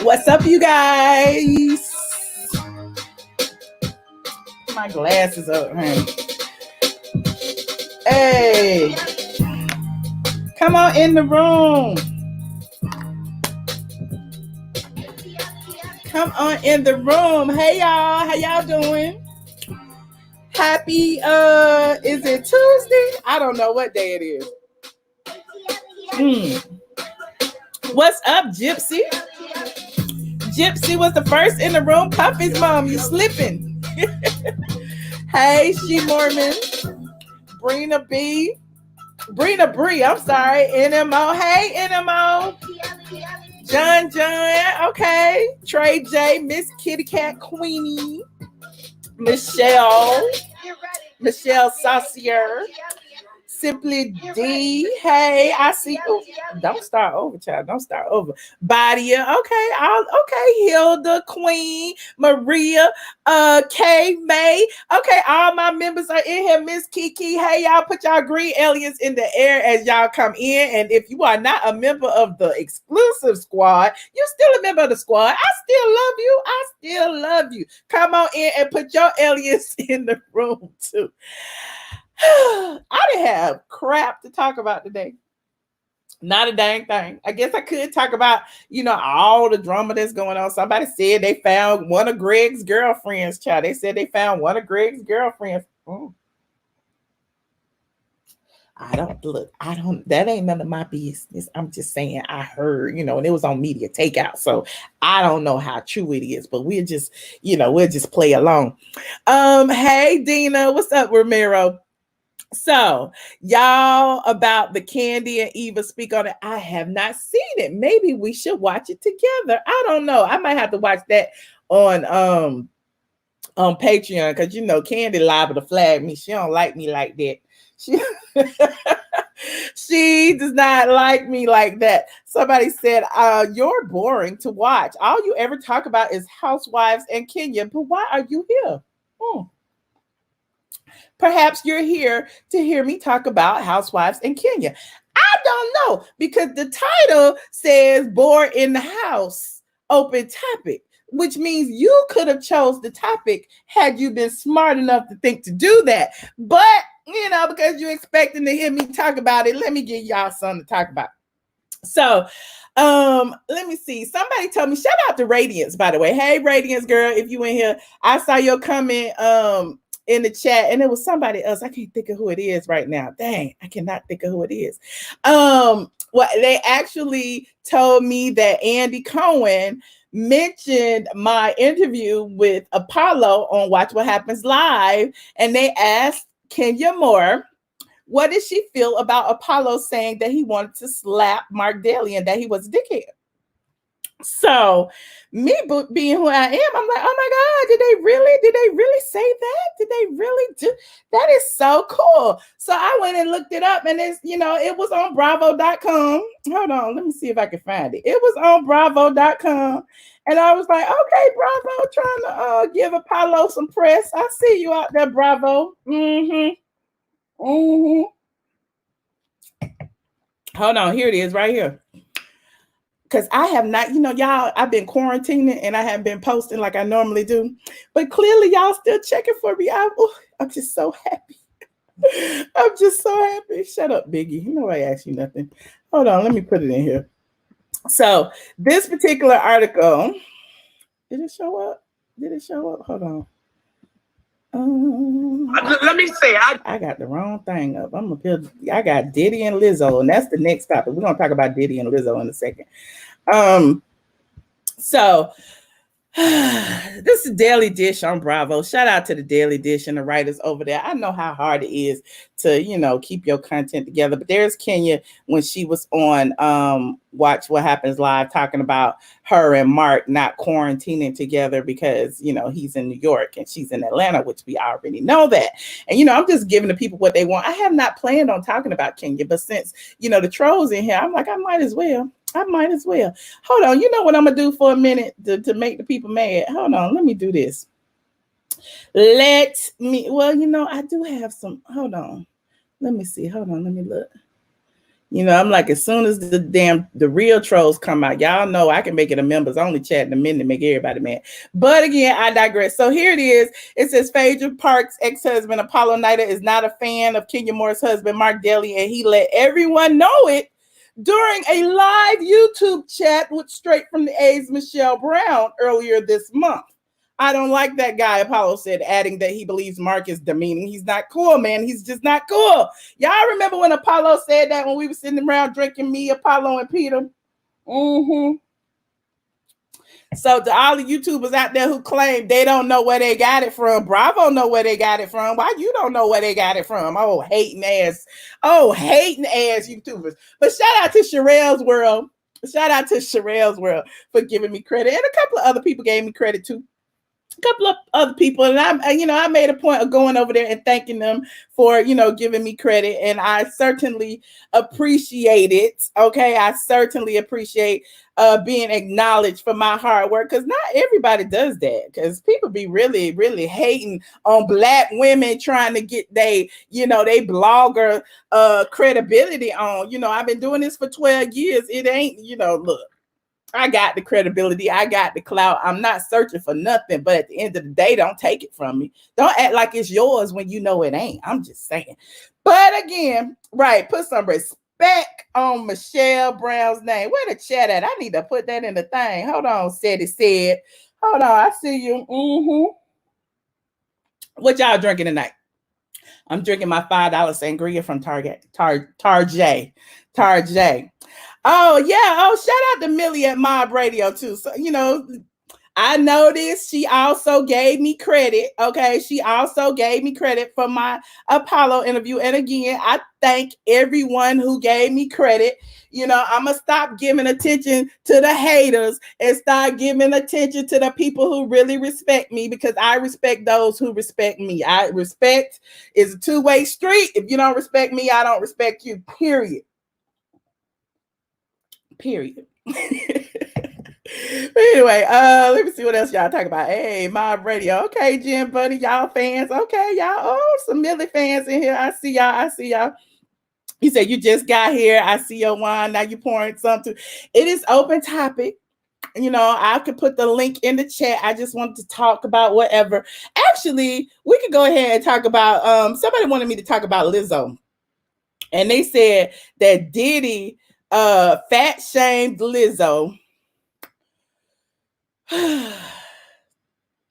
What's up, you guys? My glasses up, honey. Hey, come on in the room. Come on in the room. Hey, y'all. How y'all doing? Happy, is it Tuesday? I don't know what day it is. What's up, Gypsy? Gypsy was the first in the room. Puffy's mom, you slipping. Hey, She Mormon. Brina Bree, I'm sorry. NMO. Hey, NMO. John, okay. Trey J, Miss Kitty Cat Queenie. Michelle Saucier. Simply D. Hey, I see. Oh, don't start over, child. Don't start over. Badia. Okay. Hilda, Queen, Maria, Kay, May. Okay, all my members are in here. Miss Kiki. Hey, y'all, put y'all green aliens in the air as y'all come in. And if you are not a member of the exclusive squad, you're still a member of the squad. I still love you. Come on in and put your aliens in the room too. I didn't have crap to talk about today. Not a dang thing. I guess I could talk about, all the drama that's going on. Somebody said they found one of Greg's girlfriends, child. They said they found one of Greg's girlfriends. That ain't none of my business. I'm just saying I heard, and it was on media takeout. So I don't know how true it is, but we'll just play along. Hey, Dina, what's up, Ramiro? So, y'all, about the Candy and Eva speak on it. I have not seen it. Maybe we should watch it together. I don't know. I might have to watch that on Patreon because Candy liable to flag me. She don't like me like that. She does not like me like that. Somebody said, you're boring to watch. All you ever talk about is Housewives and Kenya. But why are you here? Perhaps you're here to hear me talk about Housewives in Kenya. I don't know, because the title says bored in the house, open topic, which means you could have chose the topic had you been smart enough to think to do that. But, because you're expecting to hear me talk about it, let me give y'all something to talk about. So, let me see. Somebody told me, shout out to Radiance, by the way. Hey, Radiance girl, if you in here, I saw your comment, in the chat, and it was somebody else. I can't think of who it is right now. Dang, I cannot think of who it is. Well, they actually told me that Andy Cohen mentioned my interview with Apollo on Watch What Happens Live, and they asked Kenya Moore, what did she feel about Apollo saying that he wanted to slap Mark Daly and that he was a dickhead? So, me being who I am, I'm like, oh my God, did they really say that? Did they really do? That is so cool. So I went and looked it up, and it's, it was on bravo.com. Hold on, let me see if I can find it. It was on bravo.com. And I was like, okay, Bravo, trying to give Apollo some press. I see you out there, Bravo. Hold on, here it is right here. Because I have not, y'all, I've been quarantining and I haven't been posting like I normally do. But clearly y'all still checking for me. I'm just so happy. I'm just so happy. Shut up, Biggie. Nobody asked you nothing. Hold on, let me put it in here. So this particular article, did it show up? Hold on. Let me say, I got the wrong thing up. I got Diddy and Lizzo, and that's the next topic. We're gonna talk about Diddy and Lizzo in a second. So this is Daily Dish on Bravo. Shout out to the Daily Dish and the writers over there. I know how hard it is to, keep your content together. But there's Kenya when she was on Watch What Happens Live talking about her and Mark not quarantining together because, he's in New York and she's in Atlanta, which we already know that. And, I'm just giving the people what they want. I have not planned on talking about Kenya, but since, the trolls in here, I'm like, I might as well. Hold on. You know what I'm going to do for a minute to make the people mad? Hold on. Let me do this. I do have some. Hold on. Let me see. Hold on. Let me look. You know, I'm like, as soon as the real trolls come out, y'all know I can make it a members only chat in a minute to make everybody mad. But again, I digress. So here it is. It says Phaedra Parks' ex-husband Apollo Nida is not a fan of Kenya Moore's husband Mark Daly, and he let everyone know it during a live YouTube chat with Straight from the A's Michelle Brown earlier this month. I don't like that guy, Apollo said, adding that he believes Mark is demeaning. He's not cool, man. He's just not cool. Y'all remember when Apollo said that when we were sitting around drinking, me, Apollo, and Peter? Mm-hmm. So to all the YouTubers out there who claim they don't know where they got it from, Bravo know where they got it from. Why you don't know where they got it from? Oh, hating ass YouTubers. But shout out to Sherelle's World. Shout out to Sherelle's World for giving me credit. And a couple of other people gave me credit too. A couple of other people, and I made a point of going over there and thanking them for, giving me credit, and I certainly appreciate it. Okay, I certainly appreciate being acknowledged for my hard work, because not everybody does that, because people be really, really hating on Black women trying to get they blogger credibility on. I've been doing this for 12 years. It ain't, look. I got the credibility. I got the clout. I'm not searching for nothing. But at the end of the day, don't take it from me. Don't act like it's yours when you know it ain't. I'm just saying. But again, right, put some respect on Michelle Brown's name. Where the chat at? I need to put that in the thing. Hold on, said. Hold on, I see you. Mm-hmm. What y'all drinking tonight? I'm drinking my $5 sangria from Target. Tarjay. Oh, yeah. Oh, shout out to Millie at Mob Radio, too. So, I noticed she also gave me credit. Okay. She also gave me credit for my Apollo interview. And again, I thank everyone who gave me credit. I'm going to stop giving attention to the haters and start giving attention to the people who really respect me, because I respect those who respect me. Respect is a two-way street. If you don't respect me, I don't respect you, period. Anyway, let me see what else y'all talk about. Hey, Mob Radio. Okay, Jim Buddy, y'all fans. Okay, y'all. Oh, some Millie fans in here. I see y'all. You said you just got here. I see your wine. Now you pouring something. It is open topic. I could put the link in the chat. I just wanted to talk about whatever. Actually, we could go ahead and talk about, somebody wanted me to talk about Lizzo. And they said that Diddy fat shamed Lizzo.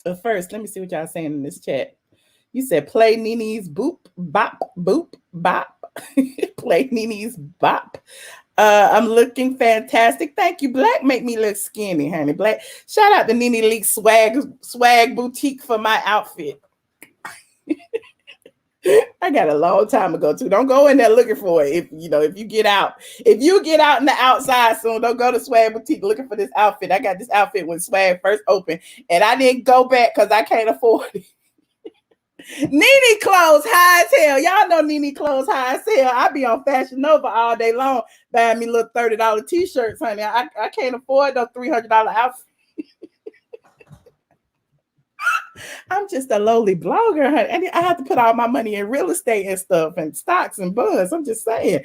But first, let me see what y'all saying in this chat. You said play Nene's boop bop boop bop. Play Nene's bop. I'm looking fantastic. Thank you. Black make me look skinny, honey. Black. Shout out to Nene Leak swag boutique for my outfit. I got a long time ago too. Don't go in there looking for it. If you get out in the outside soon, don't go to Swag Boutique looking for this outfit. I got this outfit when Swag first opened, and I didn't go back because I can't afford it. Nene clothes high as hell. Y'all know Nene clothes high as hell. I be on Fashion Nova all day long buying me little $30 t-shirts, honey. I can't afford those $300 outfits. I'm just a lowly blogger, honey. I have to put all my money in real estate and stuff and stocks and bonds. I'm just saying.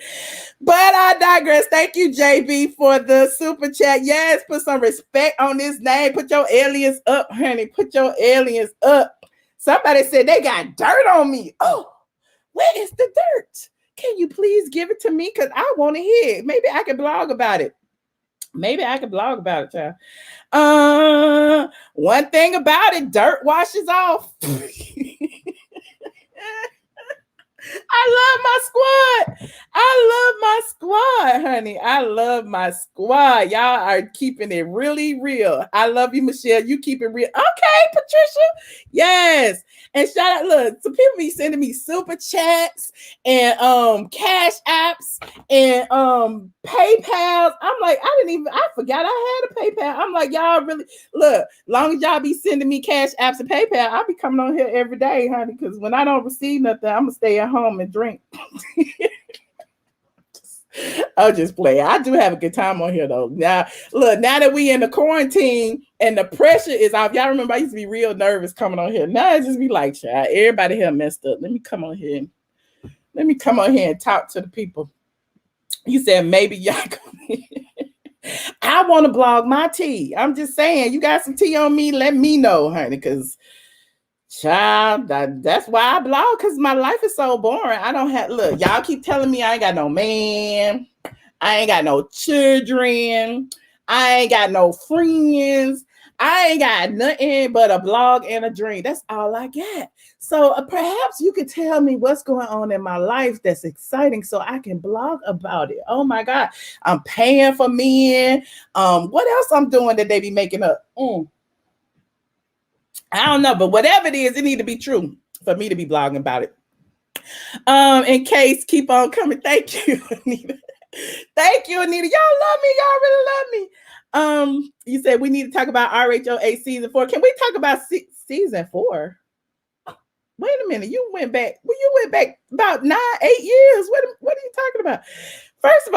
But I digress. Thank you, JB, for the super chat. Yes, put some respect on this name. Put your aliens up, honey. Put your aliens up. Somebody said they got dirt on me. Oh, where is the dirt? Can you please give it to me? Because I want to hear it. Maybe I can blog about it. Child. One thing about it, dirt washes off. I love my squad, honey. I love my squad. Y'all are keeping it really real. I love you, Michelle. You keep it real. Okay, Patricia. Yes. And shout out, look, some people be sending me super chats and cash apps and PayPals. I'm like, I forgot I had a PayPal. I'm like, y'all really look, long as y'all be sending me cash apps and PayPal, I'll be coming on here every day, honey. Because when I don't receive nothing, I'm gonna stay at home and drink. I'll just play. I do have a good time on here though. Now, look, now that we in the quarantine and the pressure is off, y'all remember I used to be real nervous coming on here. Now it just be like, child, everybody here messed up. Let me come on here and talk to the people. You said maybe y'all. I want to blog my tea. I'm just saying, you got some tea on me, let me know, honey, because child, that's why I blog, because my life is so boring. I don't have, look, y'all keep telling me I ain't got no man, I ain't got no children, I ain't got no friends, I ain't got nothing but a blog and a dream. That's all I got. So perhaps you could tell me what's going on in my life that's exciting so I can blog about it. Oh my God. I'm paying for men. What else I'm doing that they be making up? I don't know, but whatever it is, it need to be true for me to be blogging about it. In case, keep on coming. Thank you, Anita. Thank you, Anita. Y'all love me. Y'all really love me. You said we need to talk about RHOA season 4. Can we talk about season 4? Wait a minute. You went back about 9, 8 years. What are you talking about? First of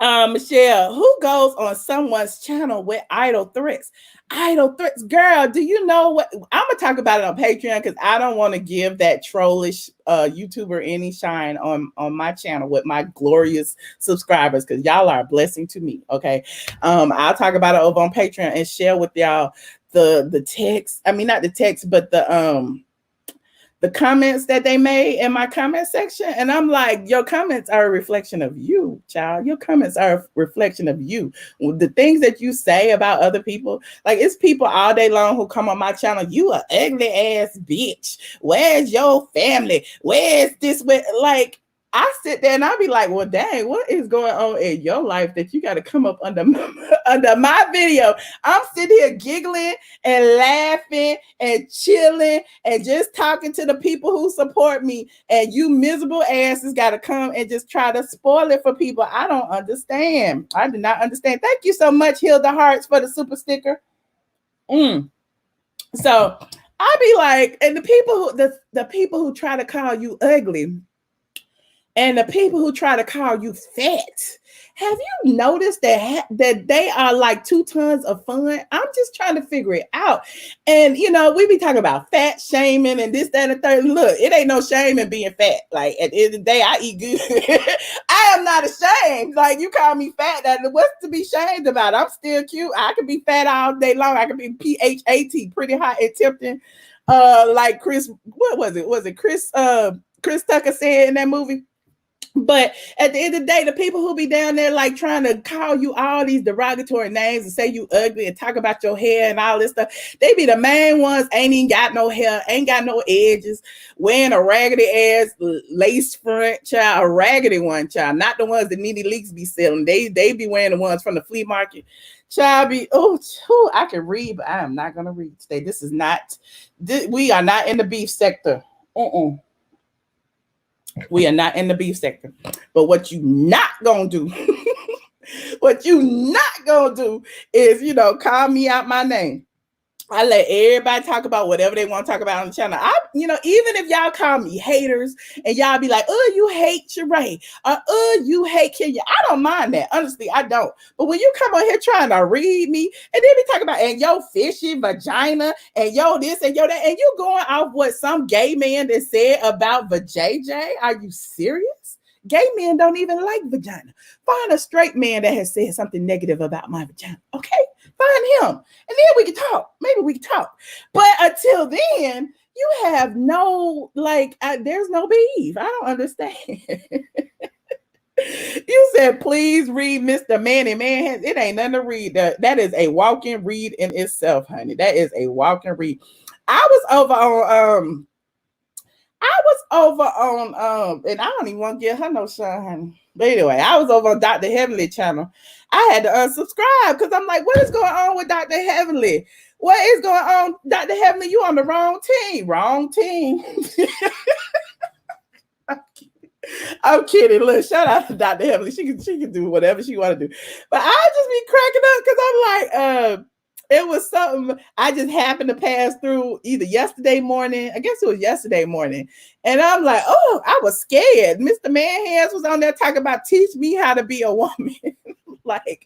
all, Michelle, who goes on someone's channel with idle threats? Idle threats, girl. Do you know what? I'm gonna talk about it on Patreon because I don't want to give that trollish YouTuber any shine on my channel with my glorious subscribers, because y'all are a blessing to me. Okay, I'll talk about it over on Patreon and share with y'all the text. I mean, not the text, but the comments that they made in my comment section. And I'm like, your comments are a reflection of you, child. Your comments are a reflection of you. The things that you say about other people, like it's people all day long who come on my channel, you a ugly ass bitch. Where's your family? Where's this? Like, I sit there and I'll be like, well, dang, what is going on in your life that you got to come up under my video? I'm sitting here giggling and laughing and chilling and just talking to the people who support me. And you miserable asses got to come and just try to spoil it for people. I don't understand. I do not understand. Thank you so much, Hilda Hearts, for the super sticker. So I be like, and the people who try to call you ugly, and the people who try to call you fat, have you noticed that they are like 2 tons of fun? I'm just trying to figure it out. And, you know, we be talking about fat shaming and this, that, and the third. Look, it ain't no shame in being fat. Like, at the end of the day, I eat good. I am not ashamed. Like, you call me fat. What's to be shamed about? I'm still cute. I can be fat all day long. I can be PHAT, pretty hot and tempting. Like Chris, what was it? Was it Chris Tucker said in that movie? But at the end of the day, the people who be down there like trying to call you all these derogatory names and say you ugly and talk about your hair and all this stuff, they be the main ones, ain't even got no hair, ain't got no edges, wearing a raggedy ass lace front, child, a raggedy one, child, not the ones that Nene Leaks be selling. They be wearing the ones from the flea market. Child be, I can read, but I am not going to read today. We are not in the beef sector. We are not in the beef sector. But what you not gonna do, is, you know, call me out my name. I let everybody talk about whatever they want to talk about on the channel. Even if y'all call me haters and y'all be like, oh, you hate Sheree, or you hate Kenya, I don't mind that. Honestly, I don't. But when you come on here trying to read me and then be talking about, and yo fishy vagina, and yo this and yo that, and you going off what some gay man that said about vajayjay, are you serious? Gay men don't even like vagina. Find a straight man that has said something negative about my vagina. Okay, find him, and then we can talk. Maybe we can talk. But until then, you have no, there's no beef. I don't understand. You said, please read Mr. Manny Man. It ain't nothing to read. That is a walk-in read in itself, honey. That is a walk-in read. I was over on and I don't even want to give her no shine, honey. But anyway, I was over on Dr. Heavenly channel. I had to unsubscribe because I'm like, what is going on with Dr. Heavenly? What is going on, Dr. Heavenly? You on the wrong team. Wrong team. I'm kidding. Look, shout out to Dr. Heavenly. She can do whatever she want to do. But I just be cracking up because I'm like, it was something I just happened to pass through either yesterday morning. I guess it was yesterday morning. And I'm like, oh, I was scared. Mr. Man Hands was on there talking about teach me how to be a woman. Like,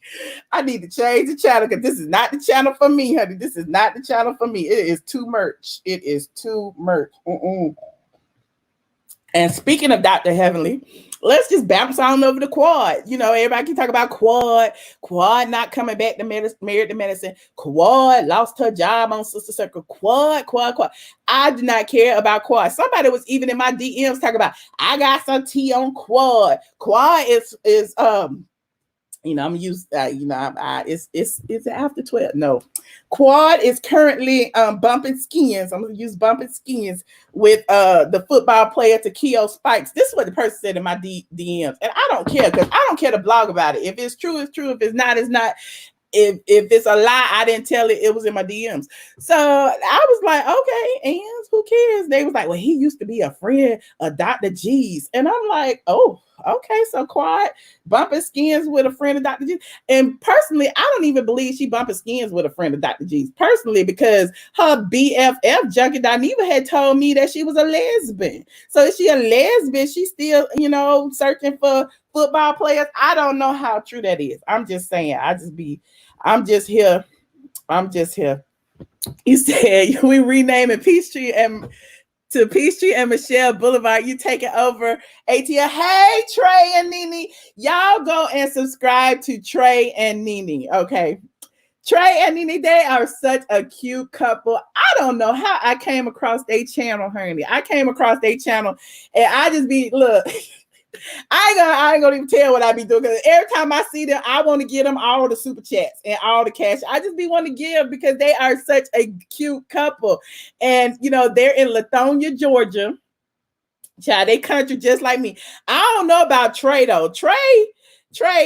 I need to change the channel because this is not the channel for me, honey. This is not the channel for me. It is too much. It is too much. And speaking of Dr. Heavenly, let's just bounce on over to Quad. You know, everybody can talk about Quad. Quad not coming back to Married to Medicine. Quad lost her job on Sister Circle. Quad. I do not care about Quad. Somebody was even in my DMs talking about, I got some tea on Quad. Quad is I'm gonna use it's after 12. No, Quad is currently bumping skins. I'm gonna use bumping skins with the football player Takeo Spikes. This is what the person said in my DMs, and I don't care, because I don't care to blog about it. If it's true, it's true. If it's not, it's not. If it's a lie, I didn't tell it. It was in my DMs. So I was like, okay, and who cares? They was like, well, he used to be a friend of Dr. G's. And I'm like, oh, okay. So Quad bumping skins with a friend of Dr. G's. And personally, I don't even believe she bumping skins with a friend of Dr. G's. Personally, because her BFF Junkie Dineva had told me that she was a lesbian. So is she a lesbian? She's still, searching for football players. I don't know how true that is. I'm just saying. I'm just here. You said we renaming Peachtree to Peachtree and Michelle Boulevard. You taking over ATLien. Hey, Trey and Nene. Y'all go and subscribe to Trey and Nene. Okay. Trey and Nene, they are such a cute couple. I don't know how I came across their channel, honey. I came across their channel and I just look. I ain't gonna even tell what I be doing, because every time I see them, I want to give them all the super chats and all the cash. I just be want to give, because they are such a cute couple. And they're in Lithonia, Georgia. Child, they country just like me. I don't know about Trey though. Trey,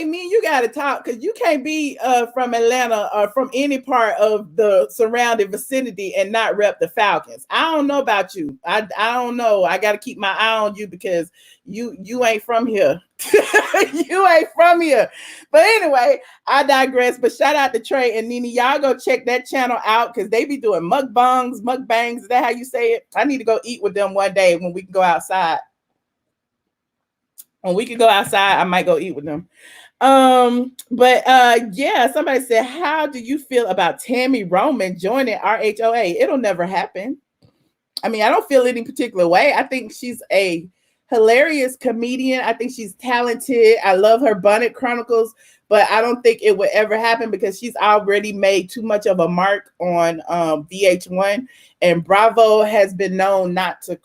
me and you gotta talk, because you can't be from Atlanta or from any part of the surrounding vicinity and not rep the Falcons. I don't know about you. I don't know. I gotta keep my eye on you, because you ain't from here. You ain't from here. But anyway, I digress. But shout out to Trey and Nene. Y'all go check that channel out, because they be doing mukbangs. Is that how you say it? I need to go eat with them one day when we can go outside. When we can go outside, I might go eat with them. Yeah, somebody said, how do you feel about Tammy Roman joining RHOA? It'll never happen. I mean, I don't feel any particular way. I think she's a hilarious comedian. I think she's talented. I love her Bonnet Chronicles, but I don't think it would ever happen, because she's already made too much of a mark on VH1, and Bravo has been known not to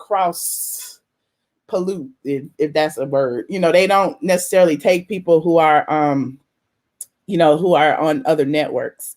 pollute, if that's a word. They don't necessarily take people who are who are on other networks.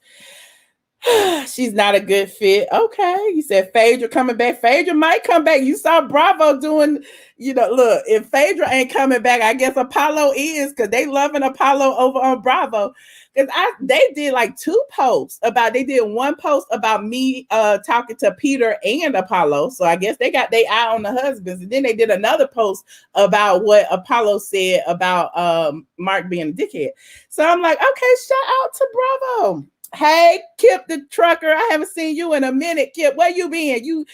She's not a good fit. Okay, you said Phaedra coming back. Phaedra might come back. You saw Bravo doing, look, if Phaedra ain't coming back, I guess Apollo is, because they loving Apollo over on Bravo. Because they did like two posts they did one post about me talking to Peter and Apollo. So I guess they got their eye on the husbands. And then they did another post about what Apollo said about Mark being a dickhead. So I'm like, okay, shout out to Bravo. Hey, Kip the trucker, I haven't seen you in a minute. Kip, where you been? You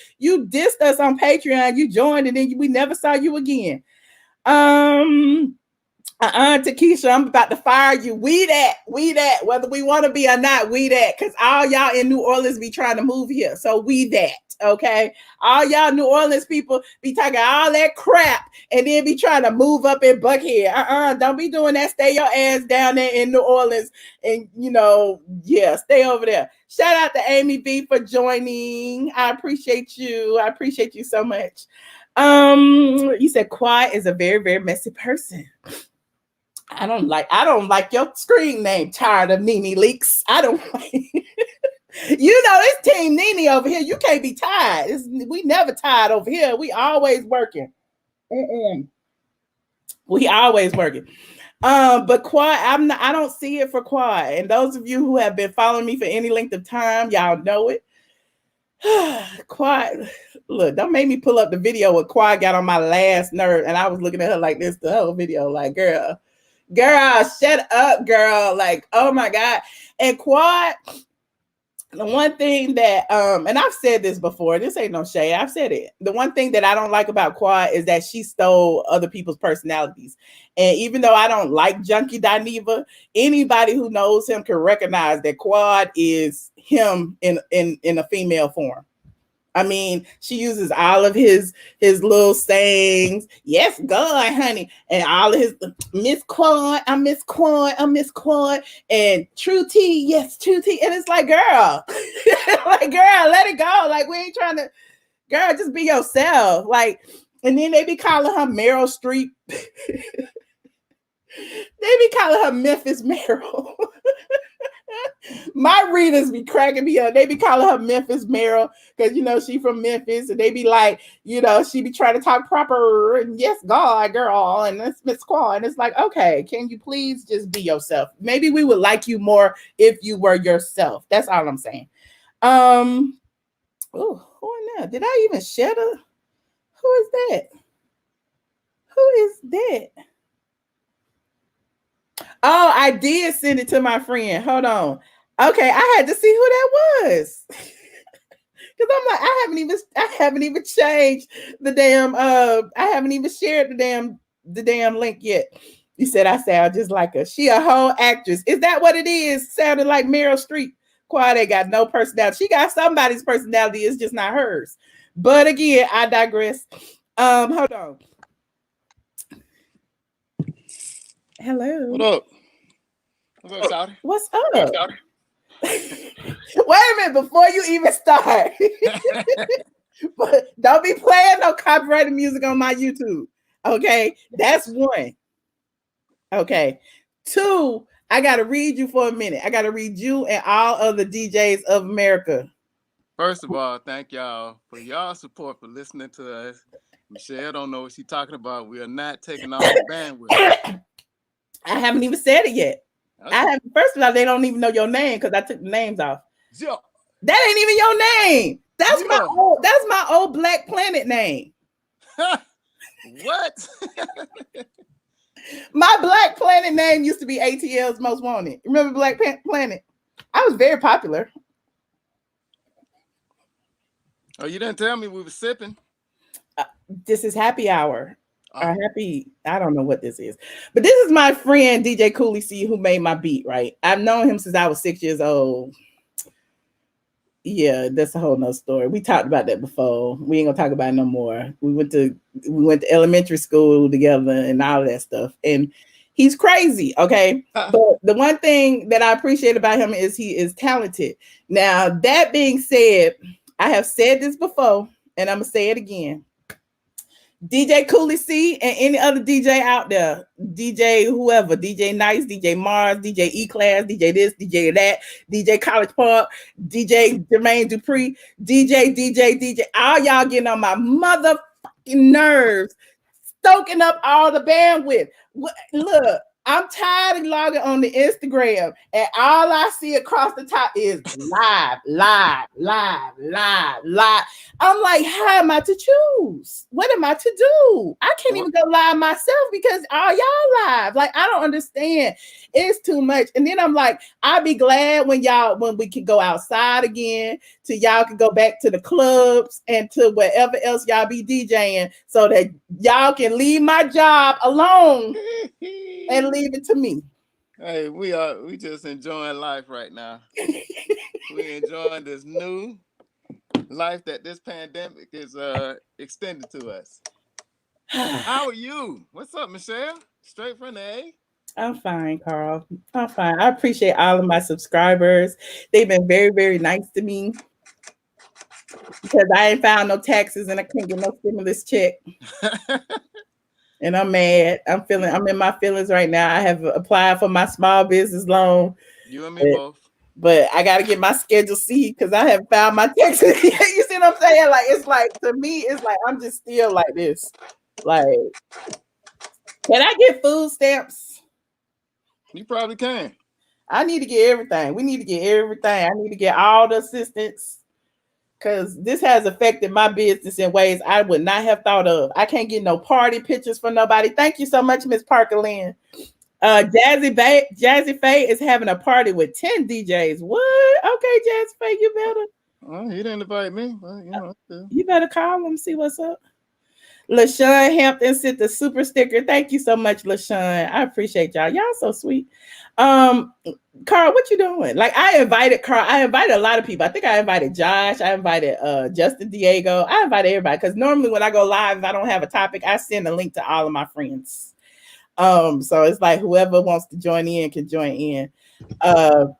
dissed us on Patreon. You joined and then we never saw you again. Takesha, I'm about to fire you. We that, whether we want to be or not, we that, because all y'all in New Orleans be trying to move here. So we that, okay? All y'all New Orleans people be talking all that crap and then be trying to move up in Buckhead. Don't be doing that. Stay your ass down there in New Orleans and, stay over there. Shout out to Amy B for joining. I appreciate you. I appreciate you so much. You said Quad is a very, very messy person. I don't like your screen name, Tired of Nene Leaks. I don't like it's Team Nene over here. You can't be tired. We never tired over here. We always working. We always working. But Quad, I don't see it for Quad. And those of you who have been following me for any length of time, y'all know it. Quad, look, don't make me pull up the video where Quad got on my last nerve, and I was looking at her like this the whole video, like, girl, shut up, girl. Like, oh my God. And Quad, the one thing that, and I've said this before, this ain't no shade, I've said it. The one thing that I don't like about Quad is that she stole other people's personalities. And even though I don't like Junkie Dineva, anybody who knows him can recognize that Quad is him in a female form. I mean, she uses all of his little sayings. Yes, God, honey, and all of his Miss Quan, I'm Miss Quan, I'm Miss Quan, and True T, yes, True T, and it's like, girl, like, girl, let it go. Like, we ain't trying to, girl, just be yourself. Like, and then they be calling her Meryl Streep. They be calling her Memphis Meryl. My readers be cracking me up. They be calling her Memphis Meryl because, you know, she from Memphis, and they be like, you know, she be trying to talk proper, and yes, God, girl, and it's Miss Squaw. And it's like, okay, can you please just be yourself? Maybe we would like you more if you were yourself. That's all I'm saying. Oh, who in there? Did I even shed a? Who is that? Who is that? Oh, I did send it to my friend. Hold on. Okay, I had to see who that was. Cause I'm like, I haven't even changed the damn I haven't even shared the damn link yet. You said I sound just like her. She a whole actress. Is that what it is? Sounded like Meryl Streep. Quiet, they got no personality. She got somebody's personality, it's just not hers. But again, I digress. Hold on. Hello. What up? What's up, Shawty? What's up? Wait a minute before you even start. But don't be playing no copyrighted music on my YouTube. Okay, that's one. Okay, two. I gotta read you for a minute. I gotta read you and all other DJs of America. First of all, thank y'all for y'all support for listening to us. Michelle don't know what she's talking about. We are not taking off the bandwidth. I haven't even said it yet. Okay. First of all, they don't even know your name because I took the names off. Yeah. That ain't even your name. That's my old Black Planet name. What? My Black Planet name used to be ATL's Most Wanted. Remember Black Planet? I was very popular. Oh, you didn't tell me we were sipping. This is happy hour. Or happy, I don't know what this is. But this is my friend DJ Cooly C, who made my beat, right? I've known him since I was 6 years old. Yeah, that's a whole nother story. We talked about that before. We ain't gonna talk about it no more. We went to elementary school together and all of that stuff. And he's crazy, okay? But the one thing that I appreciate about him is he is talented. Now, that being said, I have said this before, and I'm gonna say it again. DJ Cooly C and any other DJ out there, DJ whoever, DJ Nice, DJ Mars, DJ E-Class, DJ this, DJ that, DJ College Park, DJ Jermaine Dupree, DJ, all y'all getting on my motherfucking nerves, stoking up all the bandwidth. Look, I'm tired of logging on the Instagram and all I see across the top is live. I'm like, how am I to choose? What am I to do? I can't even go live myself because all y'all live. Like, I don't understand. It's too much. And then I'm like, I'll be glad when we can go outside again, till y'all can go back to the clubs and to wherever else y'all be DJing so that y'all can leave my job alone and leave it to me. Hey, we just enjoying life right now. We enjoying this new life that this pandemic is extended to us. How are you? What's up, Michelle? Straight from the A? I'm fine, Carl. I'm fine. I appreciate all of my subscribers. They've been very, very nice to me because I ain't found no taxes and I can't get no stimulus check. And I'm mad. I'm in my feelings right now. I have applied for my small business loan. You and me both. But I got to get my Schedule C because I haven't found my taxes. You see what I'm saying? Like, it's like, to me, it's like, I'm just still like this. Like, can I get food stamps? You probably can. I need to get everything. We need to get everything. I need to get all the assistance because this has affected my business in ways I would not have thought of. I can't get no party pictures from nobody. Thank you so much, Miss Parker Lynn. Jazzy Faye is having a party with 10 DJs. What? Okay, Jazzy Faye, you better. Well, he didn't invite me. Well, you better call him, see what's up. LaShawn Hampton sent the super sticker. Thank you so much, LaShawn. I appreciate y'all. Y'all so sweet. Carl, what you doing? Like I invited Carl. I invited a lot of people. I think I invited Josh. I invited Justin Diego. I invited everybody because normally when I go live, if I don't have a topic, I send a link to all of my friends. So it's like whoever wants to join in can join in. The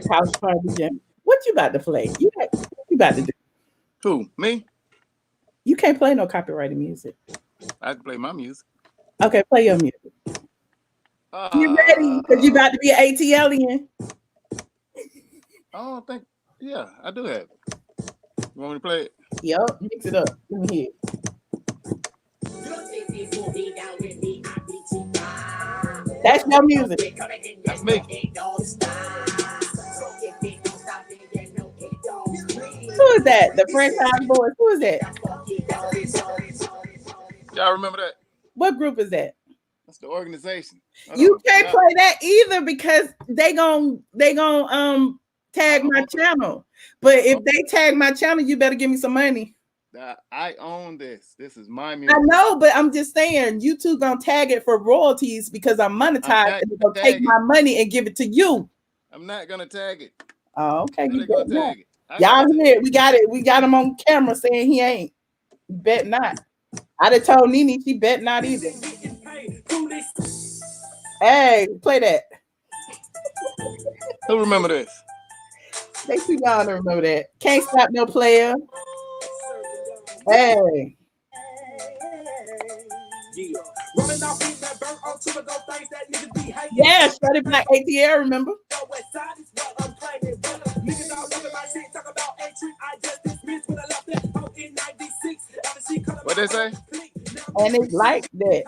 couch party gym. What you about to play? What you about to do? Who? Me? You can't play no copyrighted music. I can play my music. Okay, play your music. You ready? Because you about to be an ATLien. I don't think. Yeah, I do have it. You want me to play it? Yup, mix it up. Let me hear it. That's your music. That's me. Who is that? The French House Boys. Who is that? Y'all remember that? What group is that? That's the organization. You can't play that either because they gon' tag my channel. But if they tag my channel, you better give me some money. I own this. This is my music. I know, but I'm just saying YouTube gonna tag it for royalties because I'm monetized and they're gonna take my money and give it to you. I'm not gonna tag it. Oh, okay. You gonna tag it. Y'all hear? We got it. We got him on camera saying he ain't. Bet not. I done told Nene she bet not either. Hey, play that. Who remember this? They too young to remember that. Can't stop no player. Hey. Yeah, Shreddy Black ATL, remember? What they say? And it's like that.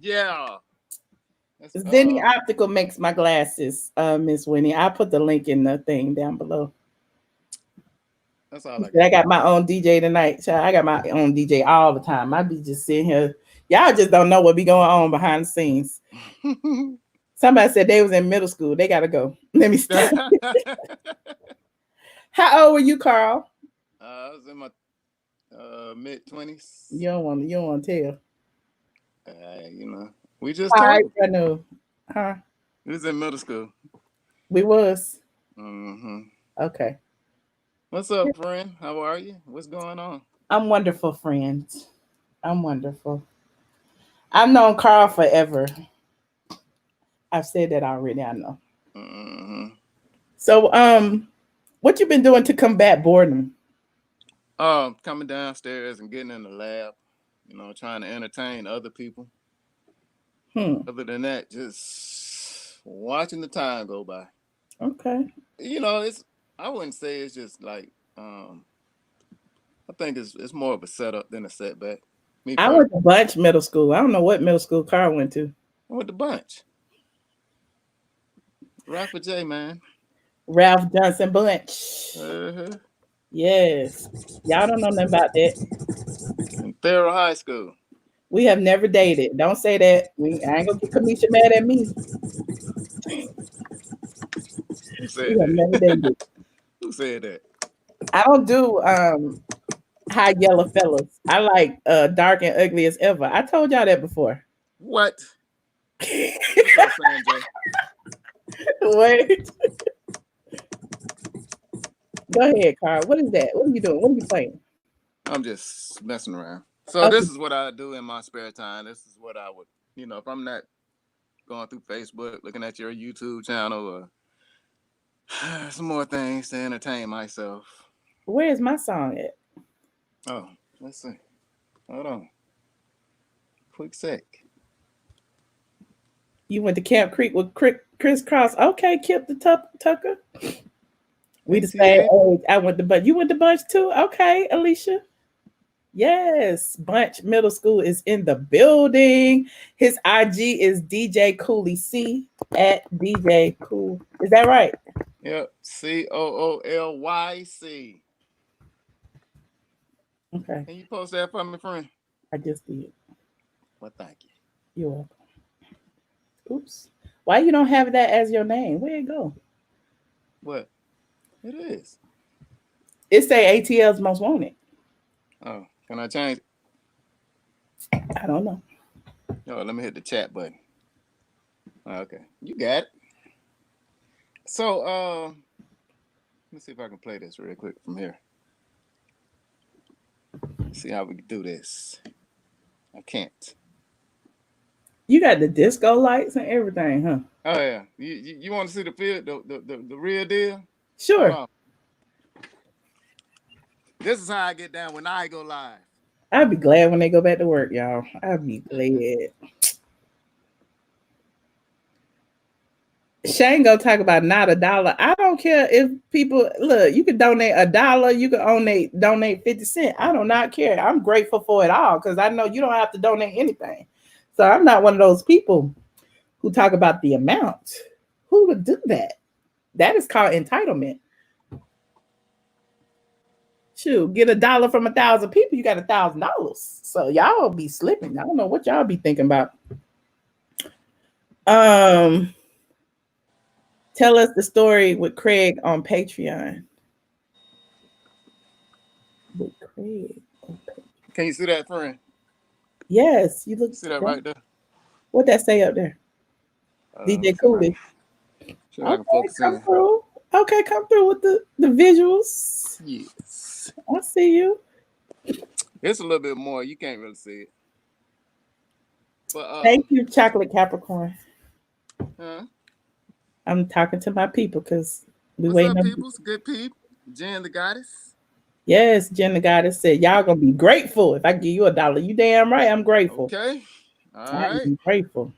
Yeah. Zenny Optical makes my glasses, Miss Winnie. I put the link in the thing down below. That's all I got my own DJ tonight. I got my own DJ all the time. I be just sitting here. Y'all just don't know what be going on behind the scenes. Somebody said they was in middle school. They gotta go. Let me stop. How old were you, Carl? I was in my mid-20s. You don't want to tell. You know, we just I know. Huh? We was in middle school. We was. Mm-hmm. Okay. What's up, friend? How are you? What's going on? I'm wonderful, friends. I'm wonderful. I've known Carl forever. I've said that already. I know. Mm-hmm. So, what you been doing to combat boredom? Coming downstairs and getting in the lab. You know, trying to entertain other people. Other than that, just watching the time go by. Okay. You know, I wouldn't say it's just like I think it's more of a setup than a setback. I went to Bunch Middle School. I don't know what middle school Carl went to. I went to Bunch. Ralph J, man. Ralph Johnson Bunch. Uh-huh. Yes. Y'all don't know nothing about that. In Thera High School. We have never dated. Don't say that. I ain't gonna get Kamisha mad at me. Who said that? Never dated. Who said that? I don't do high yellow fellas. I like dark and ugly as ever. I told y'all that before. What? Wait. Go ahead, Carl. What is that? What are you doing? What are you playing? I'm just messing around. So This is what I do in my spare time. This is what I would, if I'm not going through Facebook, looking at your YouTube channel, or some more things to entertain myself. Where's my song at? Oh, let's see. Hold on. Quick sec. You went to Camp Creek with Chris Cross. Okay, Kip the Tucker. We the same age. I went to Bunch. You went to Bunch too? Okay, Alicia. Yes, Bunch Middle School is in the building. His IG is DJ Cooly C at DJ Cool. Is that right? Yep. COOLYC. Okay. Can you post that for me, friend? I just did. Well, thank you. You're welcome. Oops. Why you don't have that as your name? Where it go? What? It is. It say ATL's most wanted. Oh, can I change it? I don't know. Oh, let me hit the chat button. Okay, you got it. So, let me see if I can play this real quick from here. See how we can do this. I can't. You got the disco lights and everything, huh? Oh yeah. You want to see the field, the real deal? Sure. Hold on. This is how I get down when I go live. I'd be glad when they go back to work, y'all. I'd be glad. Shane gonna talk about not $1. I don't care if people look. You can donate $1. You can donate 50 cents. I do not care. I'm grateful for it all because I know you don't have to donate anything. So I'm not one of those people who talk about the amount. Who would do that? That is called entitlement. Shoot, get $1 from 1,000 people, you got $1,000. So y'all be slipping. I don't know what y'all be thinking about. Tell us the story with Craig on Patreon. With Craig on Patreon. Can you see that, friend? Yes, you look. See that right there? What that say up there? DJ Cooly. Okay, come through. Okay, come through with the visuals. Yes. I see you. It's a little bit more. You can't really see it. But thank you, Chocolate Capricorn. Huh? I'm talking to my people because we What's waiting up, on peoples? Good people. Jen the Goddess. Yes, Jen the Goddess said, y'all gonna be grateful if I give you $1. You damn right, I'm grateful. Okay. All right. I'm grateful.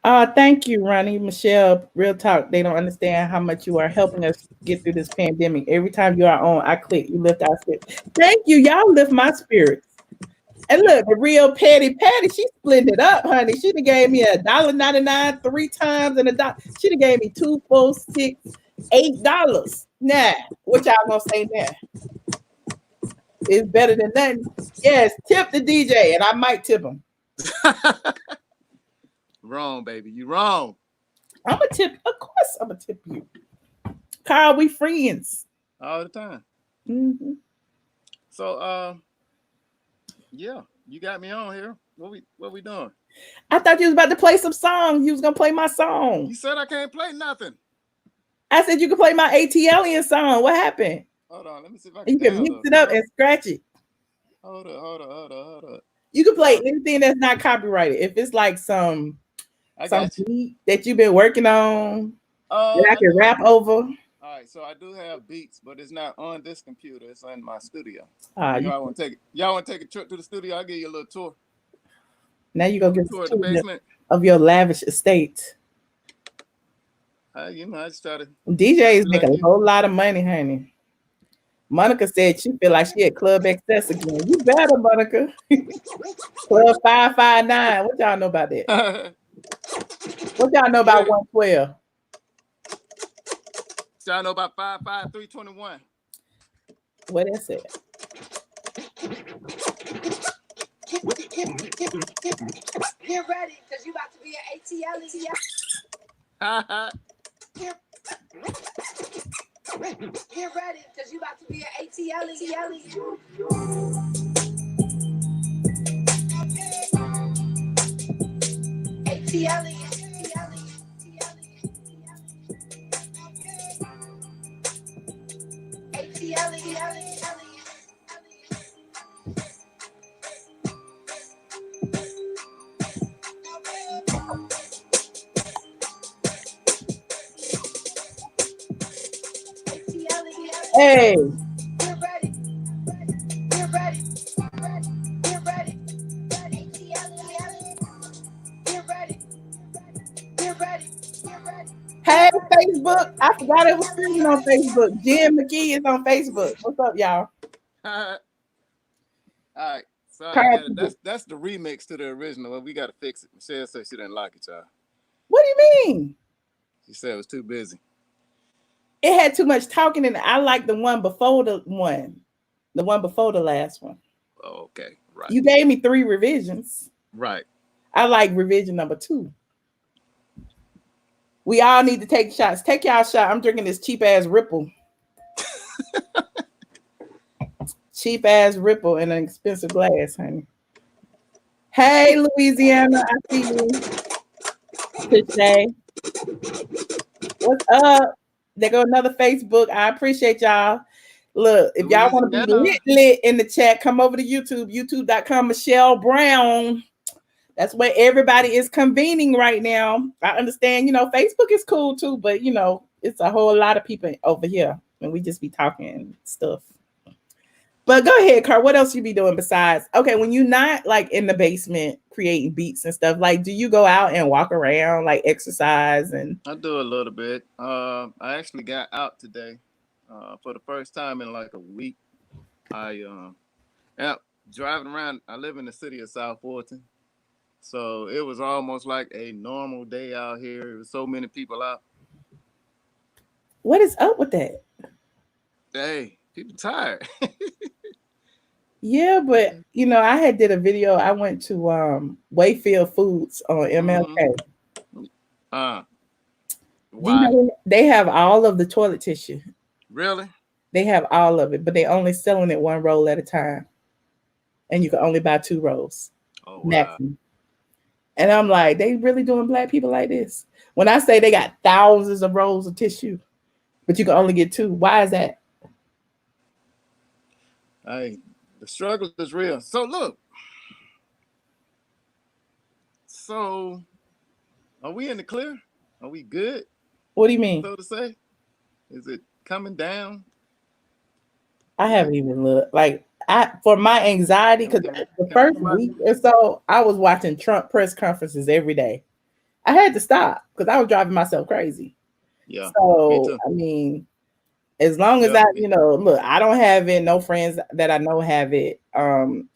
Thank you, Ronnie. Michelle, real talk. They don't understand how much you are helping us get through this pandemic. Every time you are on, I click, you lift our spirits. Thank you. Y'all lift my spirits. And look, the real Patty, she split it up, honey. She done gave me $1.99 3 times and $1. She done gave me $2, $4, $6, $8. Nah, what y'all gonna say now? It's better than nothing. Yes, tip the DJ, and I might tip him. Wrong, baby. You wrong. I'm a tip. Of course, I'm a tip you. Carl, we friends all the time. Mm-hmm. So, yeah, you got me on here. What we doing? I thought you was about to play some song. You was gonna play my song. You said I can't play nothing. I said you could play my ATLien song. What happened? Hold on, let me see if I can. You can mix it up and scratch it. Hold up. You can play anything that's not copyrighted. If it's like some beat that you've been working on, that I can rap over. All right, so I do have beats, but it's not on this computer. It's in my studio. Y'all want to take a trip to the studio? I'll give you a little tour. Now you go get tour the basement of your lavish estate. I just try to. DJs make a whole lot of money, honey. Monica said she feel like she at Club Excess again. You better, Monica. Club 559. What y'all know about that? What y'all know about 112? Y'all know about 55321. What is it? Get ready, because you about to be an ATLien. Get ready, because you about to be an ATLien. ATLien. Hey. Get ready. Get ready. Get ready. Get ready. Get ready. Hey, Facebook. I forgot it was streaming on Facebook. Jen McKee is on Facebook. What's up, y'all? All right. So that's the remix to the original. We got to fix it. Michelle said she didn't like it, y'all. What do you mean? She said it was too busy. It had too much talking, and I like the one before the one. The one before the last one. Oh, okay, right, You gave me 3 revisions. right. I like revision number 2. We all need to take shots. Take y'all shot. I'm drinking this cheap ass Ripple. Cheap ass Ripple in an expensive glass, honey. Hey, Louisiana, I see you. Today. What's up? There go another Facebook. I appreciate y'all. Look, if y'all want to be Louisiana. lit in the chat, come over to YouTube, youtube.com, Michelle Brown. That's where everybody is convening right now. I understand, Facebook is cool too, but it's a whole lot of people over here and we just be talking stuff. But go ahead, Carl. What else you be doing besides? Okay, when you're not like in the basement creating beats and stuff, like do you go out and walk around, like exercise? And I do a little bit. I actually got out today for the first time in like a week. I out driving around. I live in the city of South Fulton, so it was almost like a normal day out here. There was so many people out. what is up with that? Hey, people tired. Yeah, but I had did a video. I went to Wayfield Foods on MLK. Why? Do you know they have all of the toilet tissue? Really? They have all of it, but they only selling it 1 roll at a time, and you can only buy 2 rolls maximum. And I'm like, they really doing black people like this? When I say they got thousands of rolls of tissue, but you can only get 2, why is that? Hey, the struggle is real. So look. So, are we in the clear? Are we good? What do you mean? So to say, is it coming down? I haven't even looked. Like for my anxiety, because the first week or so, I was watching Trump press conferences every day. I had to stop because I was driving myself crazy. Yeah. So I mean, as long as look, I don't have it. No friends that I know have it. I'm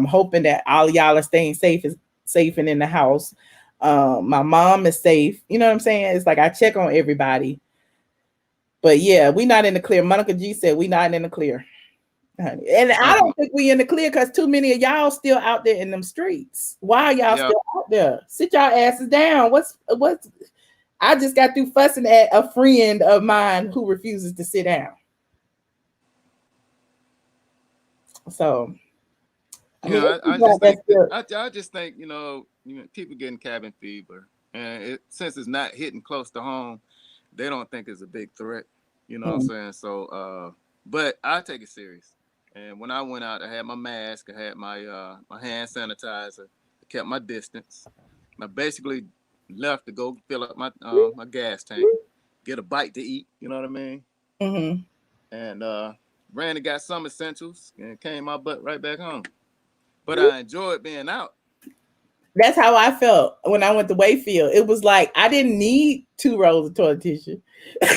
hoping that all y'all are staying safe and in the house. My mom is safe. You know what I'm saying? It's like I check on everybody. But yeah, we not in the clear. Monica G said we not in the clear. Honey. And I don't think we in the clear because too many of y'all still out there in them streets. Why are y'all still out there? Sit y'all asses down. What's I just got through fussing at a friend of mine who refuses to sit down. So I just think people getting cabin fever, and since it's not hitting close to home, they don't think it's a big threat. You know what I'm saying? So, but I take it serious. And when I went out, I had my mask, I had my hand sanitizer, I kept my distance. I basically left to go fill up my my gas tank, get a bite to eat. You know what I mean? Mm-hmm. And ran and got some essentials and came my butt right back home. But I enjoyed being out. That's how I felt when I went to Wayfield. It was like I didn't need 2 rolls of toilet tissue.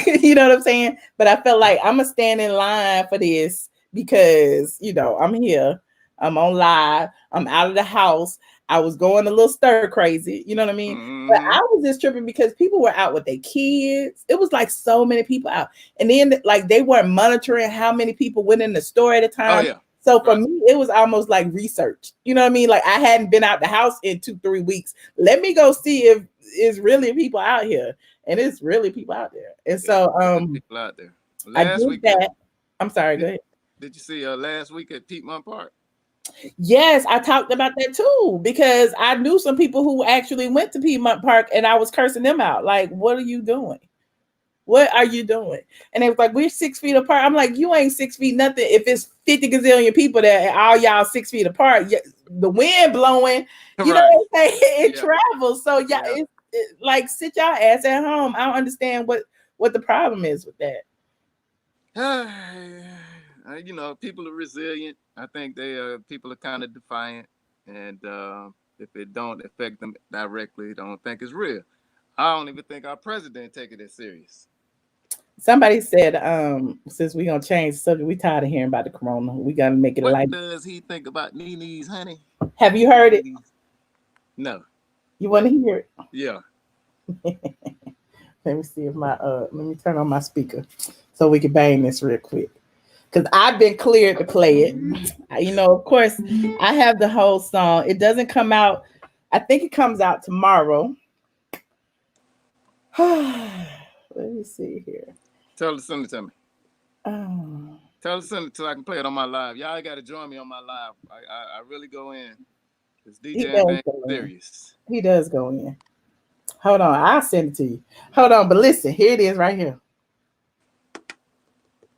You know what I'm saying? But I felt like I'm gonna stand in line for this because I'm here. I'm on live. I'm out of the house. I was going a little stir crazy. You know what I mean? Mm-hmm. But I was just tripping because people were out with their kids. It was like so many people out. And then like they weren't monitoring how many people went in the store at a time. Oh, yeah. So for me, it was almost like research. You know what I mean? Like I hadn't been out the house in 2-3 weeks. Let me go see if it's really people out here. And it's really people out there. And so people out there. I did that. I'm sorry, go ahead. Did you see last week at Piedmont Park? Yes, I talked about that too, because I knew some people who actually went to Piedmont Park and I was cursing them out. Like, what are you doing? What are you doing? And they was like, we're 6 feet apart. I'm like, you ain't 6 feet nothing. If it's 50 gazillion people there and all y'all 6 feet apart, the wind blowing, you know what I'm saying? It travels. So it's like sit y'all ass at home. I don't understand what the problem is with that. People are resilient. I think people are kind of defiant, and if it don't affect them directly, don't think it's real. I don't even think our president take it as serious. Somebody said, since we're gonna change the subject, we tired of hearing about the corona. We gotta make it What does he think about Nene's, honey? Have you heard it? No. You want to hear it? Yeah. Let me see if let me turn on my speaker so we can bang this real quick. because I've been cleared to play it. You know, of course, I have the whole song. It doesn't come out. I think it comes out tomorrow. Let me see here. Tell her to send it to me. Oh. Tell her to send it so I can play it on my live. Y'all got to join me on my live. I really go in. It's DJ ain't serious. He does go in. Hold on, I'll send it to you. Hold on, but listen, here it is right here.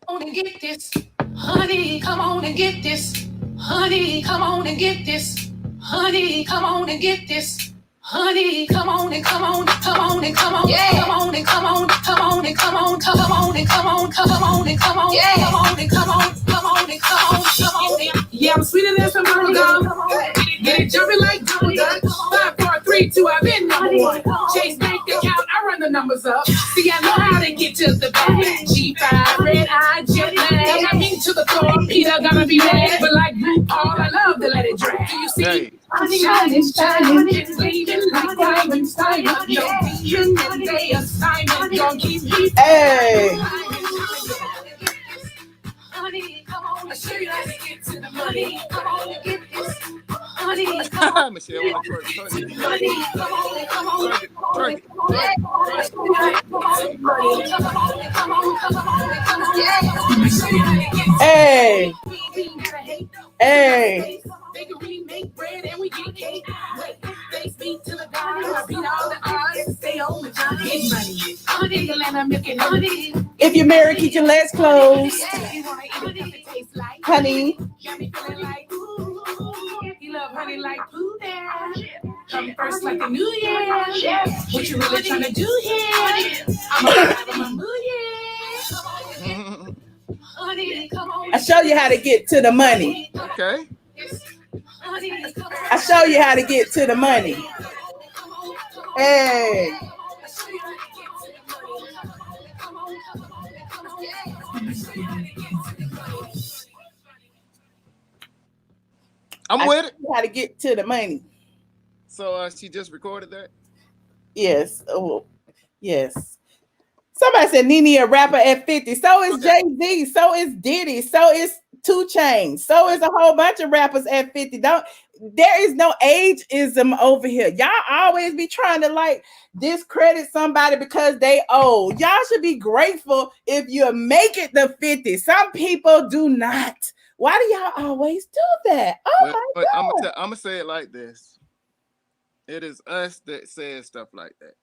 Come on and get this, honey. Come on and get this, honey. Come on and get this, honey. Come on and get this, honey. Come on and come on, come on and come on, yeah. Come on and come on, come on and come on, come on and come on, come on and come on, yeah. Come on and come on, come on and come on, come on. Yeah, I'm sweeter than some bubblegum. Get it jumping like double dutch. 5, 4, 3, 2, I've been number one. Chase bank account, I run the numbers up. See, I know how to get to the bank. G5, red eye, jet lag. I mean to the floor, Peter gonna be mad. But like RuPaul, I love to let it drag. Do you see? Hey. Shining, shining, it's gleaming like diamonds, diamonds. No being in day assignment, don't keep me. Hey. Honey, come on, I'll show you how to get to the money. Come on and get this. Honey, come on. Michelle, want to twerk. Honey, come on, come on. Twerk it. Hey. Hey. We make bread and we get cake. Face me to the God. I beat all the odds. Stay on the job. Get money. Honey, Atlanta milking honey. If you're married, keep your legs closed. Honey. You love honey like poo there. Come first like the new year. What you really trying to do here? I'm a mood, yeah. Honey, come on. I show you how to get to the money. Okay. I show you how to get to the money. Hey. I'm with it. How to get to the money. So she just recorded that? Yes. Oh, yes. Somebody said Nene a rapper at 50. So is Jay-Z. So is Diddy. So is 2 Chainz. So is a whole bunch of rappers at 50. There is no ageism over here. Y'all always be trying to like discredit somebody because they old. Y'all should be grateful if you make it to 50. Some people do not. Why do y'all always do that? Oh my God. I'm gonna say it like this. It is us that says stuff like that.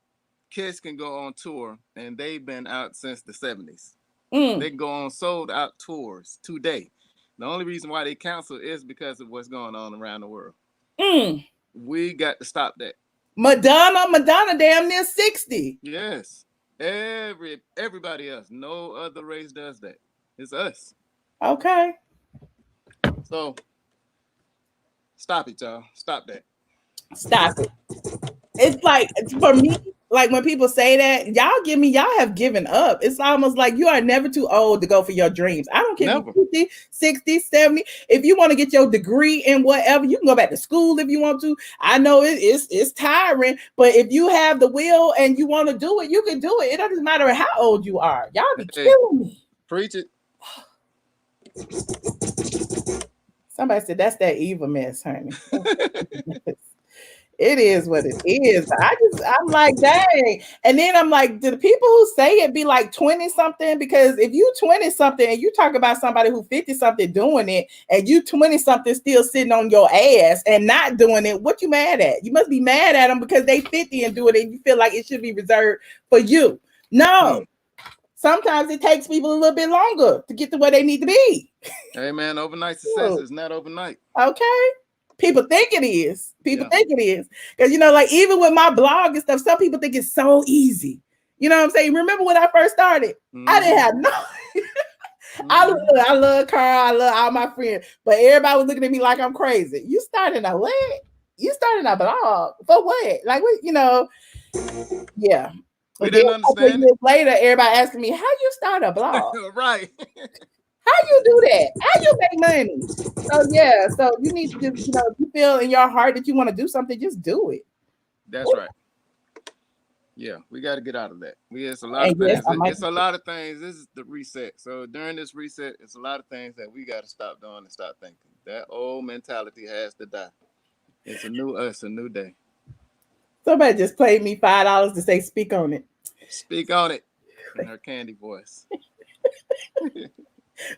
Kids can go on tour and they've been out since the 70s. They can go on sold out tours today. The only reason why they cancel is because of what's going on around the world. We got to stop that. Madonna damn near 60. Yes. Everybody else. No other race does that. It's us. Okay. So stop it, y'all. Stop that. Stop it. It's like, for me, like when people say that, y'all have given up. It's almost like you are never too old to go for your dreams. I don't care if you're 50, 60, 70. If you want to get your degree in whatever, you can go back to school if you want to. I know it's tiring, but if you have the will and you want to do it, you can do it. It doesn't matter how old you are. Y'all be killing me. Preach it. Somebody said that's that evil mess, honey. It is what it is. I'm like, dang. And then I'm like, do the people who say it be like 20 something? Because if you 20 something and you talk about somebody who 50 something doing it and you 20 something still sitting on your ass and not doing it, what you mad at? You must be mad at them because they 50 and doing it and you feel like it should be reserved for you. No. Sometimes it takes people a little bit longer to get to where they need to be. Hey man, overnight success is not overnight. Okay. People think it is. Think it is. Because, like even with my blog and stuff, some people think it's so easy. You know what I'm saying? Remember when I first started? I didn't have no. I love Carl. I love all my friends. But everybody was looking at me like I'm crazy. You started a what? You started a blog? For what? Like, yeah. We didn't understand. Years later, everybody asking me, how you start a blog? Right. How you do that? How you make money? So you need to just, if you feel in your heart that you want to do something, just do it. That's right. Yeah, we got to get out of that. It's a lot of And yes, things. I might. It's a lot of things. This is the reset. So during this reset, it's a lot of things that we got to stop doing and start thinking. That old mentality has to die. It's a new us, a new day. Somebody just paid me $5 to say speak on it. Speak on it in her candy voice. Wait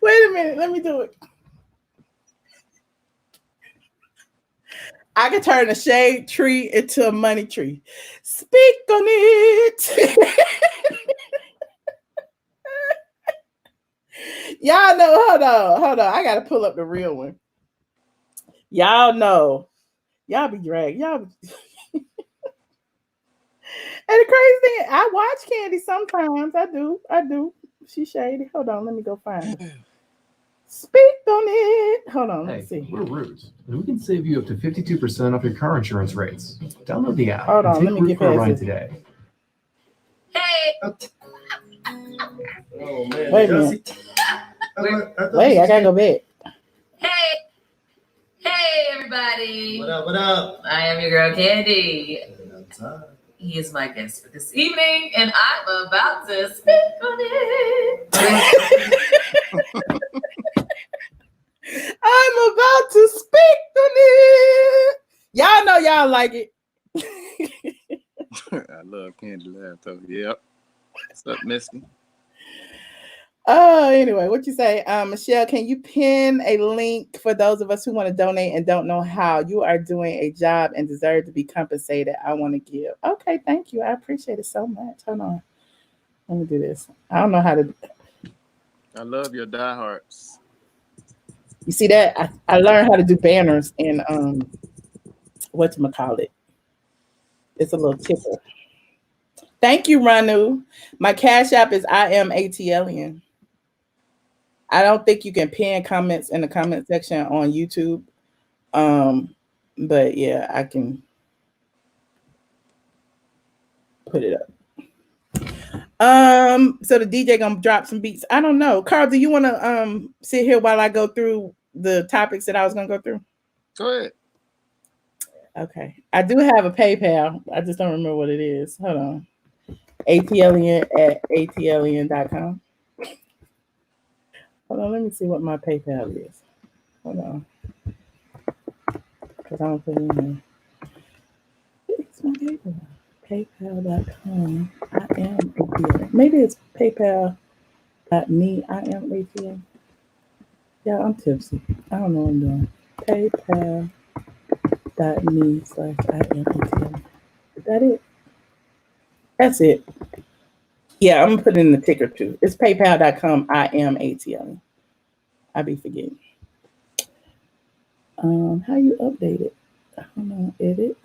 a minute, let me do it. I can turn a shade tree into a money tree. Speak on it. Y'all know, hold on. I gotta pull up the real one. Y'all know. Y'all be dragged. Y'all be... And the crazy thing, I watch Candy sometimes. I do. She's shady. Hold on, let me go find her. Speak on it. Hold on, let's see. We're Roots, and we can save you up to 52% off your car insurance rates. Download the app. Hold on, let me Root get for a ride past it. today. Hey. Oh man. Wait a minute. Wait, I gotta go back. Hey, everybody. What up? What up? I am your girl, Candy. He is my guest for this evening, and I'm about to speak on it. I'm about to speak on it. Y'all know y'all like it. I love Candy laugh. Yep. What's up, Misty? Anyway, what you say? Michelle, can you pin a link for those of us who want to donate and don't know how? You are doing a job and deserve to be compensated. I want to give. Okay, thank you. I appreciate it so much. Hold on. Let me do this. I don't know how to. I love your diehards. You see that? I learned how to do banners in whatchamacallit. It's a little tickle. Thank you, Ranu. My cash app is iamATLien. I don't think you can pin comments in the comment section on YouTube. But yeah, I can put it up. So the DJ gonna drop some beats. I don't know. Carl, do you want to sit here while I go through the topics that I was gonna go through? Go ahead. Okay. I do have a PayPal. I just don't remember what it is. Hold on. ATLien at ATLien.com. Hold on, let me see what my PayPal is. Hold on. Because I don't put it in here. It's my PayPal. PayPal.com. I am ATLien. Maybe it's PayPal.me. I am ATLien. Yeah, I'm tipsy. I don't know what I'm doing. PayPal.me/I am ATLien. Is that it? That's it. Yeah, I'm gonna put it in the ticker too. It's PayPal.com. I am ATLien. I be forgetting. How you update it? I don't know. Edit.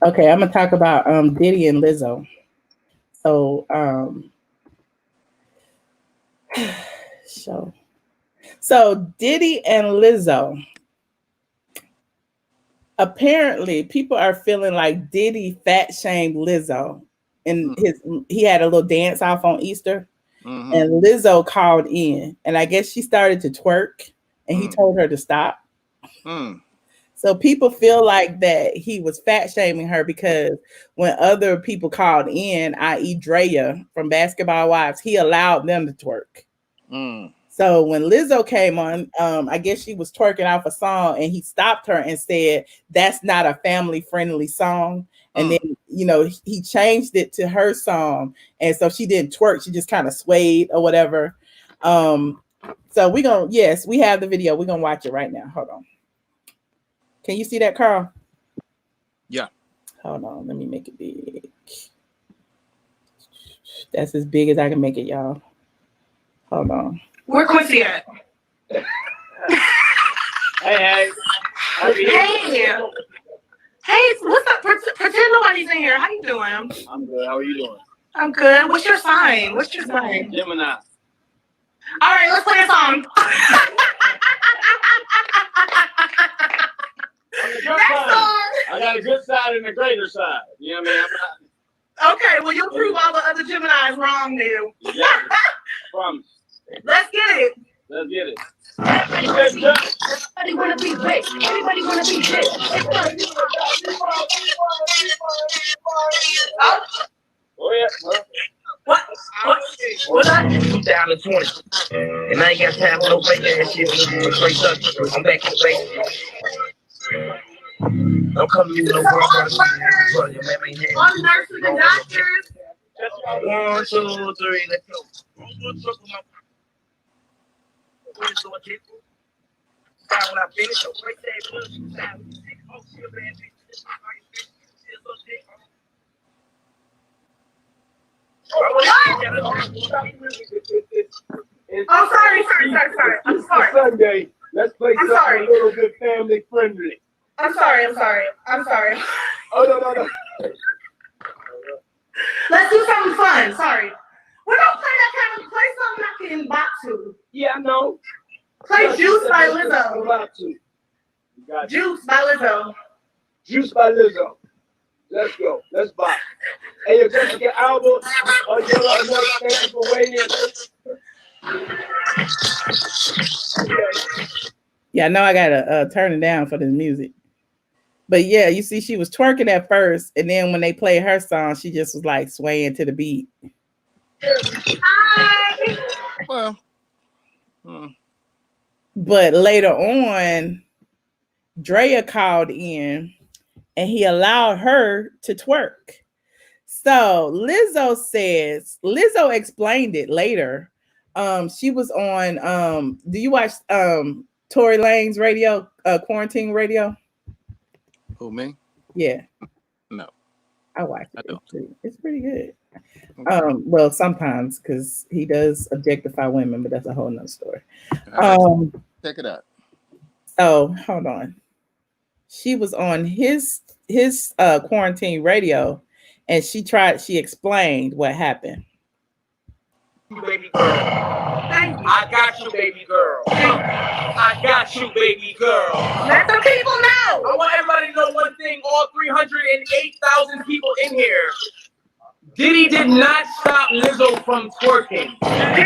Okay, I'm gonna talk about Diddy and Lizzo. So so Diddy and Lizzo. Apparently, people are feeling like Diddy fat shamed Lizzo, and he had a little dance off on Easter, and Lizzo called in, and I guess she started to twerk, and he told her to stop. So people feel like that he was fat shaming her because when other people called in, i.e. Drea from Basketball Wives, he allowed them to twerk. So when Lizzo came on, I guess she was twerking off a song and he stopped her and said, that's not a family friendly song. And then, he changed it to her song. And so she didn't twerk. She just kind of swayed or whatever. So we have the video. We're going to watch it right now. Hold on. Can you see that, Carl? Yeah. Hold on. Let me make it big. That's as big as I can make it, y'all. Hold on. Where Quincy at? Hey. Hey. Hey, what's up? Pretend nobody's in here. How you doing? I'm good. How are you doing? I'm good. What's your sign? Gemini. All right, let's play a song. I got a good side and a greater side. You know what I mean? Okay, well, you'll prove all the other Geminis wrong, then. Yeah, promise. Let's get it. Let's get it. Everybody wanna be big. Everybody wanna be big. Oh yeah. What? What? 2020. And I ain't got time for no fake ass shit. Straight up. I'm back to basics. Don't come to me with no girl. Your man ain't had. All the nurses and doctors. 1, 2, 3, let's go. When I finish, I'm sorry. I'm sorry. Sunday. Let's play something a little bit family friendly. I'm sorry. Oh no. Let's do something fun. Sorry. We don't play that kind of play something I can bop to. Yeah, I know. Play Juice by Lizzo. Juice by Lizzo. Let's go. Let's buy. Hey, your Jessica album. Thank you for waiting. Yeah, I know I gotta turn it down for this music. But yeah, you see, she was twerking at first, and then when they played her song, she just was like swaying to the beat. Hi. Well, But later on, Drea called in and he allowed her to twerk. So Lizzo explained it later. She was on, do you watch Tory Lanez radio, quarantine radio? who, me? Yeah. No. I watch it. I don't. It's pretty good. Okay. Well, sometimes because he does objectify women, but that's a whole nother story. Check it out. Oh, hold on. She was on his quarantine radio, and she explained what happened. Baby girl. I got you, baby girl. I got you, baby girl. Let the people know. I want everybody to know one thing. All 308,000 people in here. Diddy did not stop Lizzo from twerking. He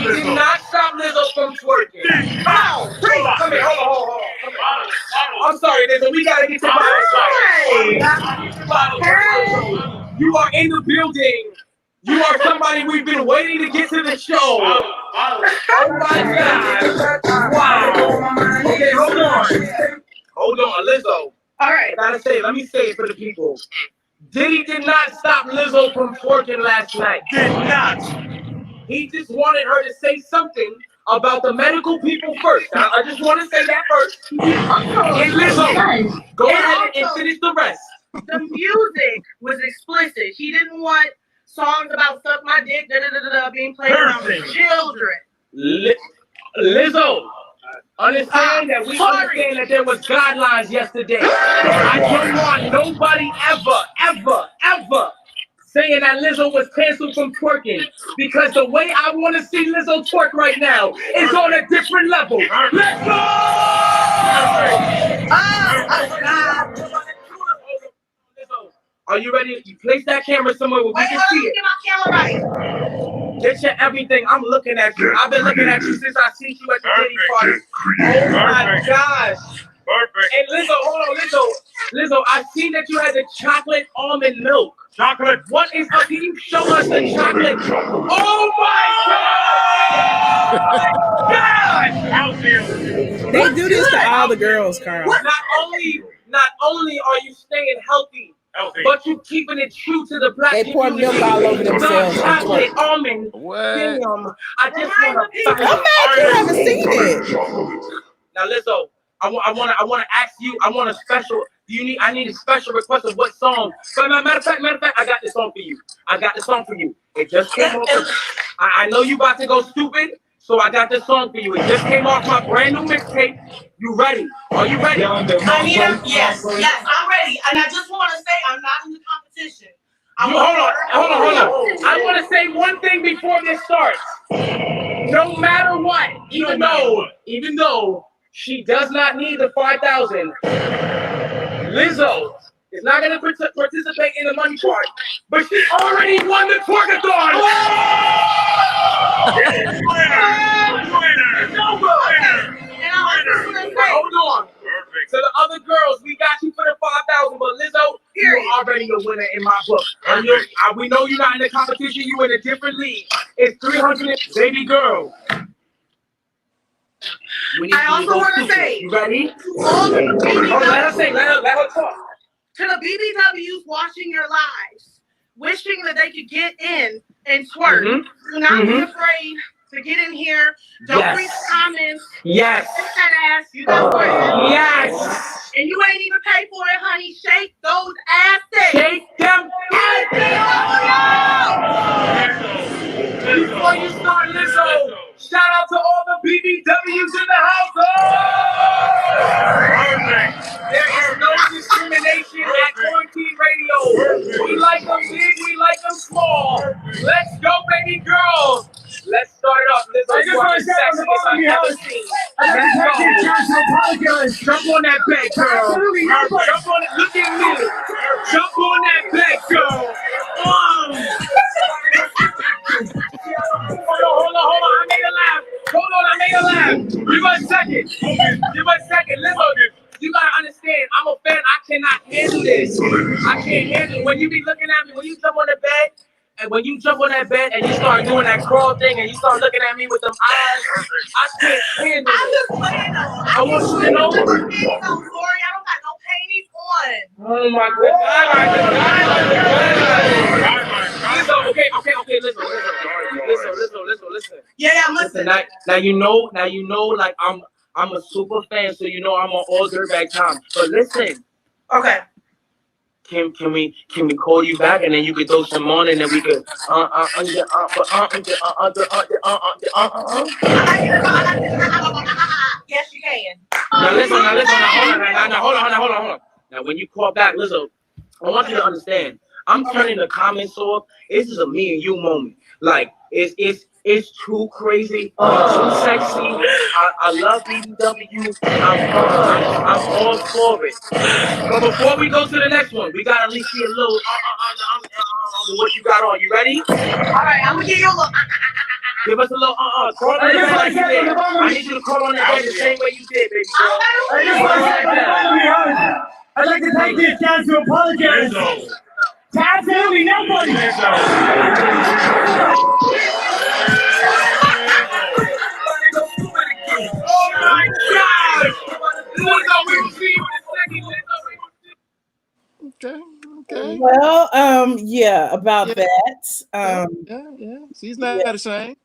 did not stop Lizzo from twerking. Come here, hold on. I'm sorry, Lizzo. We gotta get your body. You are in the building. You are somebody we've been waiting to get to the show. Oh my God. Wow. Okay, hold on, Lizzo. All right. Let me say it for the people. Diddy did not stop Lizzo from twerking last night. Did not. He just wanted her to say something about the medical people first. I just want to say that first. And Lizzo, go ahead and finish the rest. The music was explicit. He didn't want songs about suck my dick, being played around with children. Lizzo, understand that we understand that there was guidelines yesterday. I don't want nobody ever saying that Lizzo was canceled from twerking, because the way I want to see Lizzo twerk right now is on a different level. Let's go! Are you ready? You place that camera somewhere where we can see it. Get my camera right. Get your everything. I'm looking at you. I've been looking at you since I seen you at the Diddy party. Oh my gosh. Perfect. And Lizzo, hold on, Lizzo, I seen that you had the chocolate almond milk. Chocolate. What is up? Can you show us the chocolate? Oh my God! They do this to all the girls, Carl. Not only are you staying healthy, but you keeping it true to the black They pour milk all over themselves. Chocolate almond. What? Damn. I just want to. I'm mad you haven't seen it. Now, Lizzo, I want to ask you. I need a special request of what song. But matter of fact, I got this song for you. It just came off. I know you about to go stupid, so I got this song for you. It just came off my brand new mixtape. You ready? Are you ready? Yes, I'm ready. And I just want to say I'm not in the competition. Hold on. I want to say one thing before this starts. No matter what, even though she does not need the 5,000, Lizzo is not going to participate in the money part, but she already won the twerkathon. Hold on. To the other girls, we got you for the 5,000, but Lizzo, you're already a winner in my book. And we know you're not in the competition, you in a different league. It's 300, baby girl. I also want to say, you ready? all the BBWs, let her talk. to the BBWs watching your lives, wishing that they could get in and twerk. Do not be afraid to get in here. Don't read the comments. Yes. Shake that ass. You know what? Yes. And you ain't even paid for it, honey. Shake those asses. Shake them. Before you start, Lizzo, shout out to all the BBWs in the house. There is no discrimination at Quarantine Radio. We like them big, we like them small. Let's go, baby girls. Let's start it off. Lizzo, you are the sexiest I've ever seen. Let's go. Jump on that bed, girl. Jump on it. Look at me. Jump on that bed, girl. Hold on. I made her laugh. Hold on, I made her laugh. Give us a second. Lizzo, you gotta understand, I'm a fan. I cannot handle this. I can't handle it. When you be looking at me, when you jump on the bed, and when you jump on that bed and you start doing that crawl thing and you start looking at me with them eyes, I can't handle it. I'm just playing though. I want you to know. I'm sorry, I don't got no panties on. Oh my God. Okay, listen. Yeah, I'm listening. Now you know, like I'm a super fan, so you know I'm on all dirtbag time. But listen. Okay. Can we call you back and then you can throw some on and then we could Yes, you can. Now listen, hold on. Now when you call back, Lizzo, I want you to understand. I'm turning the comments off. This is a me and you moment. Like it's too crazy, too sexy. I love BBW. I'm all for it. But before we go to the next one, we gotta at least see a little what you got on. You ready? All right, I'm gonna give you a look. Give us a little crawl on the bed like you did. I need you to crawl on the bed the same way you did, baby girl. I'd like to take this chance to apologize to absolutely nobody. Oh my God! Lizzo, we will see you in a second. Okay. Well, yeah, about that. Yeah. She's not ashamed.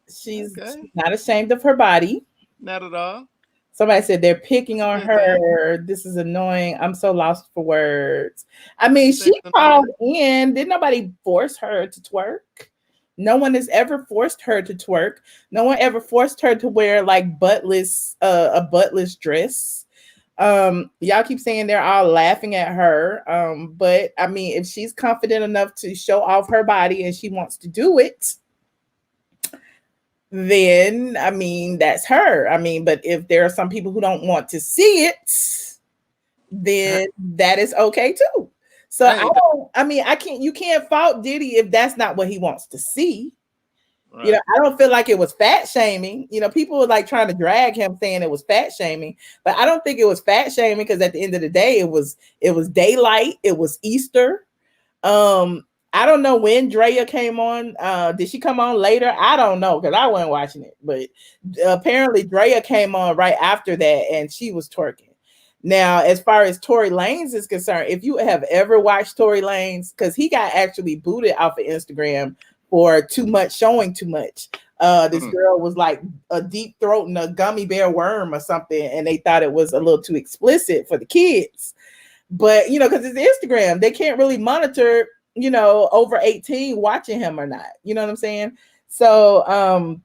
She's not ashamed of her body. Not at all. Somebody said they're picking on her. This is annoying. I'm so lost for words. I mean, she called in. Did nobody force her to twerk? No one has ever forced her to twerk. No one ever forced her to wear like a buttless dress. Y'all keep saying they're all laughing at her. But I mean, if she's confident enough to show off her body and she wants to do it, then I mean, that's her. I mean, but if there are some people who don't want to see it, then that is okay too. So you can't fault Diddy if that's not what he wants to see. Right. You know, I don't feel like it was fat shaming. You know, people were like trying to drag him saying it was fat shaming, but I don't think it was fat shaming because at the end of the day, it was daylight. It was Easter. I don't know when Drea came on. Did she come on later? I don't know because I wasn't watching it. But apparently Drea came on right after that and she was twerking. Now, as far as Tory Lanez is concerned, if you have ever watched Tory Lanez, because he got actually booted off of Instagram for showing too much. This girl was like a deep throating a gummy bear worm or something, and they thought it was a little too explicit for the kids. But, you know, because it's Instagram, they can't really monitor, you know, over 18 watching him or not. You know what I'm saying? So,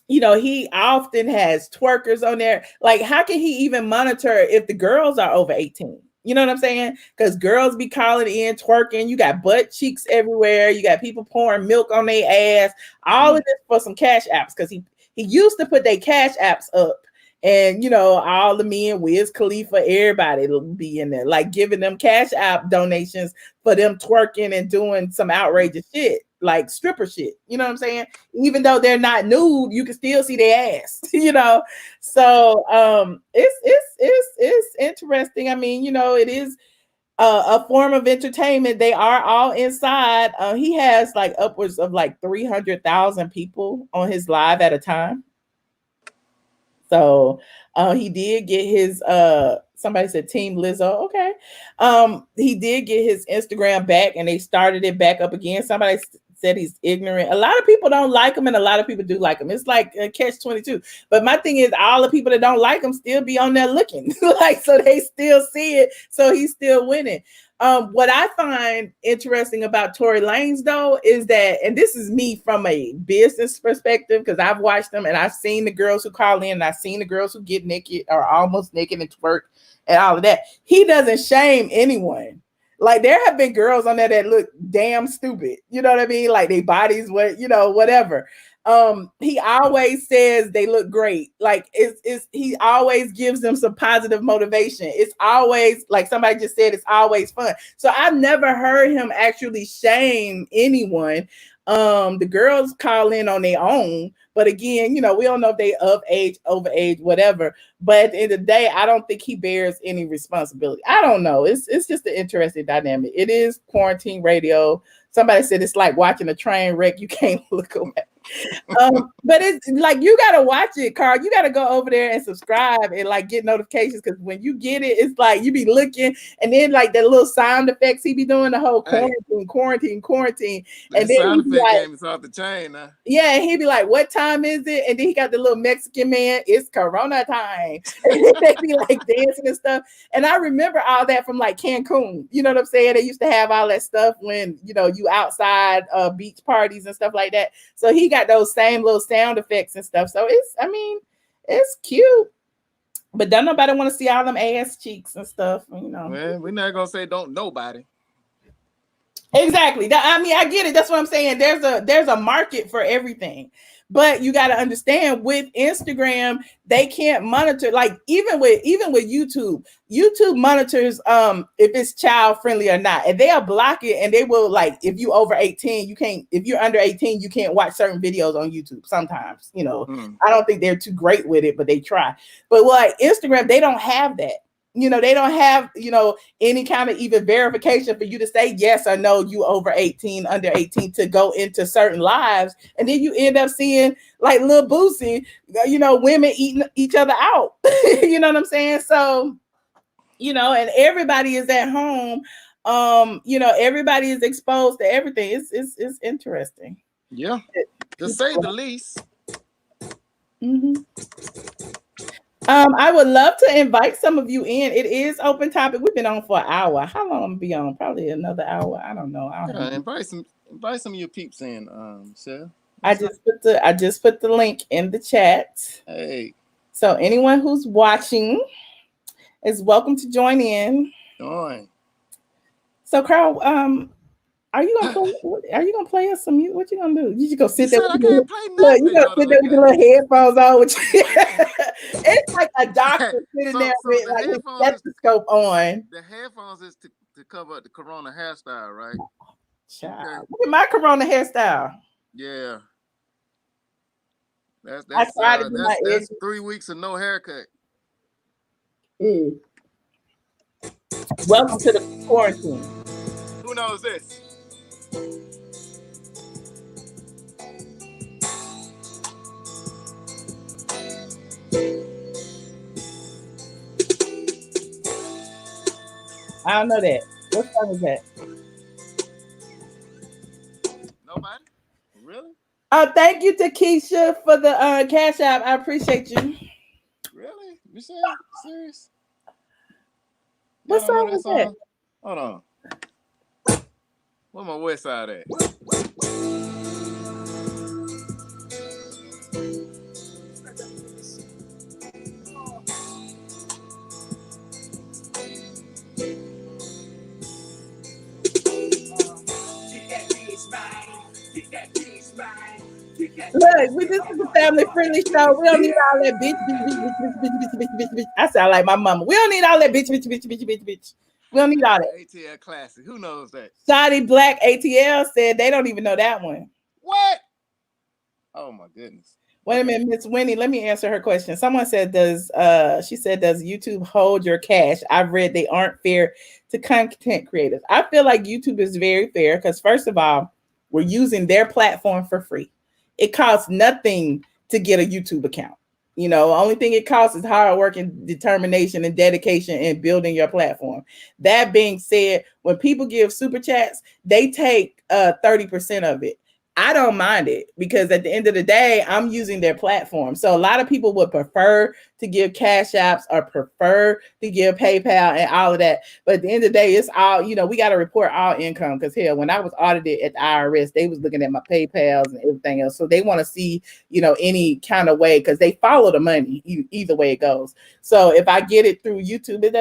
you know, he often has twerkers on there. Like, how can he even monitor if the girls are over 18? You know what I'm saying? Because girls be calling in, twerking. You got butt cheeks everywhere. You got people pouring milk on their ass. All of this for some cash apps. Because he used to put their cash apps up. And, you know, all the men, Wiz Khalifa, everybody will be in there, like giving them cash app donations for them twerking and doing some outrageous shit. like stripper shit. You know what I'm saying? Even though they're not nude, you can still see their ass. So it's interesting. I mean, it is a form of entertainment. They are all inside. He has like upwards of like 300,000 people on his live at a time. So he did get his somebody said Team Lizzo. Okay. He did get his Instagram back and they started it back up again. Somebody said he's ignorant. A lot of people don't like him and a lot of people do like him. It's like a catch-22. But my thing is all the people that don't like him still be on there looking. So they still see it. So he's still winning. What I find interesting about Tory Lanez though is that, and this is me from a business perspective, because I've watched them and I've seen the girls who call in and I've seen the girls who get naked or almost naked and twerk and all of that. He doesn't shame anyone. Like there have been girls on there that look damn stupid. You know what I mean? Like their bodies, whatever. He always says they look great. Like he always gives them some positive motivation. It's always, like somebody just said, it's always fun. So I've never heard him actually shame anyone. The girls call in on their own, but again, we don't know if they of age, over age, whatever. But at the end of the day, I don't think he bears any responsibility. I don't know. It's just an interesting dynamic. It is quarantine radio. Somebody said it's like watching a train wreck. You can't look away. But it's like you gotta watch it, Carl. You gotta go over there and subscribe and like get notifications, because when you get it, it's like you be looking and then like the little sound effects he be doing, the whole quarantine. And then sound effect like, game is off the chain now. Yeah, and he'd be like, "What time is it?" And then he got the little Mexican man, "It's Corona time." And they be like dancing and stuff. And I remember all that from like Cancun. You know what I'm saying? They used to have all that stuff when you outside beach parties and stuff like that. So he got those same little sound effects and stuff. So it's cute. But don't nobody want to see all them ass cheeks and stuff, Well, we're not gonna say don't nobody. Exactly. I get it. That's what I'm saying. There's a market for everything. But you got to understand, with Instagram, they can't monitor, like even with YouTube monitors if it's child friendly or not. And they'll block it, and they will, like, if you over 18, you can't, if you're under 18, you can't watch certain videos on YouTube sometimes. I don't think they're too great with it, but they try. But like Instagram, they don't have that. They don't have, any kind of even verification for you to say yes or no, you over 18, under 18 to go into certain lives. And then you end up seeing like Lil Boosie, women eating each other out. You know what I'm saying? So, and everybody is at home. Everybody is exposed to everything. It's interesting. Yeah, to say the least. Mm-hmm. I would love to invite some of you in. It is open topic. We've been on for an hour. How long will be on? Probably another hour. I don't know. Invite some of your peeps in, Shell. I just put the link in the chat. Hey. So anyone who's watching is welcome to join in. Join. So Carl, are you gonna play us some music? What you gonna do? You just go sit there. You gonna sit there with your little headphones on. It's like a doctor sitting there with like his stethoscope on. The headphones is to cover up the Corona hairstyle, right? Child, okay. Look at my Corona hairstyle. Yeah. That's 3 weeks of no haircut. Welcome to the quarantine. Who knows this? I don't know that. What song is that? Nobody? Really? Thank you to Keisha for the Cash App. I appreciate you. Really? You serious? What song was that? Hold on. Where my West Side at? Look, this is a family-friendly show. We don't need all that bitch. I sound like my mama. We don't need all that bitch. We don't need all that. ATL Classic. Who knows that? Shotty Black ATL said they don't even know that one. What? Oh my goodness. Wait a minute, Miss Winnie. Let me answer her question. Someone said, does YouTube hold your cash? I've read they aren't fair to content creators. I feel like YouTube is very fair because first of all, we're using their platform for free. It costs nothing to get a YouTube account. You know, only thing it costs is hard work and determination and dedication in building your platform. That being said, when people give super chats, they take 30% of it. I don't mind it because at the end of the day, I'm using their platform. So a lot of people would prefer to give cash apps or prefer to give PayPal and all of that. But at the end of the day, it's all, you know, we got to report all income because hell, when I was audited at the IRS, they was looking at my PayPals and everything else. So they want to see, you know, any kind of way because they follow the money either way it goes. So if I get it through YouTube, it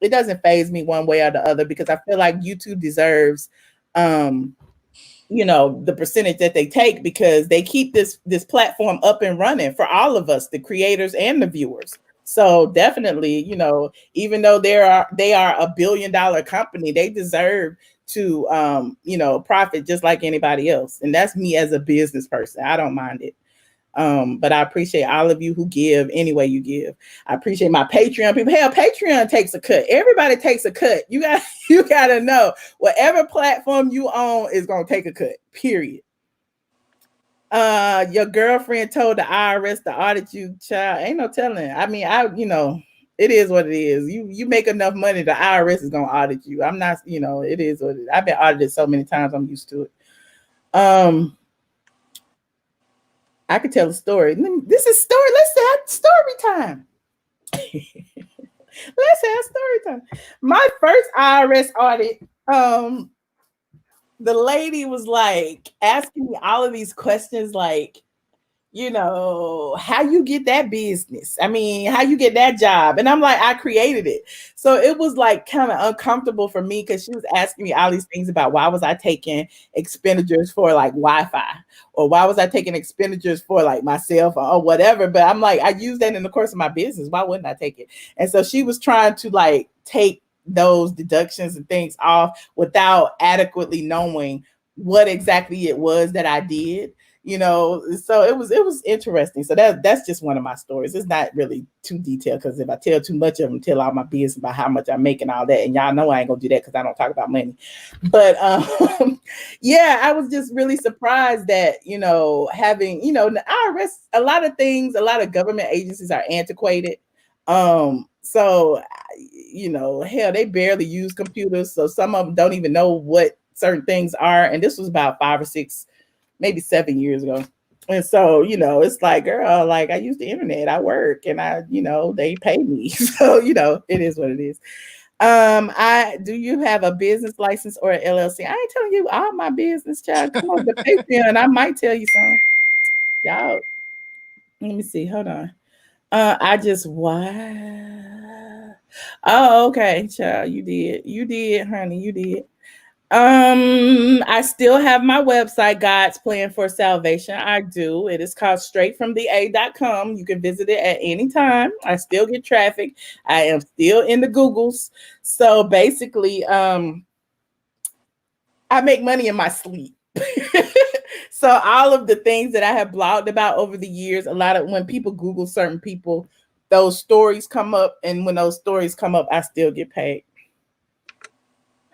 doesn't faze me one way or the other because I feel like YouTube deserves you know, the percentage that they take because they keep this platform up and running for all of us, the creators and the viewers. So definitely, you know, even though they are a $1 billion company, they deserve to you know, profit just like anybody else. And that's me as a business person. I don't mind it. But I appreciate all of you who give any way you give. I appreciate my Patreon people. Hell, Patreon takes a cut. Everybody takes a cut. You gotta know whatever platform you own is gonna take a cut. Period. Your girlfriend told the IRS to audit you, child. Ain't no telling. I mean, you know, it is what it is. You make enough money, the IRS is gonna audit you. I'm not, you know, it is what it is. I've been audited so many times, I'm used to it. I could tell a story. This is story. Let's have story time. Let's have story time. My first IRS audit, the lady was like asking me all of these questions, like, you know, how you get that business? I mean, how you get that job? And I'm like, I created it. So it was like kind of uncomfortable for me because she was asking me all these things about why was I taking expenditures for like Wi-Fi or why was I taking expenditures for like my cell phone or whatever. But I'm like, I use that in the course of my business. Why wouldn't I take it? And so she was trying to like take those deductions and things off without adequately knowing what exactly it was that I did. You know, so it was interesting. So that's just one of my stories. It's not really too detailed because if I tell too much of them, tell all my business about how much I make and all that, and y'all know I ain't gonna do that because I don't talk about money. But yeah, I was just really surprised that, you know, having, you know, the IRS, a lot of things, a lot of government agencies are antiquated. So you know, hell, they barely use computers, so some of them don't even know what certain things are. And this was about 5 or 6. Maybe 7 years ago. And so, you know, it's like, girl, like I use the internet, I work and you know, they pay me. So, you know, it is what it is. Do you have a business license or an LLC? I ain't telling you all my business, child. Come on, the Patreon, I might tell you something. Y'all, let me see. Hold on. Oh, okay, child. You did, honey. You did. I still have my website, God's Plan for Salvation. I do. It is called straightfromtheA.com. You can visit it at any time. I still get traffic. I am still in the Googles. So basically, I make money in my sleep. So all of the things that I have blogged about over the years, a lot of when people Google certain people, those stories come up. And when those stories come up, I still get paid.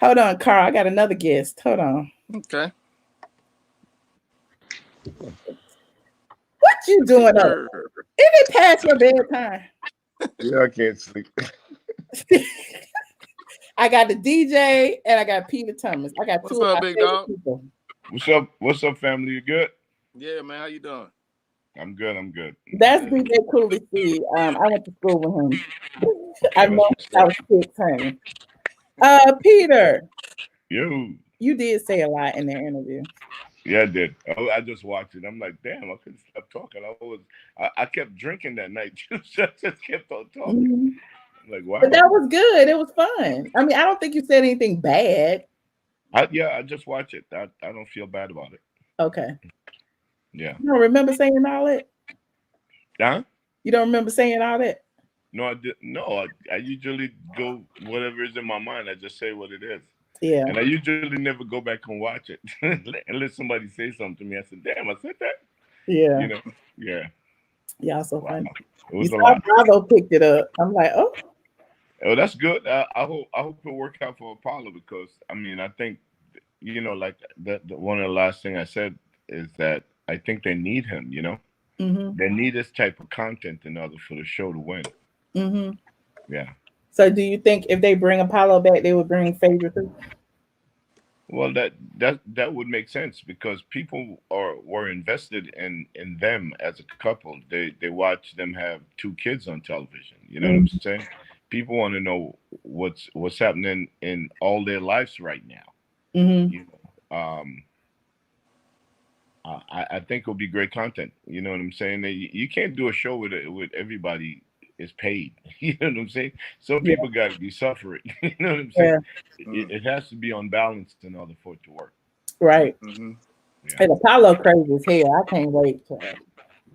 Hold on, Carl. I got another guest. Hold on. Okay. What you doing up? Is it past your bedtime? Yeah, I can't sleep. I got the DJ and I got Peter Thomas. I got What's two up, of my big favorite dog? people. What's up, family? You good? Yeah, man. How you doing? I'm good. That's DJ Cooly. I went to school with him. I know I was 6, honey. Peter. You did say a lot in their interview. Yeah, I did. I just watched it. I'm like, damn, I couldn't stop talking. I kept drinking that night. I just kept on talking. Mm-hmm. I'm like, wow. But that was good. It was fun. I mean, I don't think you said anything bad. I just watch it. I don't feel bad about it. Okay. Yeah. You don't remember saying all that? Huh? You don't remember saying all that? No, I usually go whatever is in my mind. I just say what it is. Yeah. And I usually never go back and watch it unless somebody says something to me. I said, "Damn, I said that." Yeah. You know? Yeah. Y'all so Wow. funny. It You was a saw lot. Bravo picked it up. I'm like, oh. Oh, that's good. I hope it work out for Apollo because I mean I think like the one of the last thing I said is that I think they need him. Mm-hmm. They need this type of content in order for the show to win. Mm-hmm. Yeah. So do you think if they bring Apollo back, they would bring Phaedra too? Well, that would make sense because people were invested in them as a couple. They watch them have two kids on television. You know what I'm saying? People want to know what's happening in all their lives right now. Mm-hmm. You know, I think it'll be great content. You know what I'm saying? You can't do a show with everybody is paid. You know what I'm saying? Some Yeah. people got to be suffering. You know what I'm Yeah. saying? It has to be unbalanced in order for it to work. Right. Mm-hmm. Yeah. And Apollo crazy as hell. I can't wait.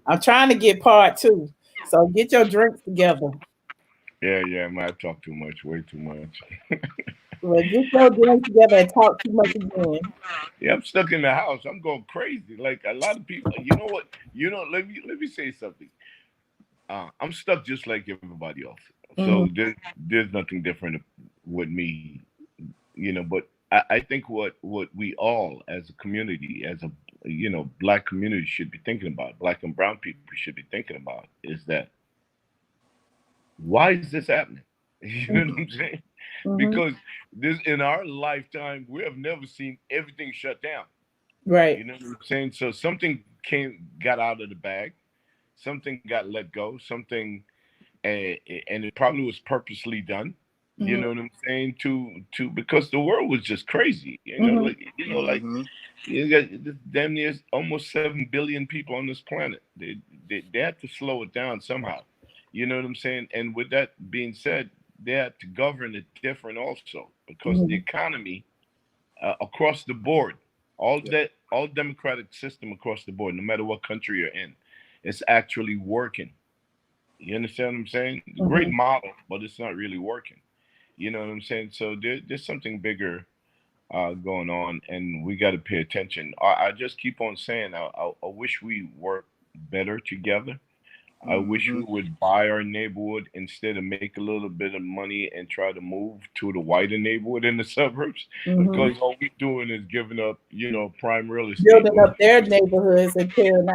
I'm trying to get part 2. So get your drinks together. Yeah. I might talk too much, way too much. Well, get your drinks together and talk too much again. Yeah, I'm stuck in the house. I'm going crazy. Like a lot of people. You know what? Let me say something. I'm stuck just like everybody else. So Mm-hmm. there's nothing different with me. But I think what we all as a community, as a black community should be thinking about, black and brown people should be thinking about is that why is this happening? You know what I'm saying? Mm-hmm. Because this in our lifetime we have never seen everything shut down. Right. You know what I'm saying? So something got out of the bag, something got let go, something, and it probably was purposely done. You Mm-hmm. know what I'm saying? To because the world was just crazy. Mm-hmm. Like you got damn near almost 7 billion people on this planet. They had to slow it down somehow. You know what I'm saying? And with that being said, they had to govern it different also because the Mm-hmm. economy across the board, all democratic system across the board, no matter what country you're in, it's actually working. You understand what I'm saying? Great Mm-hmm. model, but it's not really working. You know what I'm saying? So there's something bigger going on, and we got to pay attention. I just keep on saying, I wish we worked better together. I wish we would buy our neighborhood instead of make a little bit of money and try to move to the whiter neighborhood in the suburbs Mm-hmm. because all we're doing is giving up, prime real estate. Building up their neighborhoods and tearing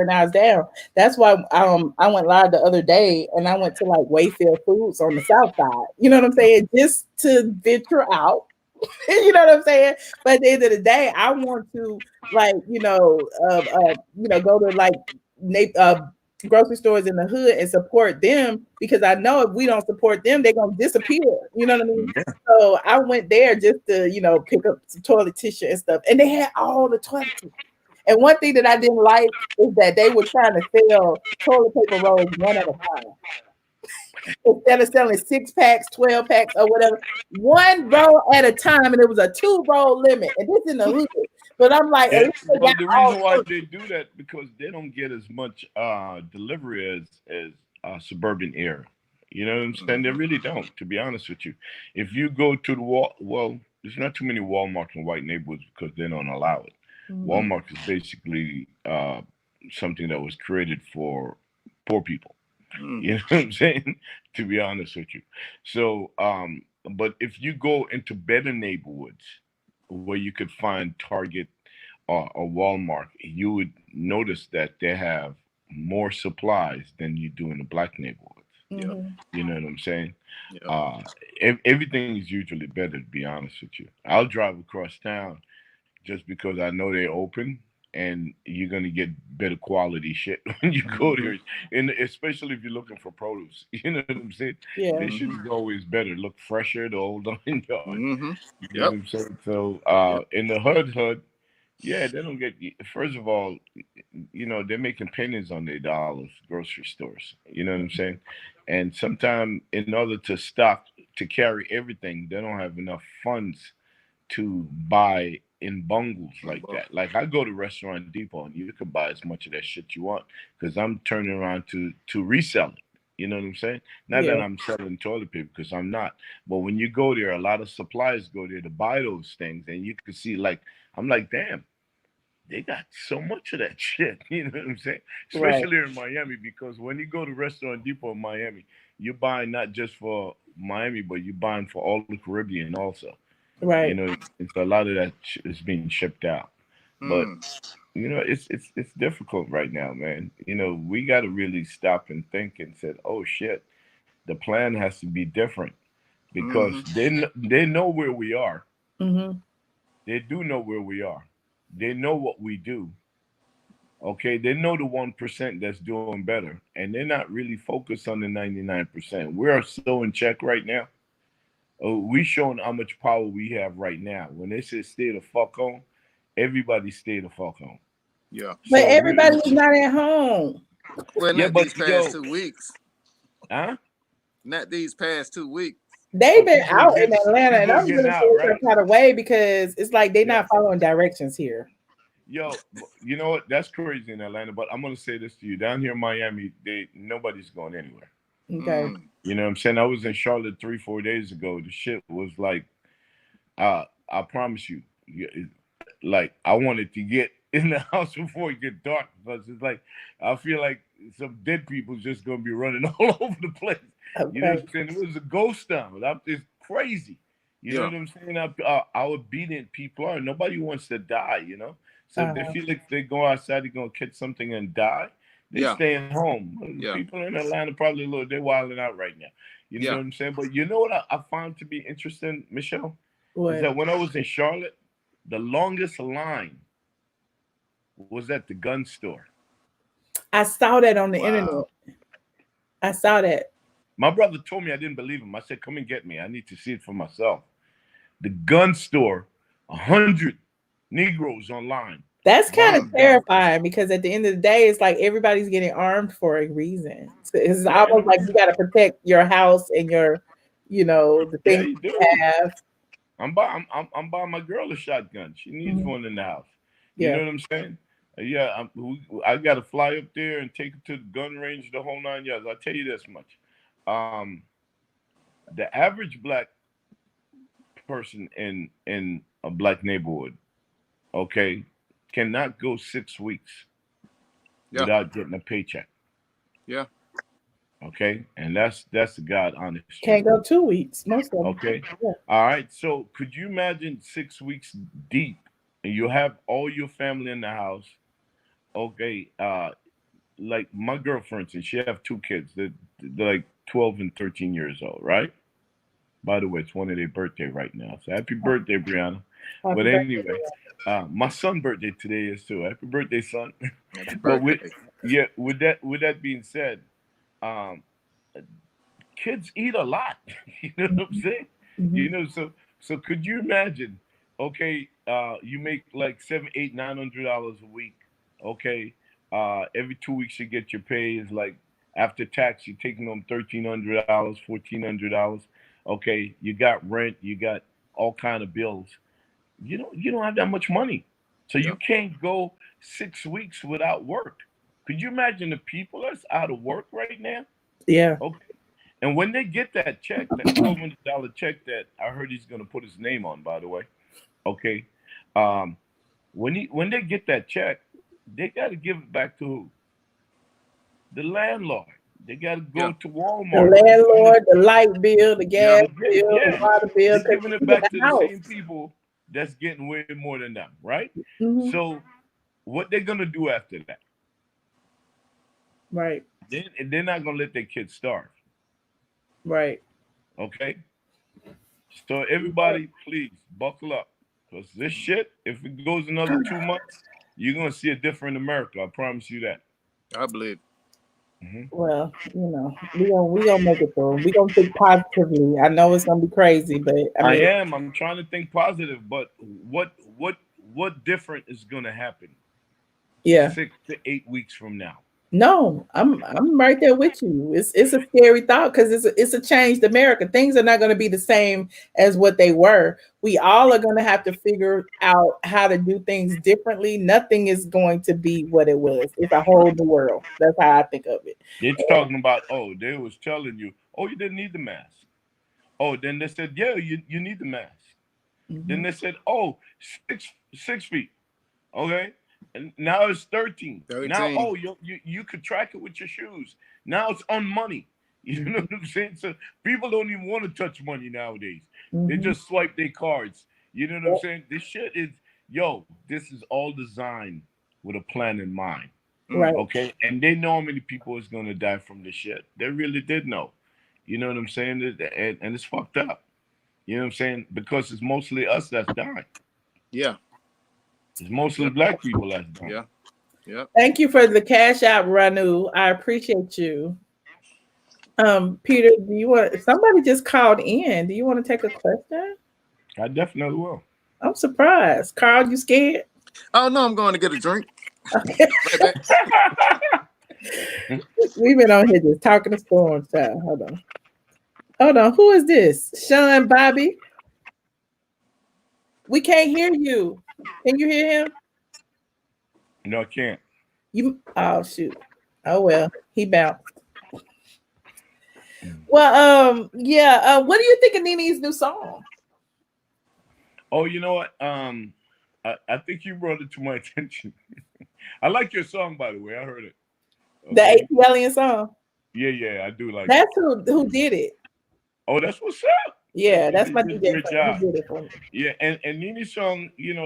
ours down. That's why I went live the other day and I went to like Wayfield Foods on the south side. You know what I'm saying? Just to venture out. You know what I'm saying? But at the end of the day, I want to like, go to like grocery stores in the hood and support them because I know if we don't support them, they're gonna disappear. You know what I mean? So I went there just to, pick up some toilet tissue and stuff. And they had all the toilet tissue. And one thing that I didn't like is that they were trying to sell toilet paper rolls one at a time. Instead of selling 6 packs, 12 packs, or whatever, one roll at a time, and it was a 2 roll limit. And this in the hood. But I'm like, at least they Well, got the all reason why the they do that because they don't get as much delivery as suburban area. You know what I'm saying? They really don't. To be honest with you, if you go to the well, there's not too many Walmarts in white neighborhoods because they don't allow it. Walmart is basically something that was created for poor people. You know what I'm saying? To be honest with you. So, but if you go into better neighborhoods where you could find Target or Walmart, you would notice that they have more supplies than you do in the black neighborhoods. Mhm. You know what I'm saying? Yep. Uh, everything is usually better, to be honest with you. I'll drive across town just because I know they're open and you're gonna get better quality shit when you go there, and especially if you're looking for produce. You know what I'm saying? Yeah. They should be always better, look fresher, the old in yard. You know Yep. what I'm saying? So in the hood, yeah, they don't get. First of all, they're making pennies on their dollars, grocery stores. You know what I'm saying? And sometimes in order to carry everything, they don't have enough funds to buy in bungles like that. Like I go to Restaurant Depot and you can buy as much of that shit you want because I'm turning around to resell it. You know what I'm saying? Not Yeah. that I'm selling toilet paper, because I'm not. But when you go there, a lot of suppliers go there to buy those things, and you can see, like, I'm like, damn, they got so much of that shit. You know what I'm saying? Right. Especially here in Miami, because when you go to Restaurant Depot in Miami, you're buying not just for Miami, but you're buying for all the Caribbean also. You Right. know, it's a lot of that is being shipped out. But you know, it's difficult right now, man. You know, we got to really stop and think and said, oh shit, the plan has to be different, because they know where we are. Mm-hmm. They do know where we are. They know what we do. Okay, they know the 1% that's doing better, and they're not really focused on the 99%. We are so in check right now. We showing how much power we have right now. When they say stay the fuck home, everybody stay the fuck home. Yeah. But So everybody was not at home. Well, yeah, not but these past 2 weeks. huh? Not these past 2 weeks. They've been People out are in getting, Atlanta, and people are I'm getting really out, feeling right? some kind of way because it's like they're Yeah. not following directions here. Yo, you know what? That's crazy in Atlanta. But I'm gonna say this to you: down here in Miami, nobody's going anywhere. Okay. You know what I'm saying? I was in Charlotte 3-4 days ago. The shit was like, I promise you, like I wanted to get in the house before it get dark, because it's like I feel like some dead people's just gonna be running all over the place. Okay. You know what I'm saying? It was a ghost town. It's crazy. You know what I'm saying? How obedient people are. Nobody wants to die, you know? So if they feel like they go outside, they're going to catch something and die, they're staying home. People in Atlanta probably they're wilding out right now. You know what I'm saying? But you know what I found to be interesting, Michelle? What? Is that when I was in Charlotte, the longest line was at the gun store. I saw that on the internet. I saw that. My brother told me, I didn't believe him. I said, come and get me. I need to see it for myself. The gun store, 100 Negroes online. That's kind of terrifying, because at the end of the day, it's like everybody's getting armed for a reason. So it's almost like you got to protect your house and your, you know, the things you have. I'm buying my girl a shotgun. She needs one in the house. You know what I'm saying? I got to fly up there and take her to the gun range, the whole 9 yards. I'll tell you this much. The average black person in a black neighborhood, okay, cannot go 6 weeks without getting a paycheck. Yeah. Okay, and that's the God honest truth. Can't go 2 weeks, most of them. Okay. Yeah. All right. So could you imagine 6 weeks deep, and you have all your family in the house? Okay. Like my girl, for instance, she have 2 kids. They're like 12 and 13 years old, right? By the way, it's one of their birthday right now. So happy birthday, Brianna. Happy But birthday. anyway, my son's birthday today is too. Happy birthday, son. Happy But birthday. with that being said, kids eat a lot. You know what I'm saying? Mm-hmm. You know, so could you imagine? Okay, you make like $700, $800, $900 a week. Okay, every 2 weeks you get your pay. Is like after tax, you're taking home $1,300, $1,400. Okay, you got rent, you got all kind of bills. You don't have that much money, so you can't go 6 weeks without work. Could you imagine the people that's out of work right now? Yeah. Okay. And when they get that check, that $1,200 check that I heard he's going to put his name on, by the way. Okay. When they get that check, they got to give it back to who? The landlord. They got to go to Walmart. The landlord, the light bill, the gas bill, the water bill. They're giving it back to the same people that's getting way more than them, right? Mm-hmm. So what they're going to do after that? Right. They're not going to let their kids starve. Right. Okay. So everybody, please buckle up, because this shit, if it goes another 2 months, you're gonna see a different America. I promise you that. I believe. Mm-hmm. Well, you know, we gonna make it through. We gonna think positively. I know it's gonna be crazy, but I mean, I'm trying to think positive, but what different is gonna happen? Yeah. 6 to 8 weeks from now. No, I'm right there with you. It's a scary thought because it's a changed America. Things are not going to be the same as what they were. We all are going to have to figure out how to do things differently. Nothing is going to be what it was. It's a whole new world. That's how I think of it. It's talking about, oh, they was telling you, oh, you didn't need the mask. Oh, then they said, yeah, you need the mask. Then they said, oh, 6 feet. Okay. And now it's 13. 13. Now, oh, you could track it with your shoes. Now it's on money. You know what I'm saying? So people don't even want to touch money nowadays. They just swipe their cards. You know what I'm saying? This shit is, this is all designed with a plan in mind. Right. Okay. And they know how many people is going to die from this shit. They really did know. You know what I'm saying? And it's fucked up. You know what I'm saying? Because it's mostly us that's dying. Yeah. It's mostly black people that's dying. Yeah. Yeah. Thank you for the cash out, Ranu. I appreciate you. Peter, do you want somebody just called in? Do you want to take a question? I definitely will. I'm surprised. Carl, you scared? Oh no, I'm going to get a drink. Okay. Right back. We've been on here just talking to storms, child. Hold on. Who is this? Sean Bobby? We can't hear you. Can you hear him? No, I can't. Oh shoot. Oh well, he bounced. Well, yeah. What do you think of Nene's new song? Oh, you know what? I think you brought it to my attention. I like your song, by the way. I heard it. Okay. The ATLien song. Yeah, I do like. That's who did it. Oh, that's what's up. Yeah, that's my DJ. great job. He did it for me. Yeah, and Nene's song, it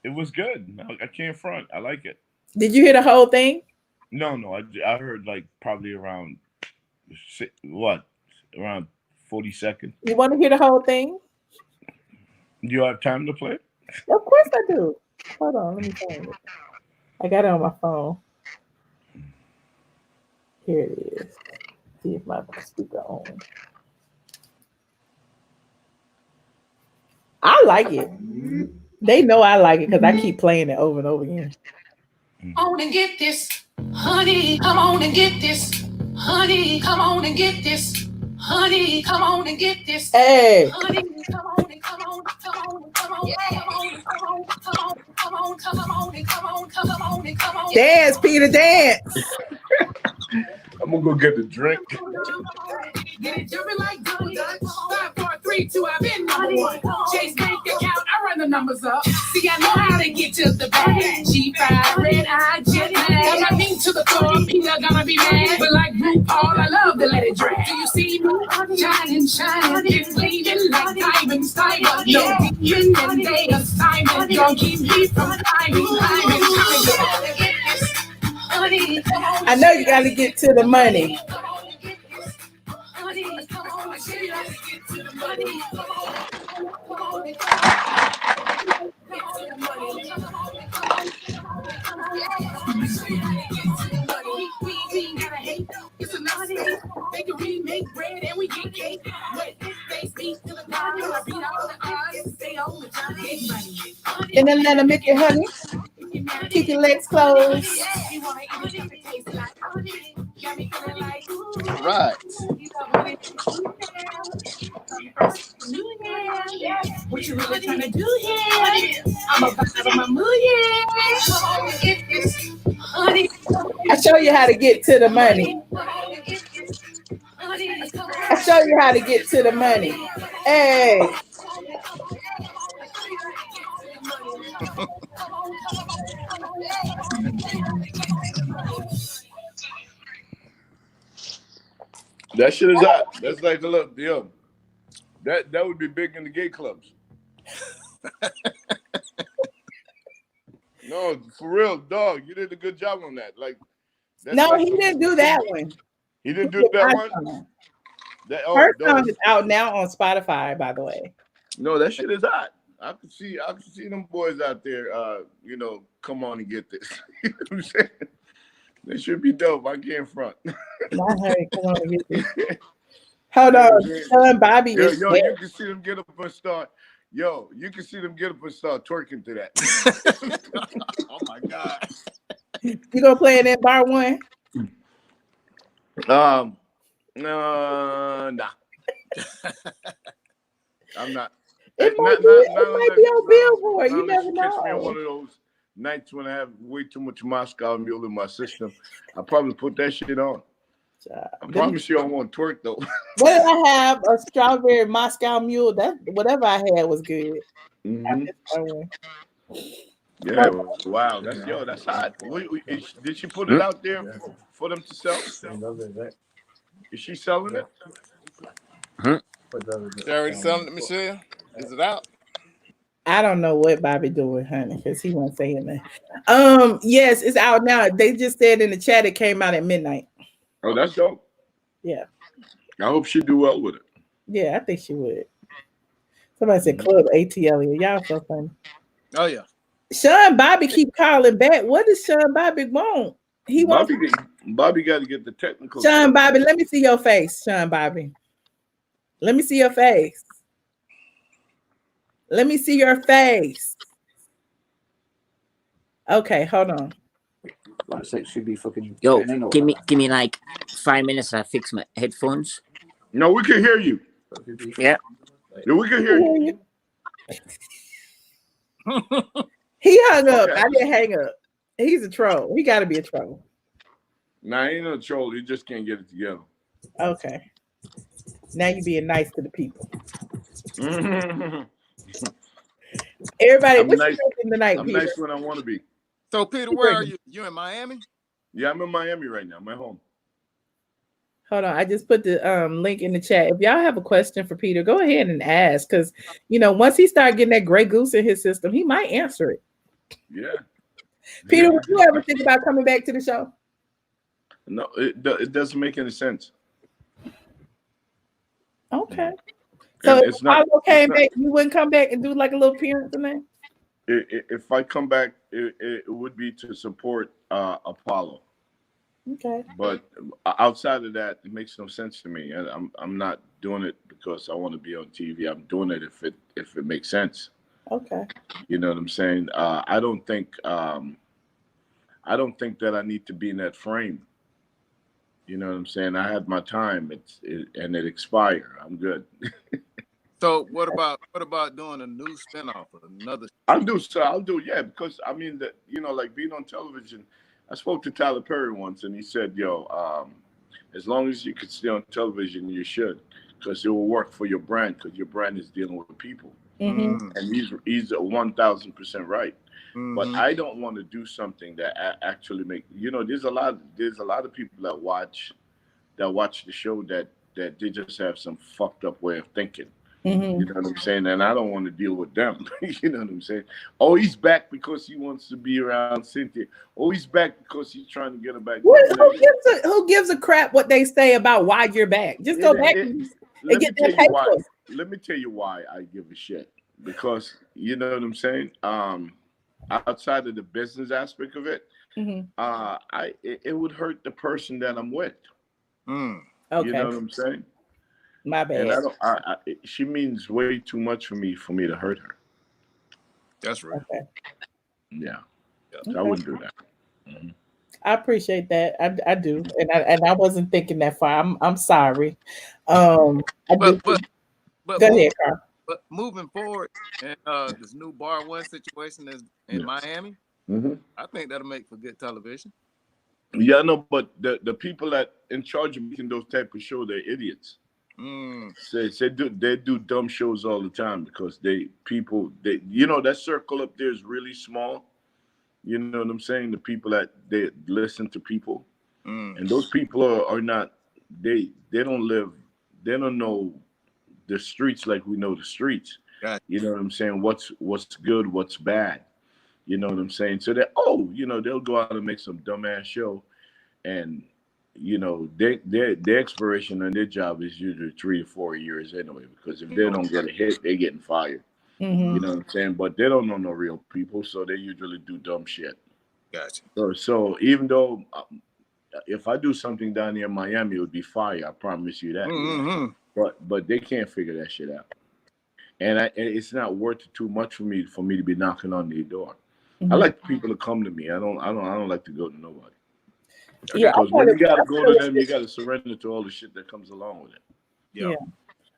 was good. I can't front. I like it. Did you hear the whole thing? No, I heard like probably around around 40 seconds. You want to hear the whole thing? Do you have time to play? Of course I do. Hold on, let me find it. I got it on my phone. Here it is. See if my speaker on. I like it. They know I like it because I keep playing it over and over again. On and get this, honey. Come on and get this, honey. Come on and get this, honey. Come on and get this, hey. Honey, come on and come on, come on, come on, come on, come on, come on, come on, come on, and come on, come on, and come on. Dance, Peter, dance. I'm gonna go get the drink. Get it jumping like Donnie. 5, 4, 3, 2. I've been number one. Chase bank account. I run the numbers up. See, I know how to get to the bag. G5, red eye, jet lag. Got my pink to the floor. Peter gonna be mad. But like RuPaul, I love to let it drag. Do you see me? Shining, it's bleeding like diamonds. No demon and day assignment. Don't keep me from climbing. I know you got to get to the money. They can remake bread and we get cake. They speak to the God, I beat all the odds. Stay on the Johnny. In Atlanta, make it honey. Keep your legs closed. Right. What you really trying to do here? I'm about my mood here. I show you how to get to the money. I show you how to get to the money. Hey. That shit is hot. That's like the look, yo. That would be big in the gay clubs. No, for real, dog. You did a good job on that. Like, no, like he didn't do that one. He didn't do that one. Her song is out now on Spotify, by the way. No, that shit is hot. I can see them boys out there. Come on and get this. You know what I'm saying? They should be dope. I can't front. Come on and get this. Hold on, Sean Bobby. You can see them get up and start. You can see them get up and start twerking to that. Oh my God. You gonna play in that bar one? Nah. I'm not. It might be on Billboard. You never Catch me on one know. of those nights when I have way too much Moscow Mule in my system. I probably put that shit on. I promise you I won't twerk though. What did I have? A strawberry Moscow Mule. That whatever I had was good. Mm-hmm. Yeah, wow, that's hot. Did she put it out there for them to sell? Is she selling it? She already selling it, Michelle? Is it out? I don't know what Bobby doing, honey, because he wasn't saying that. Yes, it's out now. They just said in the chat it came out at midnight. Oh, that's dope. Yeah. I hope she do well with it. Yeah, I think she would. Somebody said Club ATLien. Y'all so funny. Oh yeah. Sean Bobby keep calling back. What does Sean Bobby want? Bobby got to get the technical. Sean Bobby, let me see your face, Sean Bobby. Let me see your face. Let me see your face. Okay, hold on. Should be fucking. Yo, give me like 5 minutes. I fix my headphones. No, we can hear you. Yeah. Yeah, we can hear you. He hung up. I didn't hang up. He's a troll. He got to be a troll. Nah, he ain't no troll. He just can't get it together. Okay. Now you being nice to the people. Everybody, I'm what's nice, you tonight, I'm Peter? nice when I want to be. So, Peter, where are you? You in Miami? Yeah, I'm in Miami right now. I'm at home. Hold on. I just put the link in the chat. If y'all have a question for Peter, go ahead and ask. Because, once he starts getting that gray goose in his system, he might answer it. Yeah. Peter, would you ever think about coming back to the show? No, it doesn't make any sense. Okay. So if Apollo came back, you wouldn't come back and do like a little appearance in there? If I come back, it would be to support Apollo. Okay. But outside of that, it makes no sense to me. And I'm not doing it because I want to be on TV. I'm doing it if it makes sense. Okay. You know what I'm saying? I don't think that I need to be in that frame. You know what I'm saying? I had my time. And it expired. I'm good. So what about doing a new spinoff or another? I'll do, yeah, because I mean that like being on television. I spoke to Tyler Perry once, and he said, "Yo, as long as you could stay on television, you should, because it will work for your brand, because your brand is dealing with people." Mm-hmm. And he's 1,000% right. Mm-hmm. But I don't want to do something that actually make there's a lot of people that watch the show that they just have some fucked up way of thinking. Mm-hmm. You know what I'm saying? And I don't want to deal with them. You know what I'm saying? Oh, he's back because he wants to be around Cynthia. Oh, he's back because he's trying to get her back. Who gives a crap what they say about why you're back? Just go back and get that paper. Let me tell you why I give a shit. Because you know what I'm saying? Outside of the business aspect of it, mm-hmm. It would hurt the person that I'm with. Okay. You know what I'm saying? My bad. And she means way too much for me to hurt her. That's right. Okay. Yeah. Okay. So I wouldn't do that. Mm-hmm. I appreciate that. I do, and I wasn't thinking that far. I'm sorry. Go ahead, Carl. But moving forward, and this new Bar One situation is in Miami. Mm-hmm. I think that'll make for good television. Yeah, no, but the people that in charge of making those type of shows, they're idiots. They do dumb shows all the time because that circle up there is really small. You know what I'm saying? The people that they listen to people, and those people are not. They don't know the streets like we know the streets. Gotcha. You know what I'm saying? What's good, what's bad. You know what I'm saying? So they'll go out and make some dumbass show, and their expiration on their job is usually 3 to 4 years anyway. Because if they don't get a hit, they're getting fired. Mm-hmm. You know what I'm saying? But they don't know no real people, so they usually do dumb shit. Gotcha. So even though if I do something down here in Miami, it would be fire. I promise you that. Mm-hmm. But they can't figure that shit out, and it's not worth it too much for me to be knocking on their door. I like people to come to me. I don't like to go to nobody. Yeah, Because when you gotta go to them, you gotta surrender to all the shit that comes along with it. Yeah.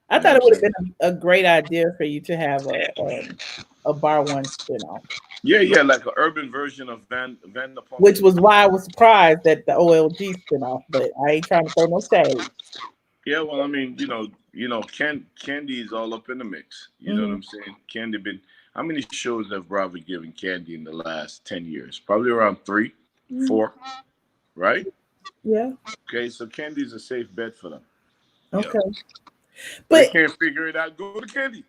I thought it would have been a great idea for you to have a Bar One spinoff. Yeah, like an urban version of Van the Pump. Which was why I was surprised at the OLG spinoff, but I ain't trying to throw no shade. Yeah, well, I mean, Candy is all up in the mix. You know what I'm saying? Candy been. How many shows have Bravo given Candy in the last 10 years? Probably around 3, 4, right? Yeah. Okay, so Candy's a safe bet for them. Okay. Yeah. But they can't figure it out. Go to Candy.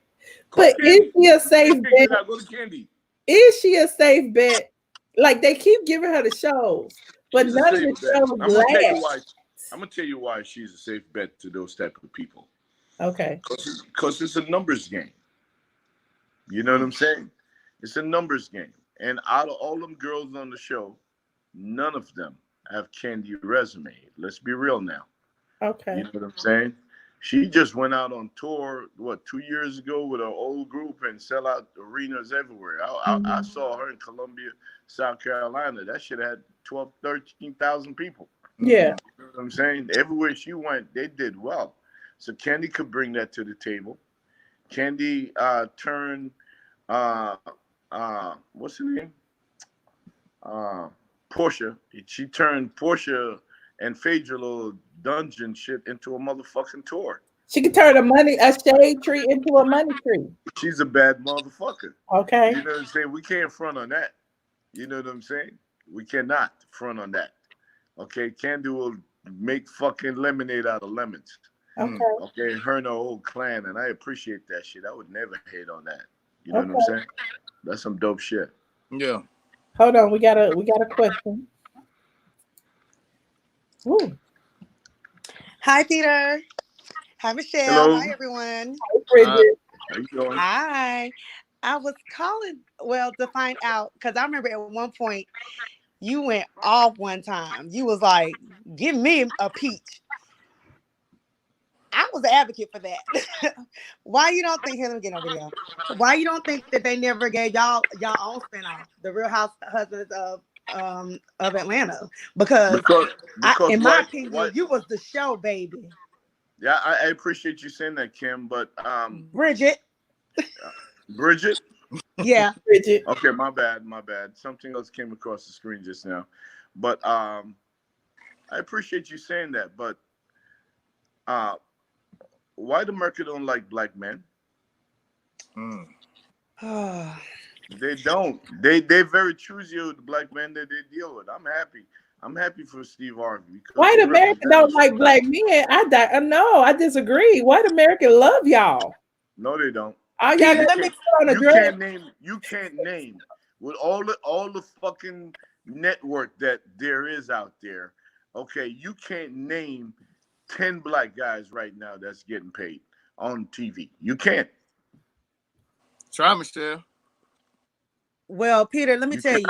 But is she a safe bet? Go to Candy. Is she a safe bet? Like they keep giving her the shows, but none of the shows last. I'm gonna tell you why she's a safe bet to those type of people. Okay. Because it's a numbers game. You know what I'm saying? It's a numbers game. And out of all them girls on the show, none of them have Candy resume. Let's be real now. Okay. You know what I'm saying? She just went out on tour, 2 years ago with her old group and sell out arenas everywhere. I saw her in Columbia, South Carolina. That shit had 12, 13,000 people. Yeah. You know what I'm saying? Everywhere she went, they did well. So Candy could bring that to the table. Candy turned, what's her name? Portia. She turned Portia and Phaedra little dungeon shit into a motherfucking tour. She could turn a shade tree into a money tree. She's a bad motherfucker. Okay. You know what I'm saying? We can't front on that. You know what I'm saying? We cannot front on that. Okay, Candy will make fucking lemonade out of lemons. Okay. Okay, her and her whole clan, and I appreciate that shit. I would never hate on that. You know what I'm saying? That's some dope shit. Yeah. Hold on, we got a question. Ooh. Hi, Peter. Hi, Michelle. Hello. Hi, everyone. Hi, Bridget. How you doing? Hi. I was calling, to find out, because I remember at one point you went off one time. You was like, give me a peach. I was an advocate for that. Why you don't think, here, let me get no video. Why you don't think that they never gave y'all own spinoff, The Real Housewives of Atlanta? Because in my opinion, you was the show, baby. Yeah, I appreciate you saying that, Kim, but Bridget. Bridget? Yeah. Bridget. Okay, my bad. Something else came across the screen just now. But I appreciate you saying that, but why the America don't like black men? They don't. They're very choosy with the black men that they deal with. I'm happy for Steve Harvey. White America don't like black men. I disagree. White America love y'all. No, they don't. You can't name with all the fucking network that there is out there. Okay, you can't name 10 black guys right now that's getting paid on TV. You can't. Try, Michelle. Well, Peter, let me tell you.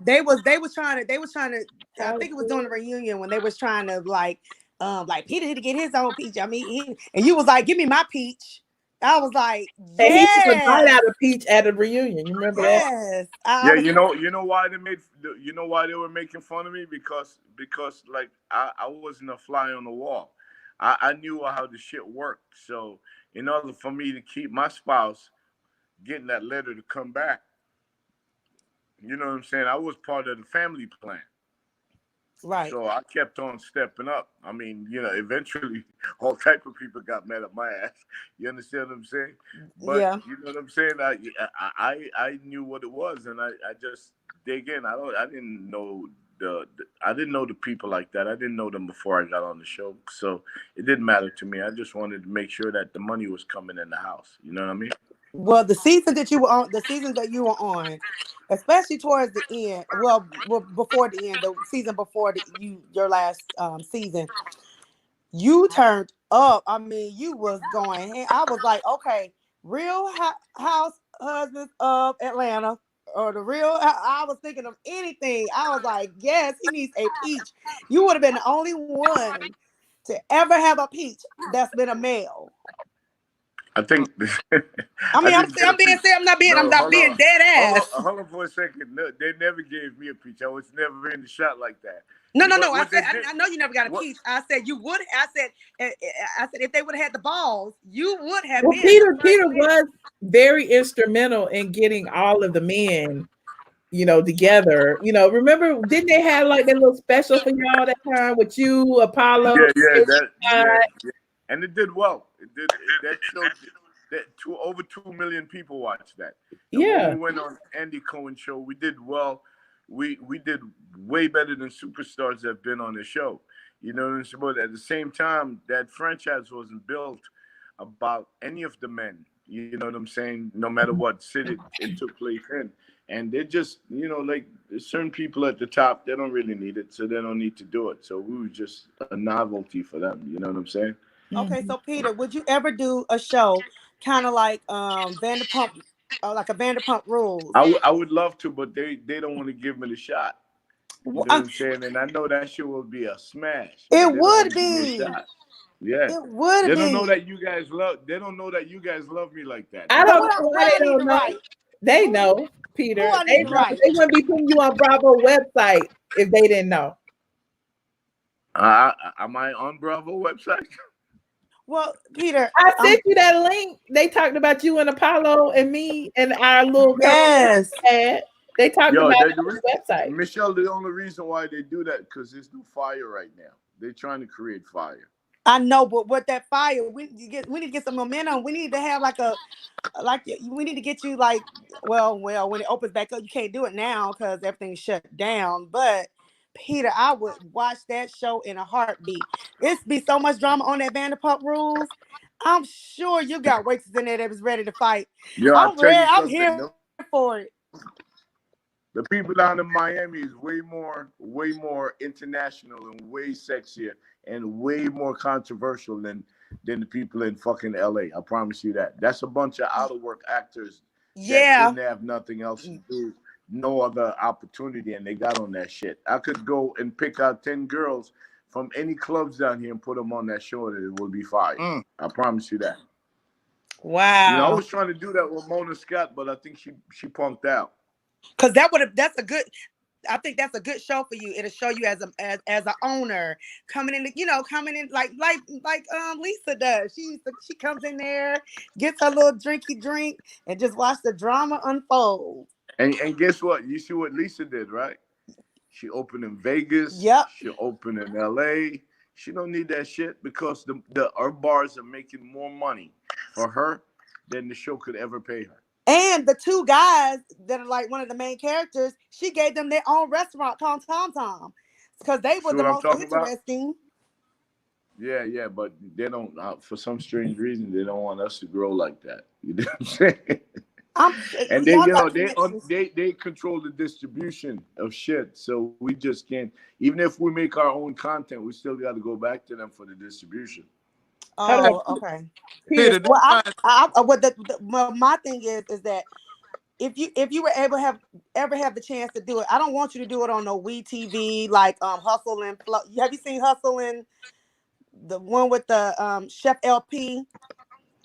They was trying to. I think it was during the reunion when they was trying to like Peter had to get his own peach. I mean, and you was like, "Give me my peach." I was like, "Yes." And he took a bite out of peach at a reunion. You remember that? Yeah, you know why they were making fun of me because like I wasn't a fly on the wall. I knew how the shit worked. So in order for me to keep my spouse getting that letter to come back, you know what I'm saying? I was part of the family plan. Right. So I kept on stepping up. I mean, eventually all type of people got mad at my ass. You understand what I'm saying? But yeah. You know what I'm saying? I knew what it was, and I just dig in. I didn't know the people like that. I didn't know them before I got on the show, so it didn't matter to me. I just wanted to make sure that the money was coming in the house. You know what I mean? Well, the season that you were on, especially towards the end, well before the end, the season before your last season, you turned up. I mean, you was going. I was like, okay, Real Housewives of Atlanta, or the Real. I was thinking of anything. I was like, yes, he needs a peach. You would have been the only one to ever have a peach that's been a male. I think. I mean, I'm didn't get a being peach. serious. I'm not being Hold dead on, ass. hold on for a second. No, they never gave me a peach. I was never in the shot like that. No. What they did, I know you never got a what, peach. I said you would. I said if they would have had the balls, you would have Well, been. Peter was very instrumental in getting all of the men, together. Remember, didn't they have like that little special for y'all that time with you, Apollo? yeah, and it did well. It did that showed that over 2 million people watched that. And Yeah. when we went on Andy Cohen show, we did well. We did way better than superstars that have been on the show. You know what I'm saying? But at the same time, that franchise wasn't built about any of the men. You know what I'm saying? No matter what city it took place in. And they just, like certain people at the top, they don't really need it, so they don't need to do it. So we were just a novelty for them. You know what I'm saying? Okay, so Peter, would you ever do a show kind of like Vanderpump, like a Vanderpump Rules? I would love to, but they don't want to give me the shot. You know what I'm saying? And I know that shit will be a smash. It would be. Yeah. It would be. They don't know that you guys love. They don't know that you guys love me like that. I don't know why they don't know. They know, Peter. They wouldn't be putting you on Bravo website if they didn't know. Am I on Bravo website? Well, Peter, I sent you that link. They talked about you and Apollo and me and our little yes. They talked about it on the website. Michelle, the only reason why they do that because there's no fire right now. They're trying to create fire. I know, but with that fire, we need to get some momentum. We need to have we need to get you well, when it opens back up, you can't do it now because everything's shut down. But Peter, I would watch that show in a heartbeat. It's be so much drama on that Vanderpump Rules. I'm sure you got waiters in there that was ready to fight. I'm here for it. The people down in Miami is way more international and way sexier and way more controversial than the people in fucking LA. I promise you that. That's a bunch of out of work actors that didn't have nothing else to do, no other opportunity, and they got on that shit. I could go and pick out 10 girls from any clubs down here and put them on that show and it would be fire. I promise you that. Wow. I was trying to do that with Mona Scott, but I think she punked out. Because I think that's a good show for you. It'll show you as an owner coming in like Lisa does. She comes in there, gets her little drinky drink, and just watch the drama unfold. And guess what? You see what Lisa did, right? She opened in Vegas. Yep. She opened in LA. She don't need that shit because our bars are making more money for her than the show could ever pay her. And the two guys that are like one of the main characters, she gave them their own restaurant called Tom Tom because they were the most interesting. Yeah, but they don't. For some strange reason, they don't want us to grow like that. You know what I'm saying? And then they control the distribution of shit, so we just can't. Even if we make our own content, we still got to go back to them for the distribution. Oh, okay. Peter, my thing is that if you were ever have the chance to do it, I don't want you to do it on no WeTV like Hustle and Flow. Have you seen Hustle and the one with the Chef LP?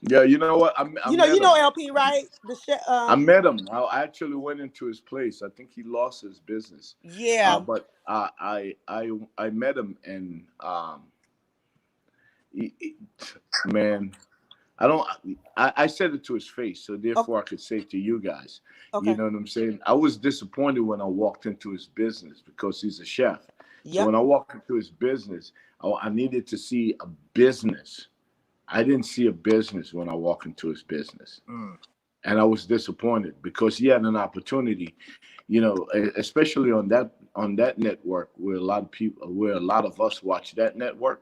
Yeah, you know what? You know LP, right? The chef. I met him. I actually went into his place. I think he lost his business. Yeah. But I met him and man, I said it to his face, so therefore I could say it to you guys. Okay. You know what I'm saying? I was disappointed when I walked into his business because he's a chef. Yep. So when I walked into his business, I needed to see a business. I didn't see a business when I walked into his business. And I was disappointed because he had an opportunity, especially on that network where a lot of us watch that network.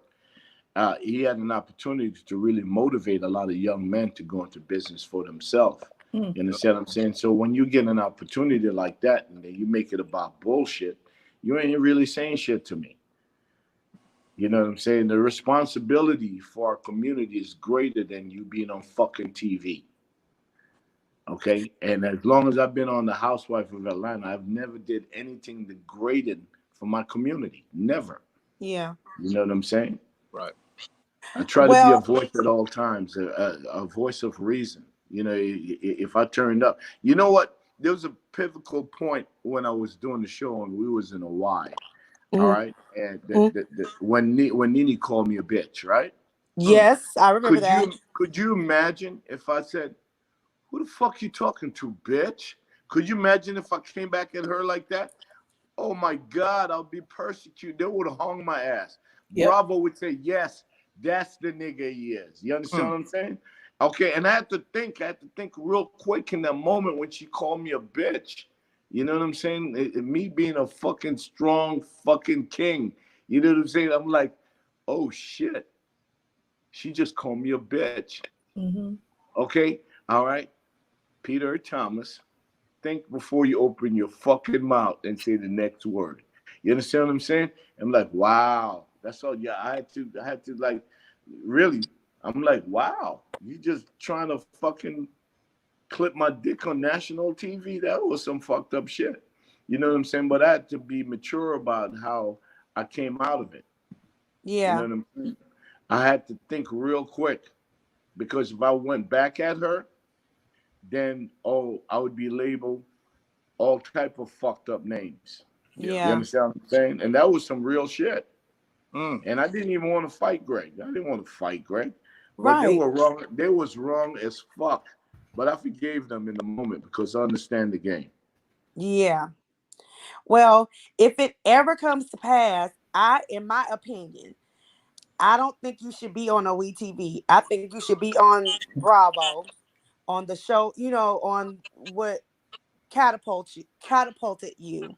He had an opportunity to really motivate a lot of young men to go into business for themselves. You understand what I'm saying? So when you get an opportunity like that and then you make it about bullshit, you ain't really saying shit to me. You know what I'm saying? The responsibility for our community is greater than you being on fucking TV. Okay? And as long as I've been on the Housewives of Atlanta, I've never did anything degraded for my community. Never. Yeah. You know what I'm saying? Right. I try to be a Well, voice at all times, a voice of reason. You know, if I turned up, you know what? There was a pivotal point when I was doing the show and we was in a Y. All mm, right, and mm, when Nene called me a bitch, right? yes, I remember that. Could you imagine if I said, "Who the fuck you talking to, bitch"? Could you imagine if I came back at her like that? Oh my God, I'll be persecuted. They would have hung my ass. Yep. Bravo would say, yes, that's the nigga he is. You understand what I'm saying? Okay, and I had to think real quick in that moment when she called me a bitch. You know what I'm saying? Me being a fucking strong fucking king. You know what I'm saying? I'm like, oh shit. She just called me a bitch. Mm-hmm. Okay, all right. Peter Thomas, think before you open your fucking mouth and say the next word. You understand what I'm saying? I'm like, wow. That's all. Yeah, I had to like, really. I'm like, wow. You just trying to fucking clip my dick on national TV? That was some fucked up shit. You know what I'm saying? But I had to be mature about how I came out of it. You know Yeah, what I'm saying? I had to think real quick because if I went back at her, then I would be labeled all type of fucked up names. You yeah, understand what I'm saying? And that was some real shit. Mm. And I didn't even want to fight Greg. I didn't want to fight Greg. But they right. were wrong. They was wrong as fuck. But I forgave them in the moment because I understand the game. Yeah. Well, if it ever comes to pass, in my opinion, I don't think you should be on a WeTV. I think you should be on Bravo, on the show, on what catapulted you.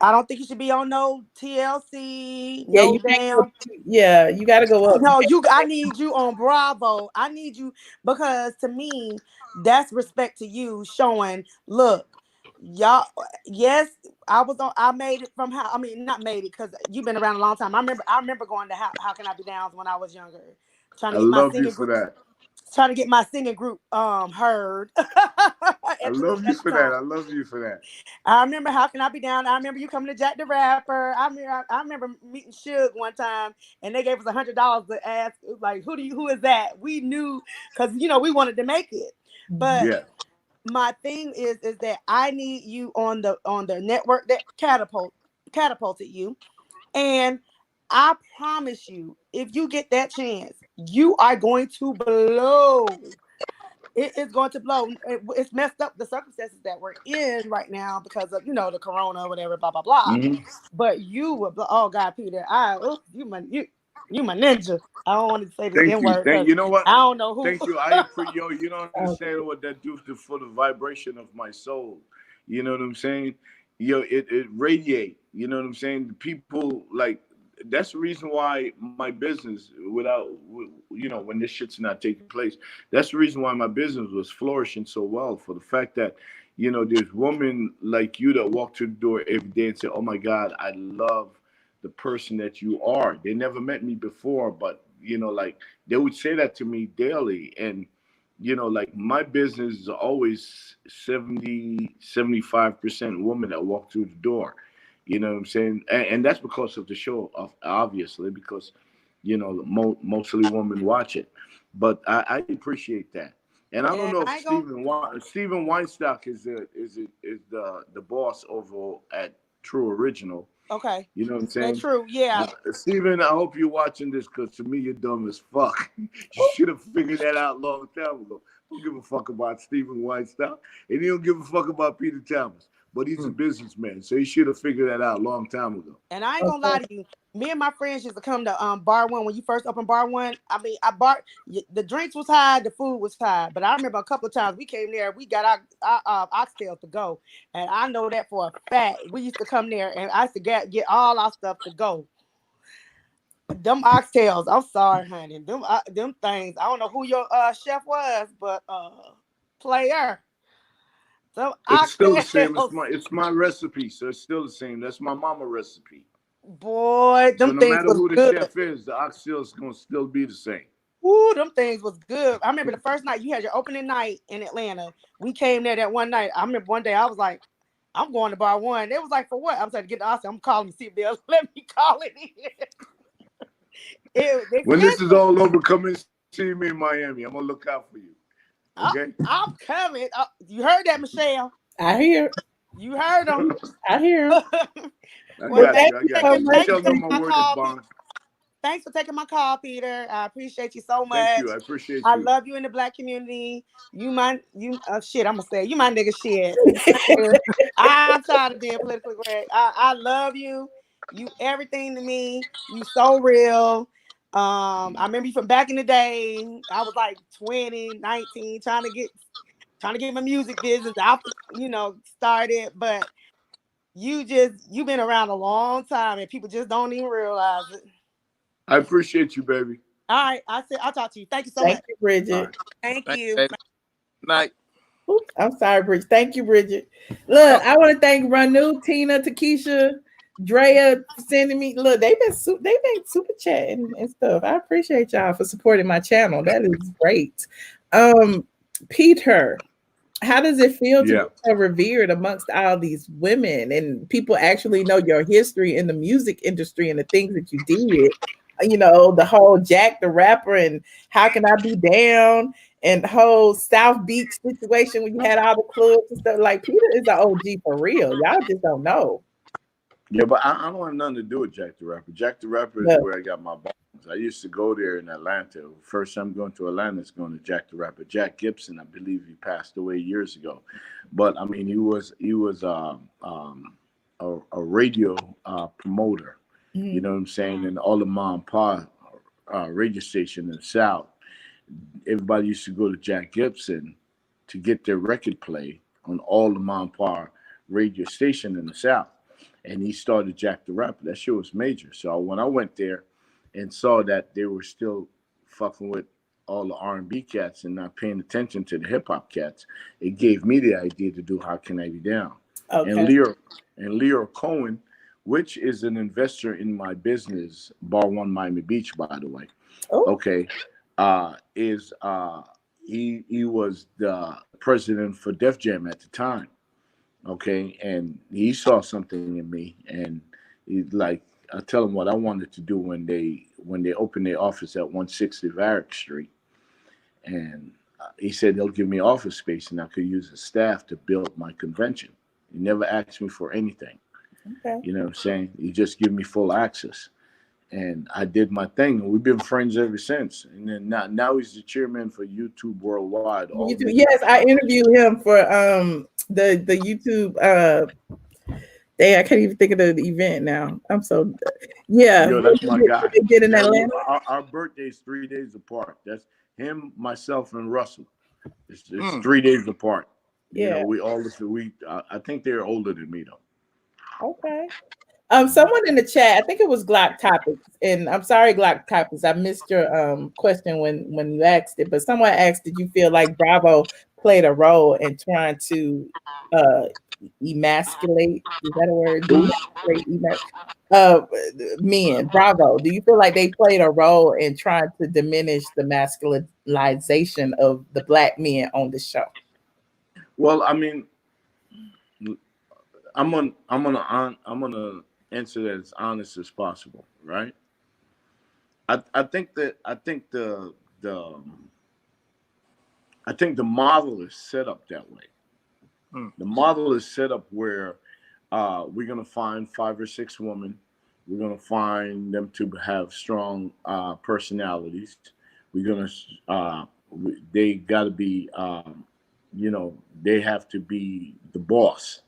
I don't think you should be on no TLC, Yeah, no you can't go. damn. Yeah, you got to go up. No, I need you on Bravo. I need you because to me, that's respect to you showing, look, y'all, yes, I made it from how, I mean, not made it because you've been around a long time. I remember going to how Can I Be Downs when I was younger, trying I to get my love you singing for group, that. heard I at love you the for that. time. I love you for that. I remember How Can I Be Down. I remember you coming to Jack the Rapper. I remember meeting Suge one time, and they gave us $100 to ask, like, who is that? We knew because we wanted to make it. But Yeah. my thing is that I need you on the network that catapulted you, and I promise you, if you get that chance, you are going to blow. It is going to blow. It's messed up the circumstances that we're in right now because of the corona, whatever, blah blah blah. Mm-hmm. But you will blow. Oh God, Peter, you my ninja. I don't want to say the Thank N you. word because You know what? I don't know who. Thank you. I appreciate you don't Okay. understand what that do for the vibration of my soul. You know what I'm saying? It radiate. You know what I'm saying? The people like that's the reason why my business when this shit's not taking place, that's the reason why my business was flourishing so well for the fact that there's women like you that walk through the door every day and say, oh my God, I love the person that you are. They never met me before, but like they would say that to me daily. And like my business is always 70-75% women that walk through the door. You know what I'm saying? And that's because of the show, obviously, because mostly women watch it. But I appreciate that. And I don't And know if I ain't gonna. Steven Weinstock is the boss over at True Original. Okay, You know what I'm that's saying? true. Yeah. Steven, I hope you're watching this because to me, you're dumb as fuck. You should have figured that out a long time ago. Don't give a fuck about Steven Weinstock. And he don't give a fuck about Peter Thomas. But he's a businessman, so he should have figured that out a long time ago. And I ain't gonna lie to you. Me and my friends used to come to Bar One when you first opened Bar One. I mean, the drinks was high, the food was high. But I remember a couple of times we came there, we got our oxtails to go, and I know that for a fact. We used to come there, and I used to get all our stuff to go. Them oxtails, I'm sorry, honey. Them things. I don't know who your chef was, but player. Some It's still the same. oxtails, It's my recipe, so it's still the same. That's my mama recipe. boy. So Them no things matter was who the good. chef is, the oxtail is gonna still be the same. Ooh, them things was good. I remember the first night you had your opening night in Atlanta. We came there that one night. I remember one day I was like, I'm going to Bar One. They was like, for what? I was like, to get the Oscar. I'm calling to see if they'll let me call it in. When this is expensive. all over, come and see me in Miami. I'm gonna look out for you. Okay. I'm coming. You heard that, Michelle? I hear. You heard them. I hear. I Well, got thank you. I you got for you. thank you Michelle for know taking my my word is call. bond. Thanks for taking my call, Peter. I appreciate you so Thank much. you. I appreciate I you. love you in the Black community. You shit. I'm gonna say you my nigga shit. I'm tired of being politically correct. I love you. You everything to me. You so real. I remember you from back in the day. I was like 20, 19, trying to get my music business out, started. But you've been around a long time, and people just don't even realize it. I appreciate you, baby. All right, I'll talk to you. Thank you so much. Thank you, Bridget. Right. Thank Thank you. you, baby. Night. Oops, I'm sorry, Bridget. Thank you, Bridget. Look, I want to thank Ranu, Tina, Takesha, Drea for sending me. Look, they've been super chatting and stuff. I appreciate y'all for supporting my channel. That is great. Peter, how does it feel to be so revered amongst all these women and people actually know your history in the music industry and the things that you did? You know, the whole Jack the Rapper and How Can I Be Down and the whole South Beach situation when you had all the clubs and stuff. Like, Peter is an OG for real. Y'all just don't know. Yeah, but I don't have nothing to do with Jack the Rapper. Jack the Rapper is where I got my bones. I used to go there in Atlanta. First time going to Atlanta is going to Jack the Rapper. Jack Gibson, I believe he passed away years ago. But I mean, he was a radio promoter. Mm-hmm. You know what I'm saying? And all the mom and pop radio station in the South, everybody used to go to Jack Gibson to get their record play on all the mom and pop radio station in the South. And he started Jack the Rapper. That shit was major. So when I went there and saw that they were still fucking with all the R&B cats and not paying attention to the hip hop cats, it gave me the idea to do How Can I Be Down? Okay. And Leo Cohen, which is an investor in my business, Bar One Miami Beach, by the way. Oh. Okay, he was the president for Def Jam at the time. Okay, and he saw something in me, and he's like, I tell him what I wanted to do when they opened their office at 160 Varick Street, and he said they'll give me office space and I could use the staff to build my convention. He never asked me for anything. Okay. You know what I'm saying? He just gave me full access, and I did my thing, and we've been friends ever since. And then now he's the chairman for YouTube Worldwide. Yes, I interviewed him for the YouTube I can't even think of the event now. I'm so Yo, that's my guy. They did in Atlanta. Our birthday's 3 days apart. That's him, myself, and Russell. It's 3 days apart. Yeah. You know, I think they're older than me though. Okay. Someone in the chat, I think it was Glock Topics, and I'm sorry, Glock Topics, I missed your question when you asked it, but someone asked, did you feel like Bravo played a role in trying to emasculate? Is that a word? Men. Bravo. Do you feel like they played a role in trying to diminish the masculinization of the black men on the show? Well, I mean, I'm gonna answer that as honest as possible, right? I think the model is set up that way. The model is set up where we're gonna find 5 or 6 women. We're gonna find them to have strong personalities. We're gonna they gotta be they have to be the boss,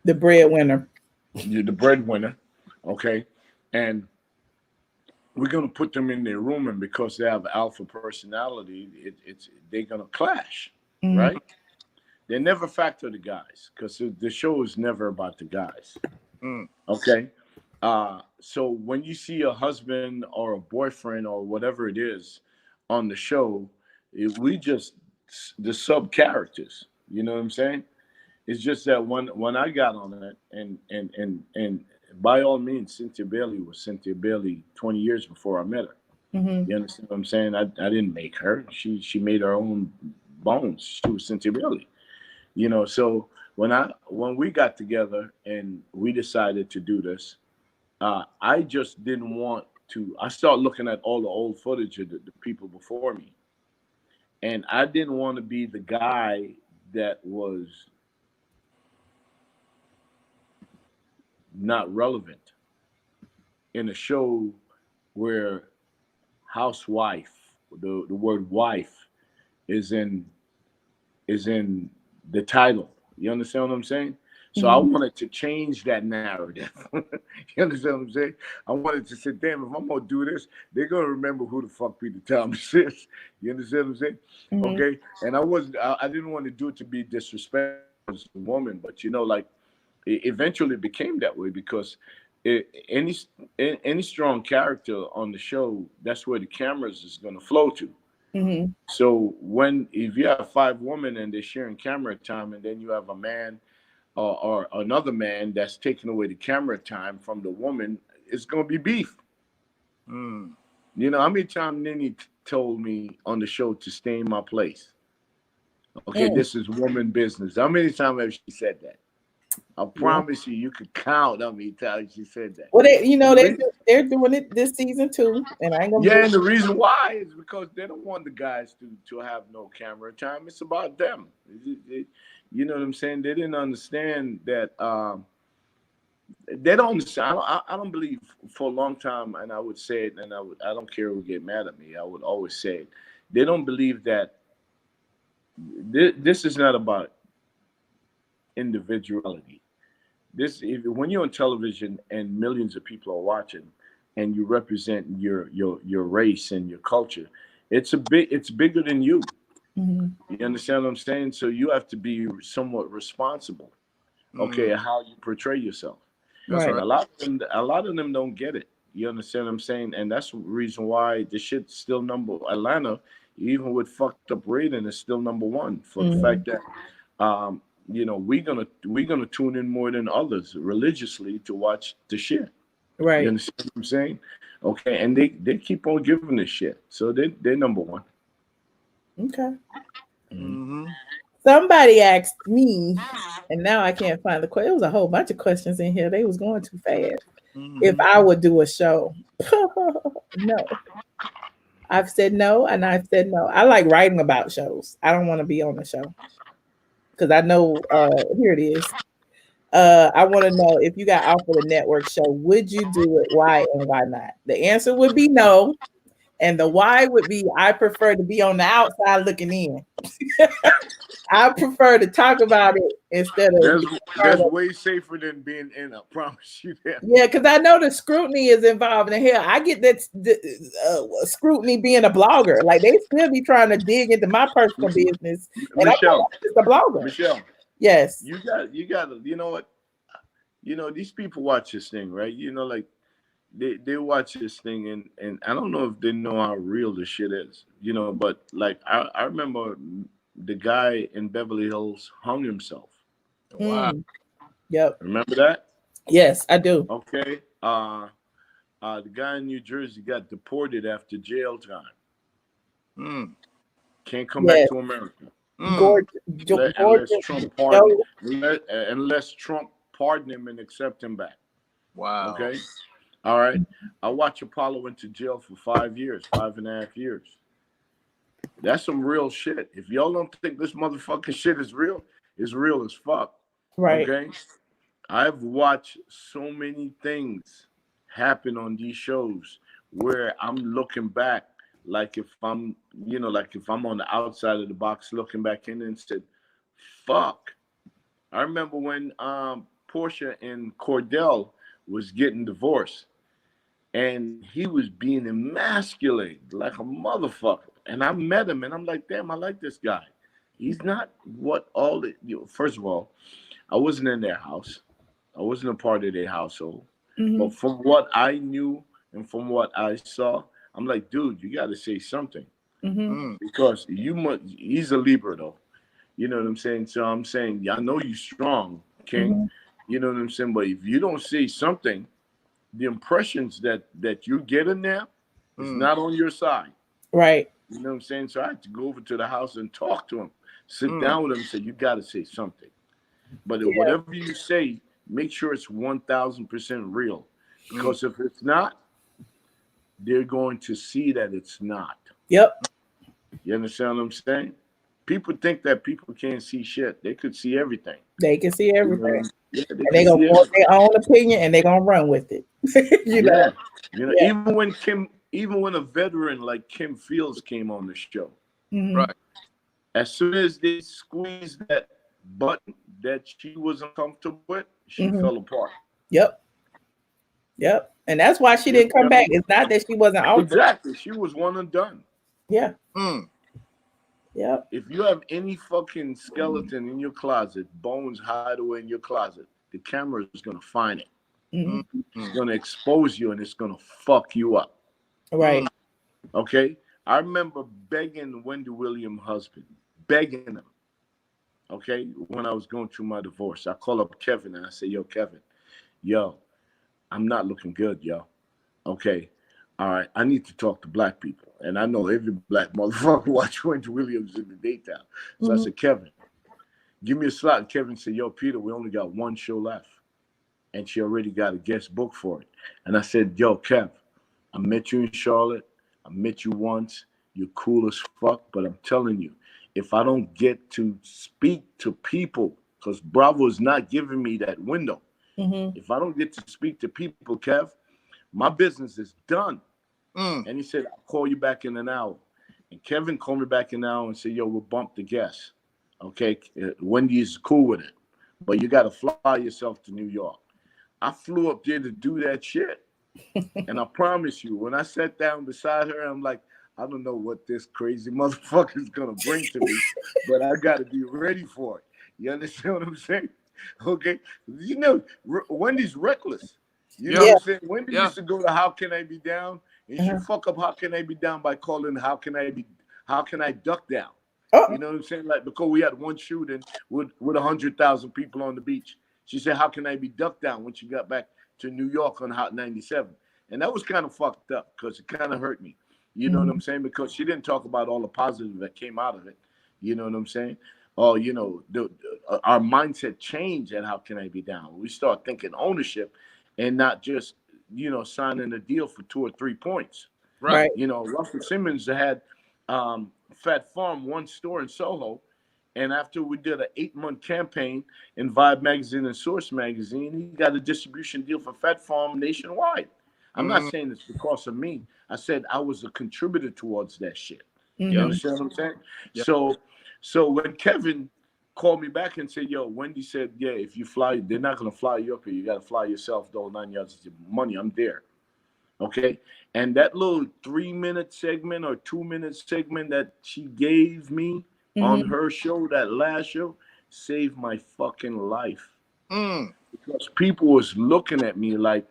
the breadwinner. You're the breadwinner, okay? And we're gonna put them in their room, and because they have alpha personality, they're gonna clash, right? They never factor the guys because the show is never about the guys, okay? So when you see a husband or a boyfriend or whatever it is on the show, we just the sub characters. You know what I'm saying? It's just that when I got on it, and by all means, Cynthia Bailey was Cynthia Bailey 20 years before I met her. You understand what I'm saying? I didn't make her. She made her own bones. She was Cynthia Bailey. You know, so when we got together and we decided to do this, I just didn't want I started looking at all the old footage of the people before me, and I didn't want to be the guy that was not relevant in a show where housewife, the word wife, is in the title. You understand what I'm saying? So I wanted to change that narrative. You understand what I'm saying? I wanted to say, damn, if I'm gonna do this, they're gonna remember who the fuck Peter Thomas is. You understand what I'm saying? Okay. And I didn't want to do it to be disrespectful as a woman, but like it eventually became that way because any strong character on the show, that's where the cameras is gonna flow to. So if you have 5 women and they're sharing camera time, and then you have a man or another man that's taking away the camera time from the woman, it's gonna be beef. You know how many times Nini told me on the show to stay in my place? Okay, this is woman business. How many times have she said that? I promise you could count how many times she said that. Well, they're doing it this season too, and I ain't gonna. Yeah, and the reason why is because they don't want the guys to have no camera time. It's about them. You know what I'm saying? They didn't understand that. They don't understand. I don't believe for a long time, and I would say it, and I don't care who get mad at me. I would always say it. They don't believe that this is not about individuality. When you're on television and millions of people are watching, and you represent your race and your culture, it's bigger than you. You understand what I'm saying? So you have to be somewhat responsible. Okay, how you portray yourself. Right. And a lot of them don't get it. You understand what I'm saying? And that's the reason why the shit's still Atlanta, even with fucked up rating, is still #1 for the fact that we're gonna tune in more than others religiously to watch the shit. Right. You understand what I'm saying? Okay, and they keep on giving this shit, so they're #1. Okay. Somebody asked me, and now I can't find the question. It was a whole bunch of questions in here. They was going too fast. If I would do a show, no. I've said no, and I've said no. I like writing about shows. I don't want to be on the show because I know. Here it is. I want to know if you got offered a network show, would you do it? Why and why not? The answer would be no, and the why would be I prefer to be on the outside looking in. I prefer to talk about it instead of. That's way safer than being in. I promise you that. Yeah, because I know the scrutiny is involved in hell. I get that scrutiny being a blogger. Like they still be trying to dig into my personal business. And Michelle, I'm just a blogger. Michelle. Yes. You got you know what? These people watch this thing, right? Like they watch this thing and I don't know if they know how real this shit is, but like I remember the guy in Beverly Hills hung himself. Wow. Yep. Remember that? Yes, I do. Okay. The guy in New Jersey got deported after jail time. Can't come back to America. Unless Trump pardon him and accept him back. Wow. Okay. All right. I watched Apollo went to jail for 5 years, 5.5 years. That's some real shit. If y'all don't think this motherfucking shit is real, it's real as fuck. Right. Okay. I've watched so many things happen on these shows where I'm looking back, like if I'm on the outside of the box looking back in and said, fuck. I remember when Portia and Cordell was getting divorced and he was being emasculated like a motherfucker. And I met him and I'm like, damn, I like this guy. He's not what all the, first of all, I wasn't in their house. I wasn't a part of their household. But from what I knew and from what I saw, I'm like, dude, you got to say something. Because he's a Libra though. You know what I'm saying? So I'm saying, I know you're strong, King. You know what I'm saying? But if you don't say something, the impressions that you get in there is not on your side. Right. You know what I'm saying? So I had to go over to the house and talk to him, sit down with him and say, you got to say something. But whatever you say, make sure it's 1,000% real. Because if it's not, they're going to see that it's not. Yep. You understand what I'm saying? People think that people can't see shit. They could see everything. They can see everything. Yeah, And they're going to want their own opinion and they're going to run with it. you know? Yeah. Even when a veteran like Kim Fields came on the show, Right. as soon as they squeezed that button that she was uncomfortable with, she fell apart. Yep. And that's why she didn't come back. It's not that she wasn't out. Exactly. She was one and done. Yeah. Yep. If you have any fucking skeleton in your closet, bones hide away in your closet, the camera is going to find it. It's going to expose you and it's going to fuck you up. Right. Okay? I remember begging Wendy Williams' husband, begging him, okay, when I was going through my divorce. I call up Kevin and I say, yo, Kevin, I'm not looking good, yo. Okay? All right, I need to talk to black people. And I know every black motherfucker watch Wendy Williams in the daytime. So I said, Kevin, give me a slot. And Kevin said, yo, Peter, we only got one show left. And she already got a guest book for it. And I said, yo, Kev, I met you in Charlotte. I met you once. You're cool as fuck. But I'm telling you, if I don't get to speak to people, because Bravo is not giving me that window. If I don't get to speak to people, Kev, my business is done. And he said, I'll call you back in an hour. And Kevin called me back in an hour and said, yo, we'll bump the guest. Okay, Wendy is cool with it. But you got to fly yourself to New York. I flew up there to do that shit. And I promise you, when I sat down beside her, I'm like, I don't know what this crazy motherfucker is going to bring to me, but I got to be ready for it. You understand what I'm saying? Okay. You know, Wendy's reckless. You know what I'm saying? Wendy used to go to How Can I Be Down? And she fuck up How Can I Be Down by calling How Can I Duck Down? You know what I'm saying? Like, because we had one shooting with 100,000 people on the beach. She said, how can I be ducked down when she got back to New York on Hot 97? And that was kind of fucked up because it kind of hurt me. You know what I'm saying? Because she didn't talk about all the positive that came out of it. You know what I'm saying? Oh, you know, our mindset changed at How Can I Be Down? We start thinking ownership and not just, you know, signing a deal for 2 or 3 points. Right. You know, Russell Simmons had Fat Farm, one store in Soho. And after we did an 8-month campaign in Vibe Magazine and Source Magazine, he got a distribution deal for Fat Farm nationwide. I'm not saying it's because of me. I said I was a contributor towards that shit. You understand what I'm saying? So when Kevin called me back and said, yo, Wendy said, yeah, if you fly, they're not going to fly you up here. You got to fly yourself, the whole 9 yards of money. I'm there. Okay. And that little 3-minute segment or 2-minute segment that she gave me on her show, that last show, saved my fucking life. Because people was looking at me like,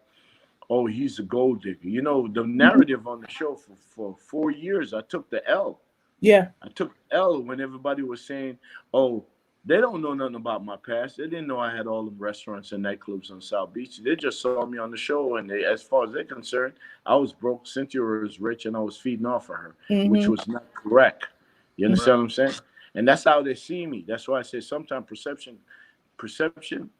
oh, he's a gold digger. You know, the narrative on the show for 4 years, I took the L. Yeah. I took the L when everybody was saying, oh, they don't know nothing about my past. They didn't know I had all the restaurants and nightclubs on South Beach. They just saw me on the show, and as far as they're concerned, I was broke, Cynthia was rich, and I was feeding off of her, which was not correct. You understand what I'm saying? And that's how they see me. That's why I say sometimes perception,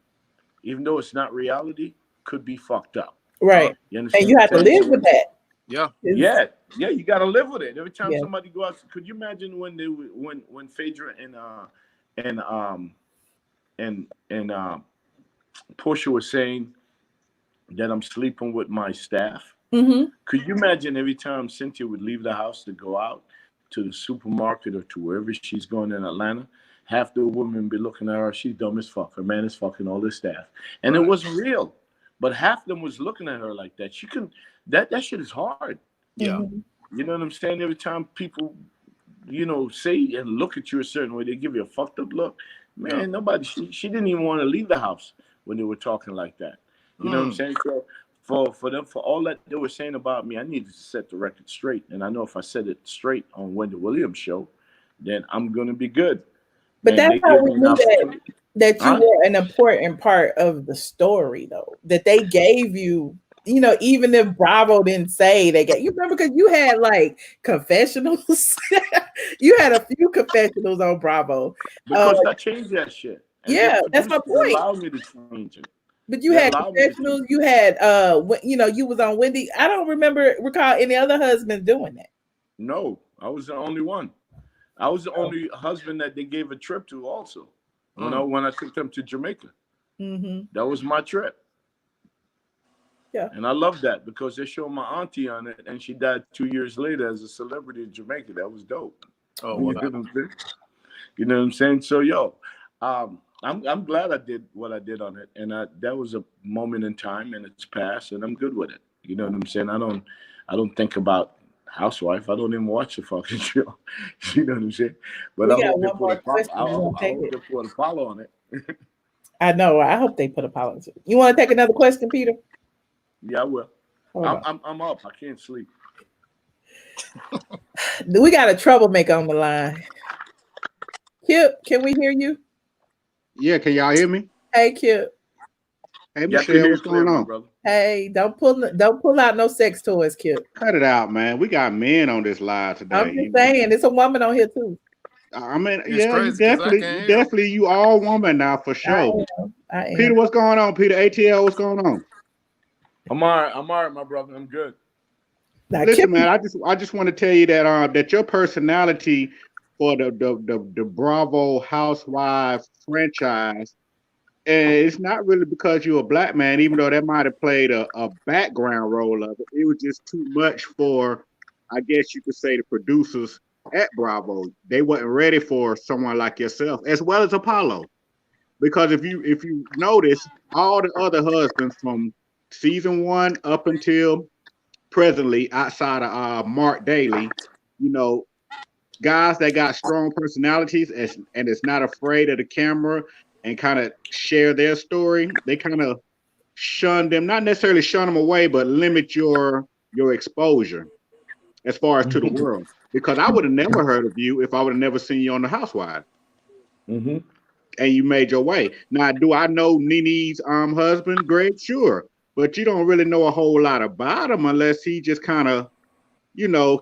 even though it's not reality, could be fucked up. Right. You understand? And you have to live with that. Yeah. Yeah, you got to live with it. Every time somebody go out, could you imagine when Phaedra and Portia was saying that I'm sleeping with my staff? Could you imagine every time Cynthia would leave the house to go out to the supermarket or to wherever she's going in Atlanta, half the women be looking at her, she's dumb as fuck, her man is fucking all his staff. And it wasn't real. But half of them was looking at her like that. She couldn't, that shit is hard. Yeah. You know what I'm saying? Every time people, you know, say and look at you a certain way, they give you a fucked up look. Man, nobody, she didn't even want to leave the house when they were talking like that. You know what I'm saying? So for them, for all that they were saying about me, I needed to set the record straight. And I know if I set it straight on Wendy Williams' show, then I'm going to be good. But and that's how we knew that you were an important part of the story, though, that they gave you, you know, even if Bravo didn't say they got you. Remember, because you had like confessionals. You had a few confessionals on Bravo. Because I changed that shit. And yeah, that's my point. allowed me to change it. But you They had allowed me to confessionals. You had you was on Wendy. I don't recall any other husbands doing that. No, I was the only one. I was the only husband that they gave a trip to also. When I took them to Jamaica. Mm-hmm. That was my trip. Yeah. And I love that because they showed my auntie on it, and she died 2 years later as a celebrity in Jamaica. That was dope. Oh, You wow. know what I'm saying? You know what I'm saying? So I'm glad I did what I did on it, and that was a moment in time, and it's past, and I'm good with it. You know what I'm saying? I don't think about Housewife. I don't even watch the fucking show. You know what I'm saying? But I hope they put a follow on it. I know. I hope they put a policy. You want to take another question, Peter? Yeah, I will. I'm up. I can't sleep. We got a troublemaker on the line. Kip, can we hear you? Yeah, can y'all hear me? Hey, Kip. Hey, Michelle, what's going on? Brother. Hey, don't pull out no sex toys, Kip. Cut it out, man. We got men on this live today. I'm just saying, there's a woman on here too. I mean, It's yeah, crazy, you definitely, you all woman now for sure. I am. Peter, what's going on? Peter, ATL, what's going on? I'm all right, my brother. I'm good. Listen, man, I just want to tell you that that your personality for the Bravo Housewives franchise, and it's not really because you're a black man, even though that might have played a background role of it. It was just too much for, I guess you could say, the producers at Bravo. They wasn't ready for someone like yourself, as well as Apollo. Because if you notice, all the other husbands from season 1 up until presently, outside of Mark Daly, guys that got strong personalities and is not afraid of the camera and kind of share their story, they kind of shun them, not necessarily shun them away, but limit your exposure as far as to the world. Because I would have never heard of you if I would have never seen you on The Housewives. Mm-hmm. And you made your way. Now, do I know Nene's husband, Greg? Sure. But you don't really know a whole lot about him unless he just kind of,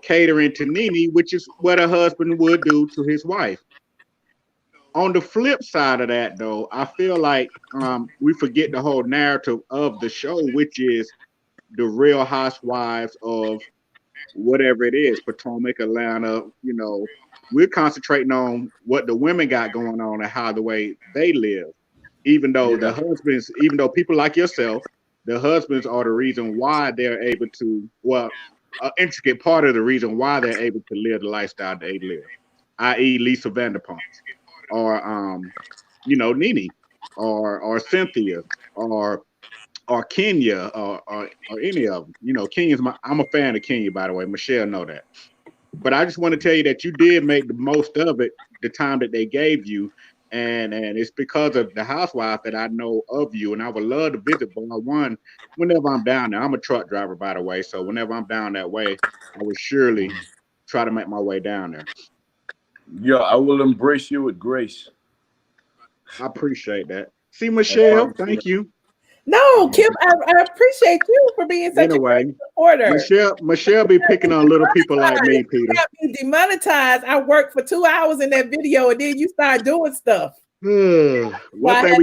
catering to Nene, which is what a husband would do to his wife. On the flip side of that, though, I feel like we forget the whole narrative of the show, which is the Real Housewives of whatever it is, Potomac, Atlanta. We're concentrating on what the women got going on and how the way they live. Even though the husbands, even though people like yourself, the husbands are the reason why they're able to, an intricate part of the reason why they're able to live the lifestyle they live, i.e. Lisa Vanderpump, or Nene, or Cynthia, or Kenya, or any of them. Kenya's I'm a fan of Kenya, by the way. Michelle know that. But I just want to tell you that you did make the most of it, the time that they gave you, and it's because of the Housewife that I know of you, and I would love to visit Bar One whenever I'm down there. I'm a truck driver, by the way, so whenever I'm down that way, I would surely try to make my way down there. Yeah, I will embrace you with grace. I appreciate that. See, Michelle, thank you. No, Kim, I appreciate you for being such a great supporter. Michelle be picking on little people like me, Peter. You got me demonetized. I worked for 2 hours in that video, and then you start doing stuff. One thing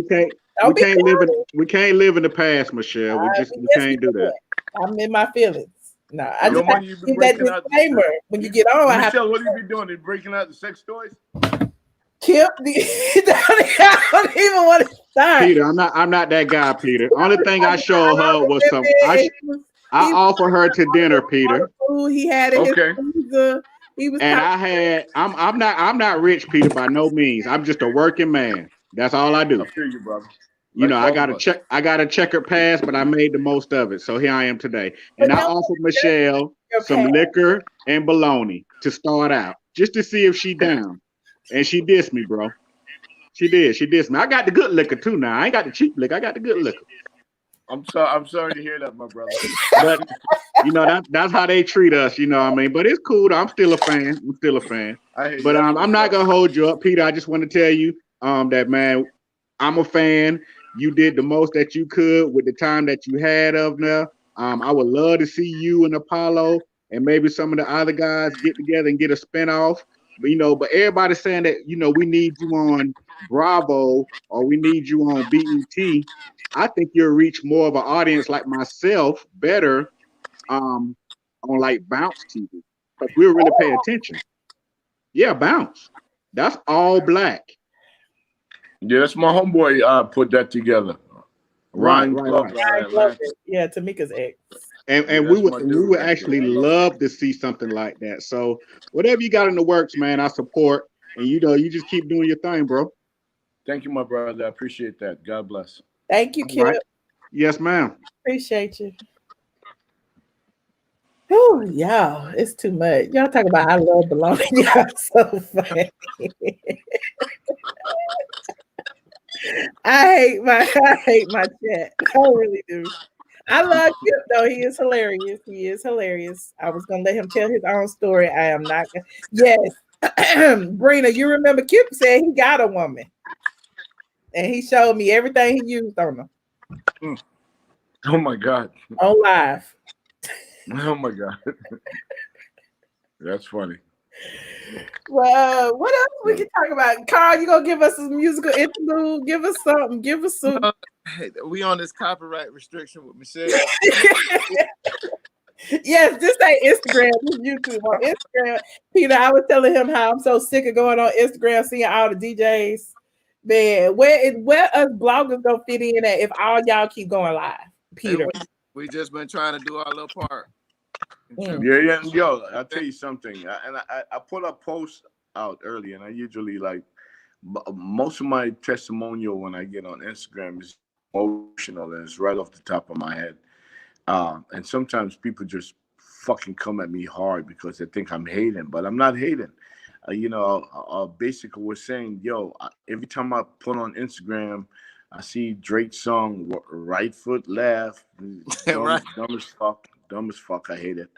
we can't live in the past, Michelle. We can't do that. I'm in my feelings. No, I just have to give that disclaimer when you get on. Michelle, what do you be doing? You breaking out the sex toys? Kip, I don't even want to start. Peter, I'm not that guy, Peter. Only thing I showed her was some. I offered her to dinner, Peter. He had it. Okay. He was. And I'm not rich, Peter, by no means. I'm just a working man. That's all I do. I feel you, brother. I got a checkered past, but I made the most of it. So here I am today. And I offered Michelle some liquor and bologna to start out, just to see if she down. And she dissed me, bro. She dissed me. I got the good liquor too now. I ain't got the cheap liquor. I got the good liquor. I'm sorry to hear that, my brother. But that's how they treat us, what I mean? But it's cool. I'm still a fan. But I'm not gonna hold you up, Peter. I just want to tell you that, man, I'm a fan. You did the most that you could with the time that you had of now. I would love to see you and Apollo and maybe some of the other guys get together and get a spinoff. But everybody's saying that, we need you on Bravo or we need you on BET. I think you'll reach more of an audience like myself better on like Bounce TV because we'll really pay attention. Yeah, Bounce. That's all black. Yeah, that's my homeboy. Put that together. Ryan Glover. Yeah, Tamika's ex. And we would actually love to see something like that. So whatever you got in the works, man, I support. And you just keep doing your thing, bro. Thank you, my brother. I appreciate that. God bless. Thank you, Kip. Right. Yes, ma'am. Appreciate you. Oh, yeah, it's too much. Y'all talk about I love belonging. Y'all so funny. I hate my chat. I really do. I love Kip though. He is hilarious. He is hilarious. I was gonna let him tell his own story. I am not. Yes, Brina, you remember Kip said he got a woman, and he showed me everything he used on her. Oh my God. On live. Oh my God. That's funny. Well, what else we can talk about? Carl, you gonna give us a musical interlude? Give us something. Give us some. We on this copyright restriction with Michelle. Yes, this ain't Instagram, this YouTube. On Instagram, Peter, I was telling him how I'm so sick of going on Instagram, seeing all the DJs. Man, where us bloggers gonna fit in at if all y'all keep going live, Peter? We just been trying to do our little part. Yeah. Yo, I'll tell you something. I put a post out early, and I usually like most of my testimonial when I get on Instagram is emotional and it's right off the top of my head. And sometimes people just fucking come at me hard because they think I'm hating, but I'm not hating. Basically, we're saying, yo, every time I put on Instagram, I see Drake's song "Right Foot Left," dumb as fuck. I hate it.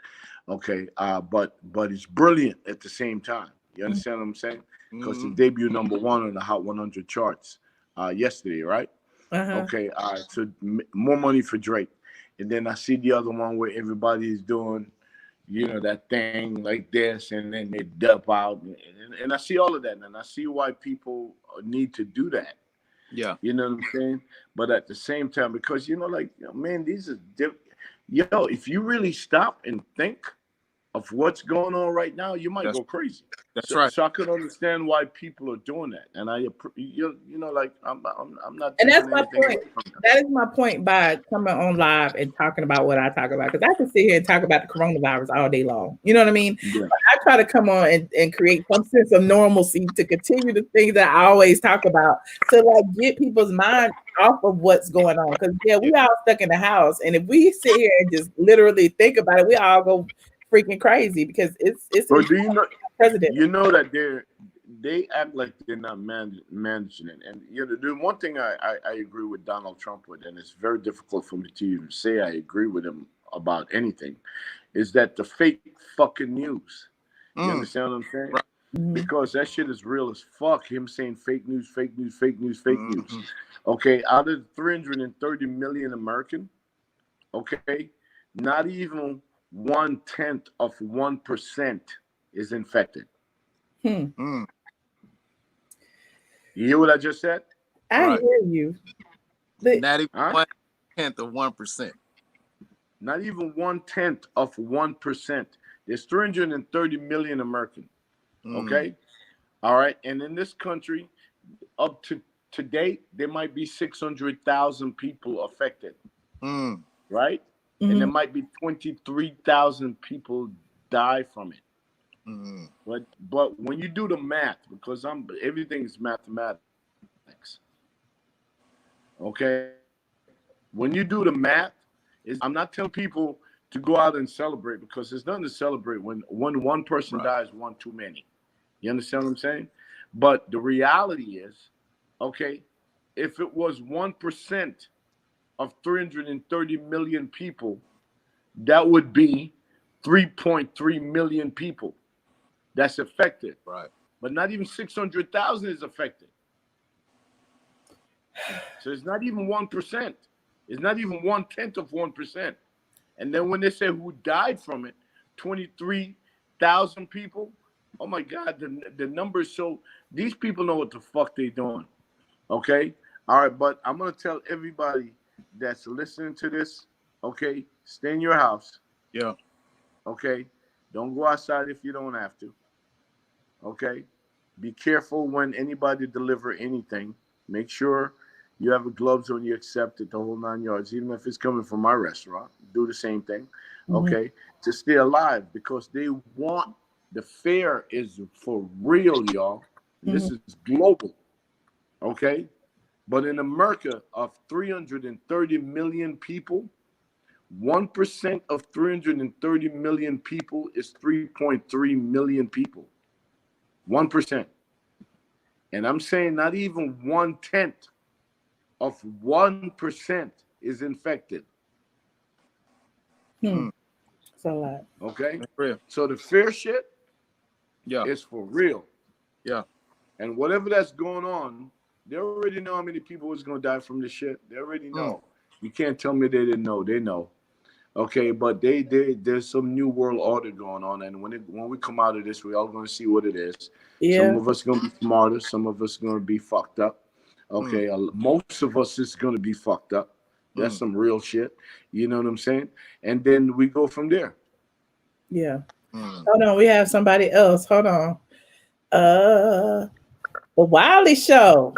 Okay, but it's brilliant at the same time. You understand what I'm saying? Because it debuted #1 on the Hot 100 charts yesterday, right? Okay, so more money for Drake. And then I see the other one where everybody's doing, that thing like this, and then they dub out. And I see all of that, and I see why people need to do that. Yeah. You know what I'm saying? But at the same time, because, man, these are different. Yo, if you really stop and think of what's going on right now, you might go crazy. That's right. So I could understand why people are doing that, and I'm not. And that's my point. That is my point by coming on live and talking about what I talk about, because I can sit here and talk about the coronavirus all day long. You know what I mean? Yeah. But I try to come on and create some sense of normalcy to continue the things that I always talk about, to like get people's mind off of what's going on. Because we all stuck in the house, and if we sit here and just literally think about it, we all go freaking crazy because it's But do you know, president. You know that they act like they're not managing it. And the one thing I agree with Donald Trump with, and it's very difficult for me to even say I agree with him about anything, is that the fake fucking news. You understand what I'm saying? Right. Because that shit is real as fuck. Him saying fake news, fake news, fake news, fake news. Okay, out of 330 million American, okay, not even 1/10 of 1% is infected. You hear what I just said? I hear you. Not even 1/10 of 1%. Not even 1/10 of 1%. There's 330 million Americans. Okay, all right, and in this country, up to date, there might be 600,000 people affected. Right, and there might be 23,000 people die from it. But when you do the math, because everything is mathematics. Okay, when you do the math, I'm not telling people to go out and celebrate, because there's nothing to celebrate when one person dies, one too many. You understand what I'm saying? But the reality is, okay, if it was 1% of 330 million people, that would be 3.3 million people that's affected. Right. But not even 600,000 is affected. So it's not even 1%. It's not even 1/10 of 1%. And then when they say who died from it, 23,000 people. Oh my God, the numbers. So these people know what the fuck they doing. Okay? All right, but I'm gonna tell everybody that's listening to this, okay, stay in your house. Yeah. Okay, don't go outside if you don't have to. Okay, be careful when anybody deliver anything. Make sure you have gloves when you accept it, the whole 9 yards. Even if it's coming from my restaurant, do the same thing. Okay, to stay alive, because they want the fear is for real, y'all. This is global. Okay, but in America, of 330 million people, 1% of 330 million people is 3.3 million people. 1%. And I'm saying not even 1/10 of 1% is infected. It's a lot. Okay? That's real. So the fear shit Yeah. is for real. Yeah. And whatever that's going on, they already know how many people is going to die from this shit. They already know. You can't tell me they didn't know. They know. Okay, but there's some new world order going on, and when we come out of this, we're all going to see what it is. Yeah. Some of us going to be smarter. Some of us going to be fucked up. Okay, most of us is going to be fucked up. That's some real shit. You know what I'm saying? And then we go from there. Yeah. Hold on, we have somebody else. Hold on. The Wiley Show.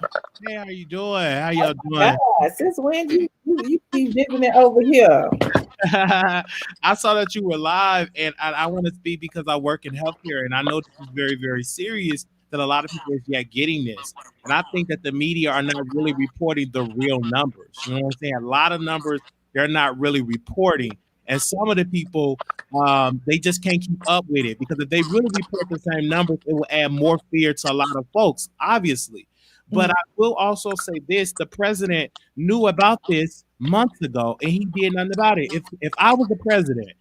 Hey, how you doing? How y'all doing? God, since when you keep visiting over here? I saw that you were live, and I want to speak because I work in healthcare, and I know this is very, very serious that a lot of people is yet getting this. And I think that the media are not really reporting the real numbers. You know what I'm saying? A lot of numbers they're not really reporting. And some of the people, they just can't keep up with it, because if they really report the same numbers, it will add more fear to a lot of folks, obviously. But I will also say this: the president knew about this months ago, and he did nothing about it. If I was the president,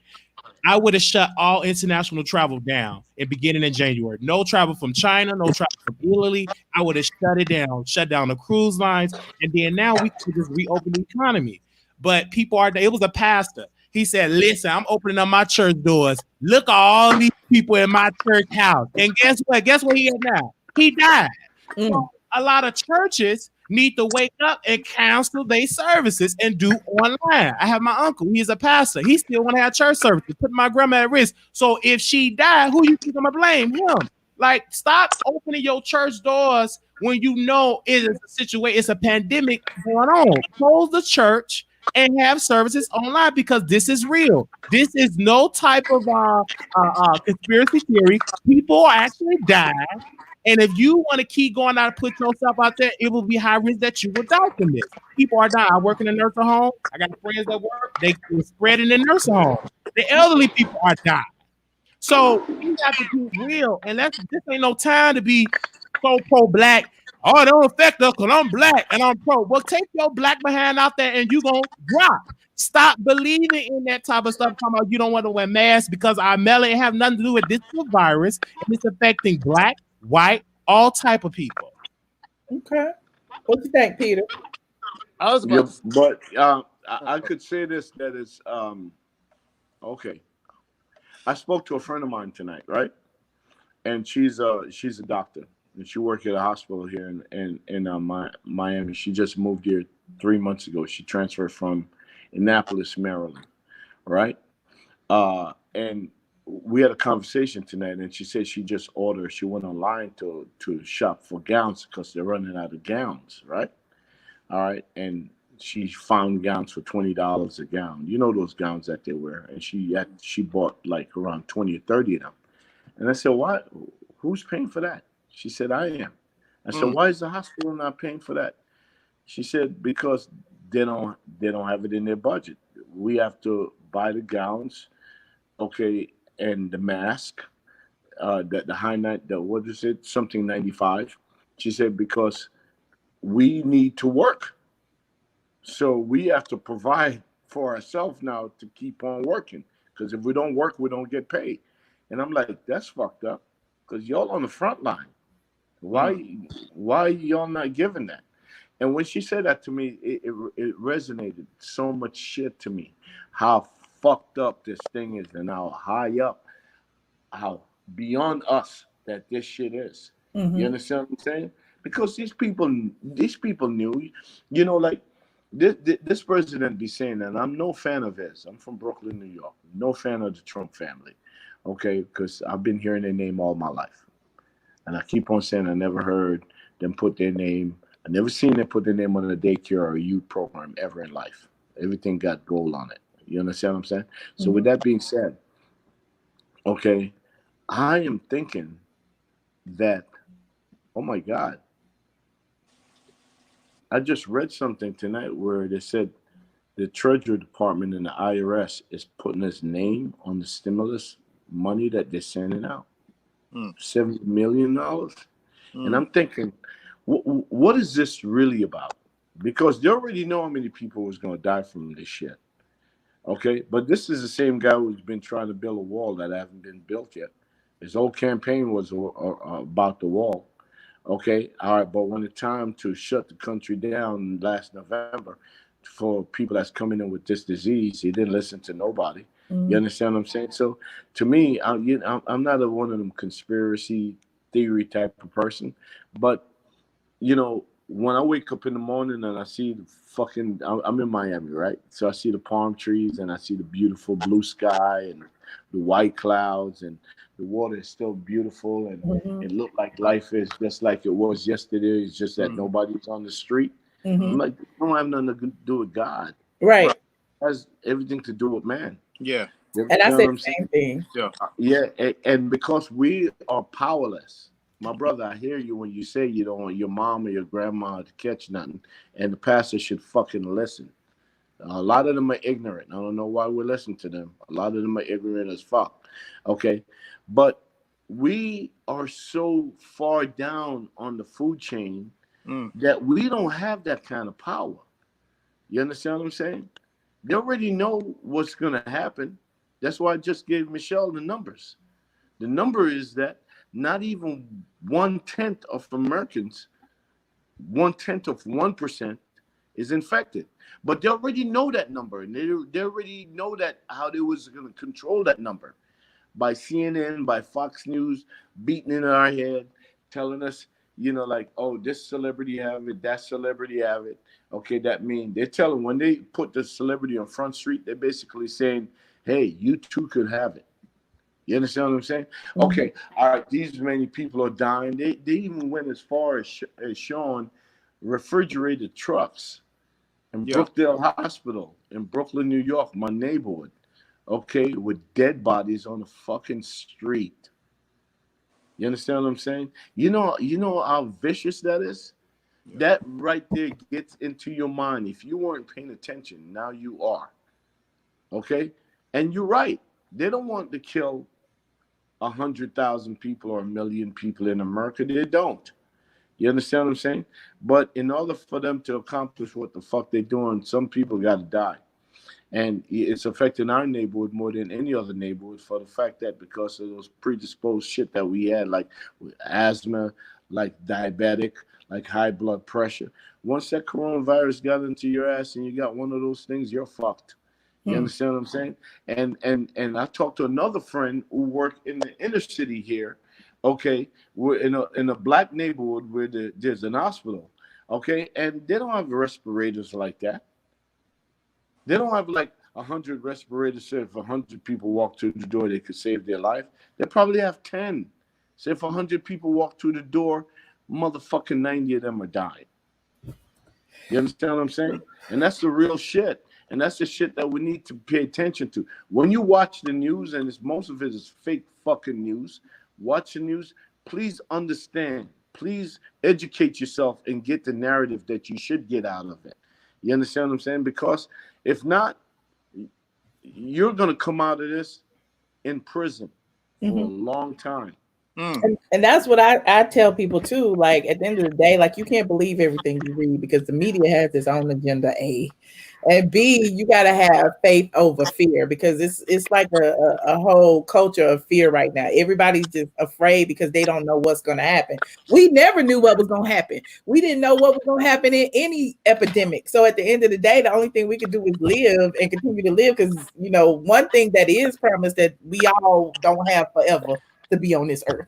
I would have shut all international travel down beginning in January. No travel from China, no travel from Italy. I would have shut down the cruise lines, and then now we could just reopen the economy. But people it was a pastor. He said, listen, I'm opening up my church doors. Look at all these people in my church house. And guess what? Guess what he is now? He died. So a lot of churches need to wake up and cancel their services and do online. I have my uncle. He's a pastor. He still want to have church services, putting my grandma at risk. So if she died, who you think I'm going to blame? Him. Like, stop opening your church doors when you know it is a situation, it's a pandemic going on. Close the church and have services online, because this is real. This is no type of conspiracy theory. People actually die. And if you want to keep going out and put yourself out there, it will be high risk that you will die from this. People are dying. I work in a nursing home. I got friends that work. They spread in the nursing home. The elderly people are dying. So we have to be real. And this ain't no time to be so pro-black. Oh, it don't affect us because I'm black and I'm pro. Well, take your black behind out there and you going to drop. Stop believing in that type of stuff. Talking about you don't want to wear masks because our melon have nothing to do with this virus. And it's affecting black, white, all type of people. Okay. What you think, Peter? I was about but I could say this, that is okay. I spoke to a friend of mine tonight, right? And she's a doctor, and she works at a hospital here in Miami. She just moved here 3 months ago. She transferred from Annapolis, Maryland, right? And we had a conversation tonight, and she said she just ordered. She went online to shop for gowns because they're running out of gowns, right? All right, and she found gowns for $20 a gown. You know those gowns that they wear, and she bought like around 20 or 30 of them. And I said, "Why? Who's paying for that?" She said, "I am." I said, "Why is the hospital not paying for that?" She said, "Because they don't have it in their budget. We have to buy the gowns, okay, and the mask, the high night, what is it, something 95." She said, "Because we need to work. So we have to provide for ourselves now to keep on working. Because if we don't work, we don't get paid." And I'm like, that's fucked up. Because y'all on the front line. Why y'all not giving that? And when she said that to me, it resonated so much shit to me. How fucked up this thing is, and how high up, how beyond us that this shit is. You understand what I'm saying? Because these people knew, like this president be saying that. I'm no fan of his. I'm from Brooklyn, New York. No fan of the Trump family. Okay, because I've been hearing their name all my life. And I keep on saying I never heard them put their name. I never seen them put their name on a daycare or a youth program ever in life. Everything got gold on it. You understand what I'm saying? So with that being said, okay, I am thinking that, oh my God, I just read something tonight where they said the Treasury Department and the IRS is putting his name on the stimulus money that they're sending out. $70 million. And I'm thinking, what is this really about? Because they already know how many people was going to die from this shit. Okay, but this is the same guy who's been trying to build a wall that hasn't been built yet. His whole campaign was about the wall. Okay, all right, but when it's time to shut the country down last November for people that's coming in with this disease, he didn't listen to nobody. You understand what I'm saying? So to me, I'm not one of them conspiracy theory type of person, but you know, when I wake up in the morning and I see the fucking, I'm in Miami, right? So I see the palm trees and I see the beautiful blue sky and the white clouds, and the water is still beautiful, and it looked like life is just like it was yesterday. It's just that nobody's on the street. I'm like, it don't have nothing to do with God. Right. It has everything to do with man. Yeah. You And I know said what I'm the same saying? thing. Yeah, and because we are powerless. My brother, I hear you when you say you don't want your mom or your grandma to catch nothing, and the pastor should fucking listen. A lot of them are ignorant. I don't know why we listen to them. A lot of them are ignorant as fuck. Okay, but we are so far down on the food chain that we don't have that kind of power. You understand what I'm saying? They already know what's going to happen. That's why I just gave Michelle the numbers. The number is that not even 1/10 of Americans, 1/10 of 1% is infected. But they already know that number, and they already know that how they was going to control that number by CNN, by Fox News, beating in our head, telling us, you know, like, oh, this celebrity have it, that celebrity have it. Okay, that means they're telling, when they put the celebrity on Front Street, they're basically saying, hey, you too could have it. You understand what I'm saying? Okay, all right, these many people are dying. They even went as far as showing refrigerated trucks in Brookdale Hospital in Brooklyn, New York, my neighborhood, okay, with dead bodies on the fucking street. You understand what I'm saying? You know how vicious that is? That right there gets into your mind. If you weren't paying attention, now you are. Okay? And you're right. They don't want to kill 100,000 people or 1 million people in America. They don't. You understand what I'm saying? But in order for them to accomplish what the fuck they're doing, some people got to die. And it's affecting our neighborhood more than any other neighborhood for the fact that because of those predisposed shit that we had, like asthma, like diabetic, like high blood pressure. Once that coronavirus got into your ass and you got one of those things, you're fucked. You understand what I'm saying? And I talked to another friend who worked in the inner city here. Okay, we're in a black neighborhood where there's an hospital. Okay, and they don't have respirators like that. They don't have like 100 respirators. So if 100 people walk through the door, they could save their life. They probably have 10. So if 100 people walk through the door, motherfucking 90 of them are dying. You understand what I'm saying? And that's the real shit. And that's the shit that we need to pay attention to. When you watch the news, and most of it is fake fucking news, watch the news, please understand. Please educate yourself and get the narrative that you should get out of it. You understand what I'm saying? Because if not, you're going to come out of this in prison for a long time. And that's what I tell people too. Like at the end of the day, like you can't believe everything you read because the media has its own agenda. A and B, you got to have faith over fear because it's like a whole culture of fear right now. Everybody's just afraid because they don't know what's going to happen. We never knew what was going to happen. We didn't know what was going to happen in any epidemic. So at the end of the day, the only thing we can do is live and continue to live because you know one thing that is promised that we all don't have forever to be on this earth.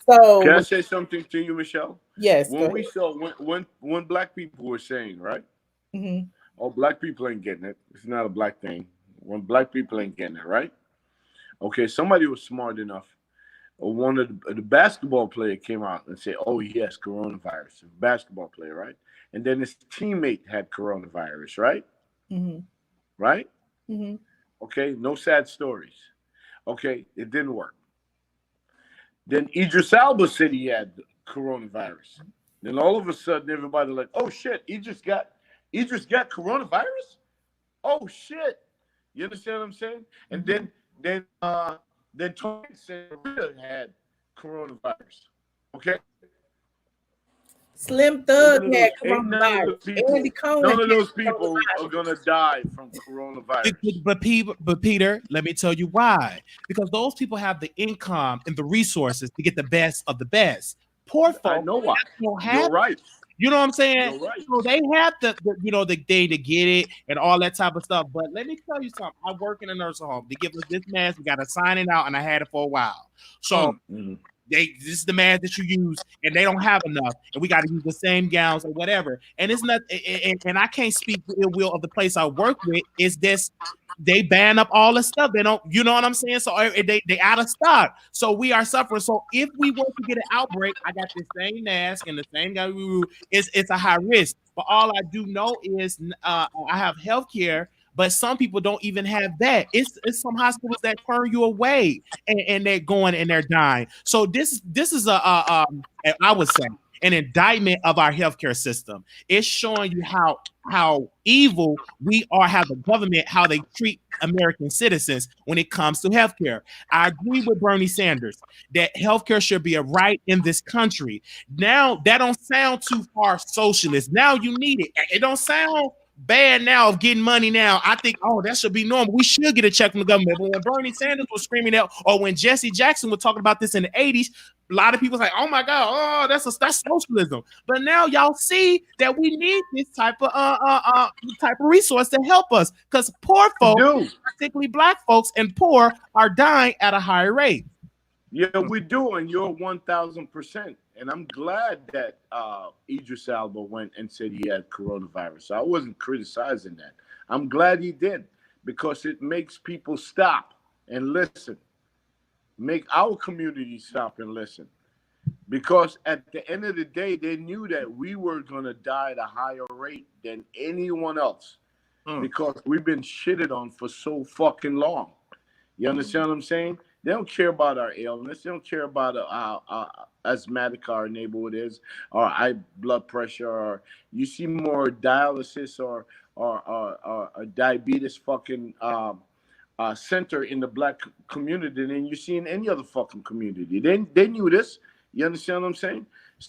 So can I say something to you, Michelle? Yes. When we saw when black people were saying, right? Oh, black people ain't getting it. It's not a black thing. When black people ain't getting it, right? Okay, somebody was smart enough. One of the basketball player came out and said, "Oh yes, coronavirus." Basketball player, right? And then his teammate had coronavirus, right? Mm-hmm. Right? Mm-hmm. Okay, no sad stories. Okay, it didn't work. Then Idris Elba said he had coronavirus. Then all of a sudden, everybody like, "Oh shit, Idris got coronavirus? Oh shit!" You understand what I'm saying? And then Tony said Rita had coronavirus. Okay. Slim Thug had coronavirus. Andy Cohen None of had those people coronavirus. are gonna die from coronavirus. But Peter, let me tell you why. Because those people have the income and the resources to get the best of the best. Poor folks, I know why. don't have You're right. You know what I'm saying? You're right. So they have the day to get it and all that type of stuff. But let me tell you something. I work in a nursing home. They give us this mask. We got to sign it out, and I had it for a while. So this is the mask that you use, and they don't have enough, and we got to use the same gowns or whatever. And it's not, and I can't speak the ill will of the place I work with. Is this? They ban up all the stuff. They don't, you know what I'm saying? So they out of stock. So we are suffering. So if we were to get an outbreak, I got the same mask and the same guy. It's a high risk. But all I do know is I have health care, but some people don't even have that. It's some hospitals that turn you away and they're going and they're dying. So this is I would say an indictment of our healthcare system. It's showing you how evil we are, how the government, how they treat American citizens when it comes to healthcare. I agree with Bernie Sanders that healthcare should be a right in this country. Now, that don't sound too far socialist. Now you need it. It don't sound bad now of getting money now. I think, oh, that should be normal. We should get a check from the government. But when Bernie Sanders was screaming out, or when Jesse Jackson was talking about this in the 80s, a lot of people like, oh my God, oh, that's socialism. But now y'all see that we need this type of resource to help us, because poor folks, particularly black folks and poor, are dying at a higher rate. Yeah, we do, and you're 1,000%. And I'm glad that Idris Elba went and said he had coronavirus. So I wasn't criticizing that. I'm glad he did, because it makes people stop and listen. Make our community stop and listen. Because at the end of the day, they knew that we were going to die at a higher rate than anyone else. Because we've been shitted on for so fucking long. You understand what I'm saying? They don't care about our illness. They don't care about how asthmatic our neighborhood is, or high blood pressure, or you see more dialysis or a diabetes fucking center in the black community than you see in any other fucking community. They knew this. You understand what I'm saying?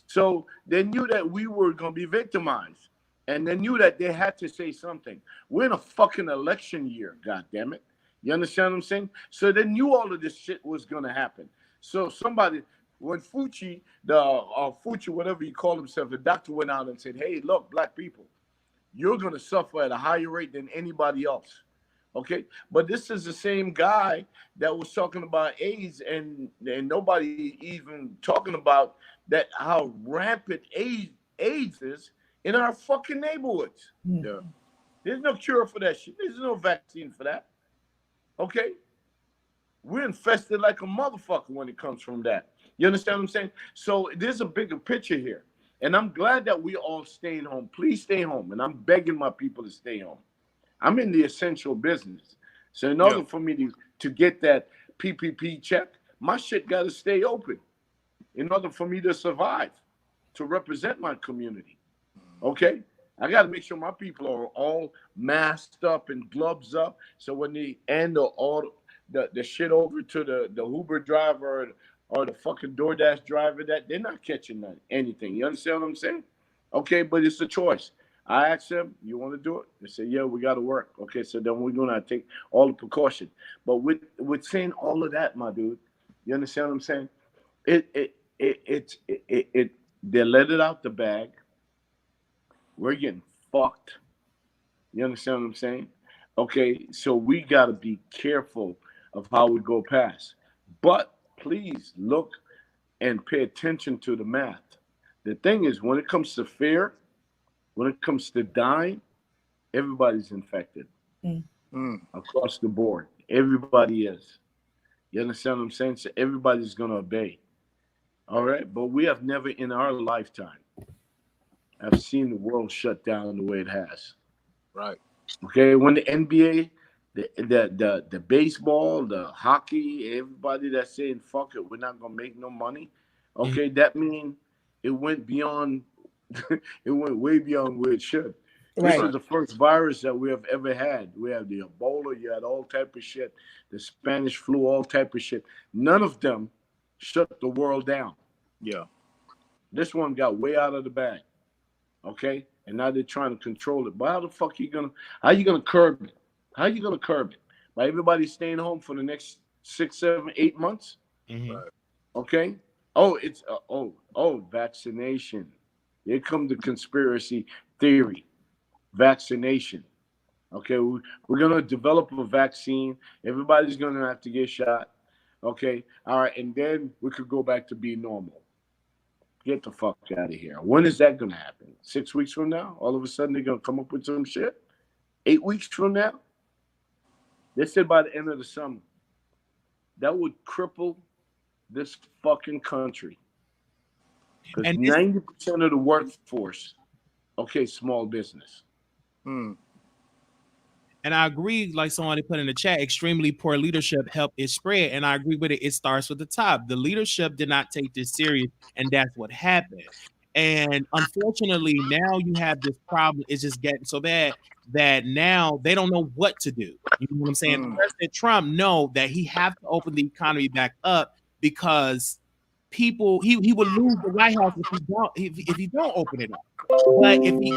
So they knew that we were going to be victimized, and they knew that they had to say something. We're in a fucking election year, goddammit. You understand what I'm saying? So they knew all of this shit was going to happen. So somebody, when Fauci, Fauci, whatever you call himself, the doctor went out and said, hey, look, black people, you're going to suffer at a higher rate than anybody else. Okay? But this is the same guy that was talking about AIDS, and nobody even talking about that, how rampant AIDS is in our fucking neighborhoods. Yeah. There's no cure for that shit. There's no vaccine for that. Okay? We're infested like a motherfucker when it comes from that. You understand what I'm saying? So there's a bigger picture here. And I'm glad that we all staying home. Please stay home. And I'm begging my people to stay home. I'm in the essential business. So in order for me to get that PPP check, my shit got to stay open in order for me to survive, to represent my community. Okay? I got to make sure my people are all masked up and gloves up, so when they hand all the shit over to the Uber driver or the fucking DoorDash driver, that they're not catching anything. You understand what I'm saying? Okay, but it's a choice. I asked them, you want to do it? They said, yeah, we got to work. Okay, so then we're going to take all the precaution. But with saying all of that, my dude, you understand what I'm saying? They let it out the bag. We're getting fucked. You understand what I'm saying? Okay, so we got to be careful of how we go past. But please look and pay attention to the math. The thing is, when it comes to fear, when it comes to dying, everybody's infected Mm. across the board. Everybody is. You understand what I'm saying? So everybody's going to obey. All right? But we have never in our lifetime have seen the world shut down the way it has. Right. Okay? When the NBA, the baseball, the hockey, everybody that's saying, fuck it, we're not going to make no money. Okay? That means it went beyond, it went way beyond where it should. This Right. is the first virus that we have ever had. We have the Ebola, you had all type of shit, the Spanish flu, all type of shit. None of them shut the world down. Yeah. This one got way out of the bag. Okay? And now they're trying to control it. But how the fuck how you gonna curb it? How you gonna curb it? By everybody staying home for the next 6, 7, 8 months? Mhm. Right. Okay? Oh, it's vaccination. Here come the conspiracy theory. Vaccination. Okay, we're gonna develop a vaccine. Everybody's gonna have to get shot. Okay, all right, and then we could go back to being normal. Get the fuck out of here. When is that gonna happen? 6 weeks from now? All of a sudden they're gonna come up with some shit? 8 weeks from now? They said by the end of the summer. That would cripple this fucking country. Because 90% of the workforce, okay, small business. And I agree, like somebody put in the chat, extremely poor leadership helped it spread. And I agree with it. It starts with the top. The leadership did not take this serious, and that's what happened. And unfortunately, now you have this problem. It's just getting so bad that now they don't know what to do. You know what I'm saying? President Trump know that he have to open the economy back up because people he would lose the White House if he don't open it up. But if he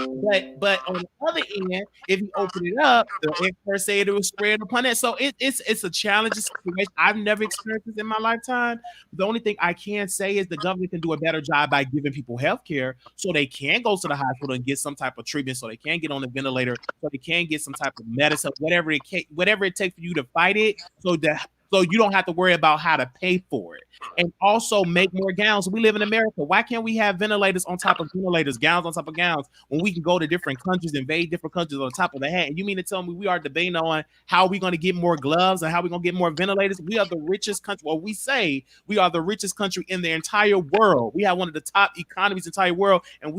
but on the other end, if he opened it up, the experts say it will spread upon it. So it's a challenging situation. I've never experienced this in my lifetime. The only thing I can say is the government can do a better job by giving people health care so they can go to the hospital and get some type of treatment, so they can get on the ventilator, so they can get some type of medicine, whatever it takes for you to fight it, so you don't have to worry about how to pay for it. And also make more gowns. We live in America. Why can't we have ventilators on top of ventilators, gowns on top of gowns, when we can go to different countries, invade different countries on top of the hat? And you mean to tell me we are debating on how we're going to get more gloves and how we're going to get more ventilators? We are the richest country. Well, we say we are the richest country in the entire world. We have one of the top economies in the entire world, and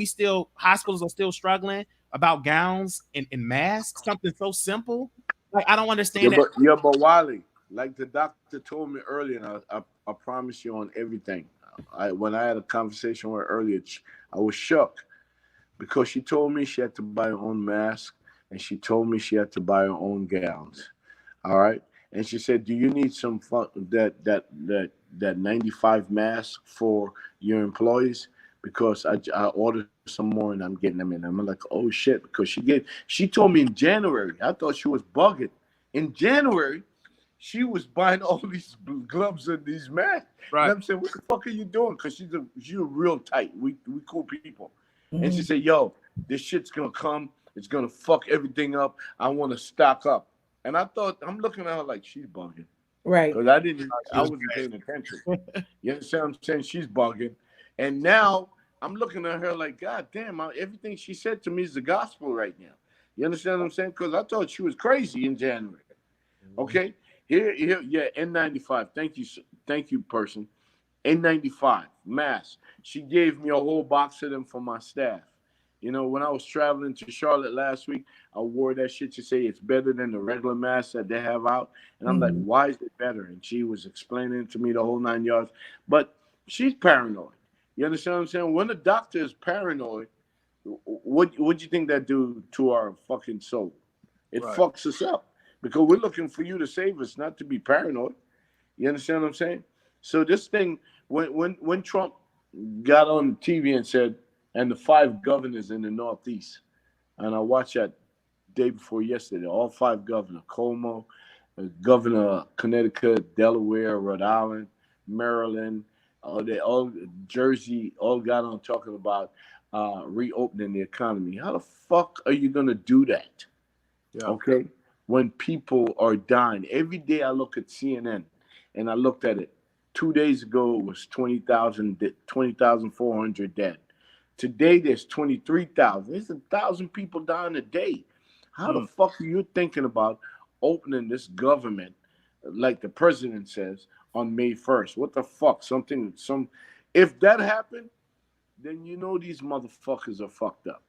hospitals are still struggling about gowns and masks, something so simple. Like, I don't understand that. But Wiley, like the doctor told me earlier, and I promise you on everything. When I had a conversation with her earlier, I was shocked because she told me she had to buy her own mask, and she told me she had to buy her own gowns. All right, and she said, "Do you need some that 95 mask for your employees? Because I ordered some more and I'm getting them in." I'm like, "Oh shit!" Because she told me in January. I thought she was bugging. In January, she was buying all these gloves and these masks. Right. And I'm saying, "What the fuck are you doing?" Because she's real tight. We cool people. And she said, "Yo, this shit's gonna come. It's gonna fuck everything up. I want to stock up." And I'm looking at her like she's bugging. Right. Because I wasn't paying attention. You understand what I'm saying? She's bugging. And now I'm looking at her like, God damn, everything she said to me is the gospel right now. You understand what I'm saying? Because I thought she was crazy in January. Okay? Here, yeah, N95. Thank you, person. N95, mask. She gave me a whole box of them for my staff. You know, when I was traveling to Charlotte last week, I wore that shit to say it's better than the regular mask that they have out. And I'm like, why is it better? And she was explaining to me the whole 9 yards. But she's paranoid. You understand what I'm saying? When a doctor is paranoid, what do you think that do to our fucking soul? It fucks us up. Because we're looking for you to save us, not to be paranoid. You understand what I'm saying? So this thing, when Trump got on TV and said, and the 5 governors in the Northeast, and I watched that day before yesterday, all 5 governors, Cuomo, Governor of Connecticut, Delaware, Rhode Island, Maryland, all Jersey, all got on talking about reopening the economy. How the fuck are you gonna do that? Yeah. Okay, when people are dying every day. I look at CNN, and I looked at it 2 days ago. It was 20,400 dead. Today there's 23,000. There's 1,000 people dying a day. How the fuck are you thinking about opening this government, like the president says, on May 1st? What the fuck? If that happened, then you know these motherfuckers are fucked up.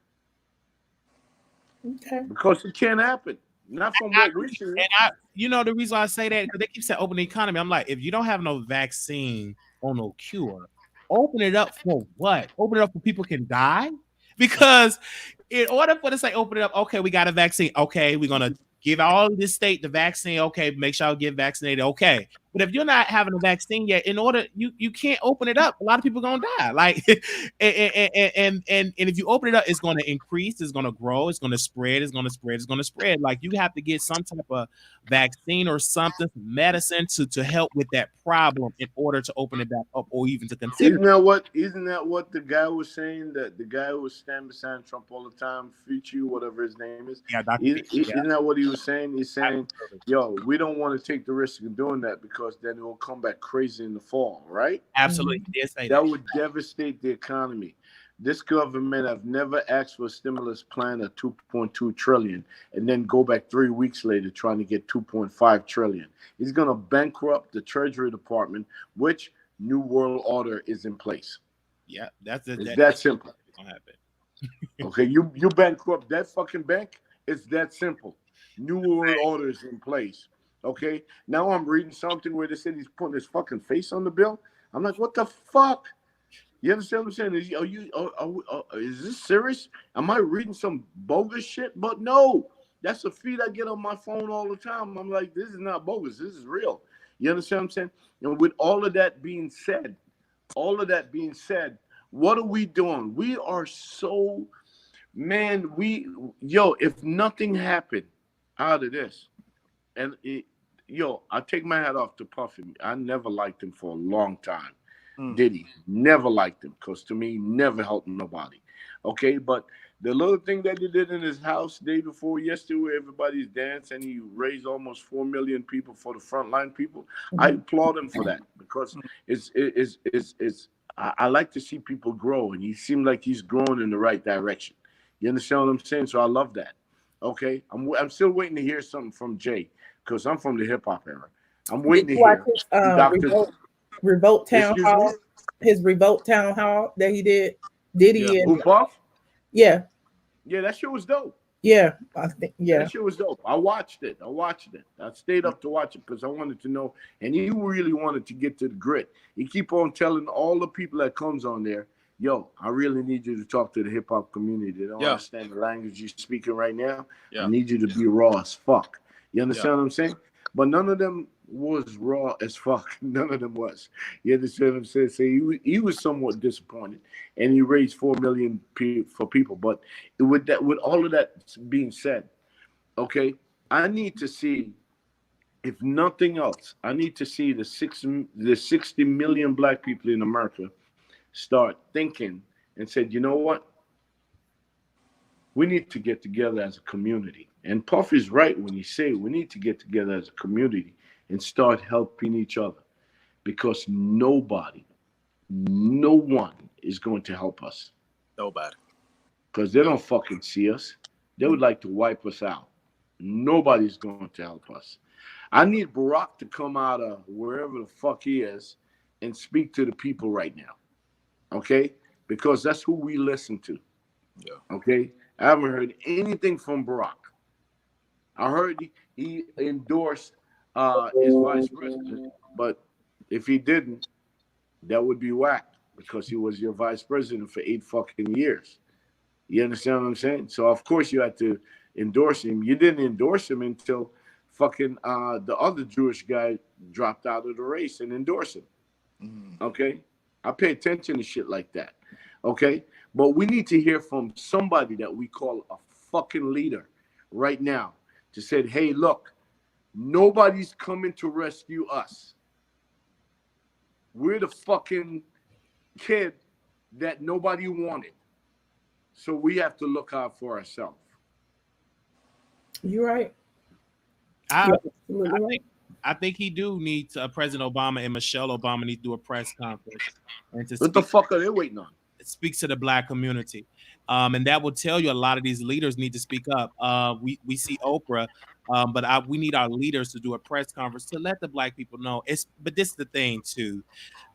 Okay. Because it can't happen. Not from what we're seeing. And the reason why I say that, because they keep saying open the economy. I'm like, if you don't have no vaccine or no cure, open it up for what? Open it up for people can die? Because in order for to say open it up, okay, we got a vaccine. Okay, we're gonna give all this state the vaccine. Okay, make sure I get vaccinated. Okay, but if you're not having a vaccine yet, in order you can't open it up. A lot of people gonna die. Like, and if you open it up, it's gonna increase. It's gonna grow. It's gonna spread. It's gonna spread. It's gonna spread. Like, you have to get some type of vaccine or something, medicine to help with that problem in order to open it back up, or even to consider. Isn't that what the guy was saying? That the guy who was standing beside Trump all the time, Fucci, whatever his name is. Yeah, Isn't that what he was saying? He's saying, yo, we don't want to take the risk of doing that because then it will come back crazy in the fall, right? Absolutely. Yes, that would devastate the economy. This government have never asked for a stimulus plan of 2.2 trillion and then go back 3 weeks later trying to get 2.5 trillion. He's going to bankrupt the Treasury Department, which New World Order is in place. Yeah, that's that simple. Gonna happen. Okay, you bankrupt that fucking bank. It's that simple. New World Order is in place. Okay, now I'm reading something where they said he's putting his fucking face on the bill. I'm like, what the fuck? You understand what I'm saying? Is this serious? Am I reading some bogus shit? But no, that's a feed I get on my phone all the time. I'm like, this is not bogus. This is real. You understand what I'm saying? And with all of that being said, what are we doing? We are so, man, if nothing happened out of this, and I take my hat off to Puffy. I never liked him for a long time. Diddy, never liked him, because to me, never helped nobody. Okay, but the little thing that he did in his house day before yesterday, where everybody's dancing, he raised almost 4 million people for the frontline people. I applaud him for that, because I like to see people grow, and he seemed like he's growing in the right direction. You understand what I'm saying? So I love that. Okay, I'm still waiting to hear something from Jay, because I'm from the hip hop era. I'm waiting to hear. Revolt Town Hall, his Revolt Town Hall that he did. Diddy and Puff? Yeah, that shit was dope. Yeah, I think that shit was dope. I watched it. I stayed up to watch it because I wanted to know, and he really wanted to get to the grit. He keep on telling all the people that comes on there, yo, I really need you to talk to the hip hop community. They don't understand the language you're speaking right now. I need you to be raw as fuck. You understand what I'm saying? But none of them was raw as fuck. None of them was. You understand what I'm saying? So he was somewhat disappointed, and he raised 4 million for people. But with all of that being said, okay, I need to see, if nothing else, I need to see the 60 million black people in America start thinking and said, you know what? We need to get together as a community. And Puff is right when he say we need to get together as a community and start helping each other, because no one is going to help us. Nobody. Because they don't fucking see us. They would like to wipe us out. Nobody's going to help us. I need Barack to come out of wherever the fuck he is and speak to the people right now. Okay? Because that's who we listen to. Yeah. Okay? I haven't heard anything from Barack. I heard he endorsed his vice president, but if he didn't, that would be whack, because he was your vice president for 8 fucking years. You understand what I'm saying? So of course you had to endorse him. You didn't endorse him until fucking the other Jewish guy dropped out of the race and endorsed him. Okay? I pay attention to shit like that. Okay? But we need to hear from somebody that we call a fucking leader right now to say, hey, look, nobody's coming to rescue us. We're the fucking kid that nobody wanted. So we have to look out for ourselves. You're right. I think he do need President Obama and Michelle Obama need to do a press conference. And what the fuck are they waiting on? speaks to the Black community. And that will tell you a lot of these leaders need to speak up. We see Oprah, but we need our leaders to do a press conference to let the Black people know. But this is the thing too.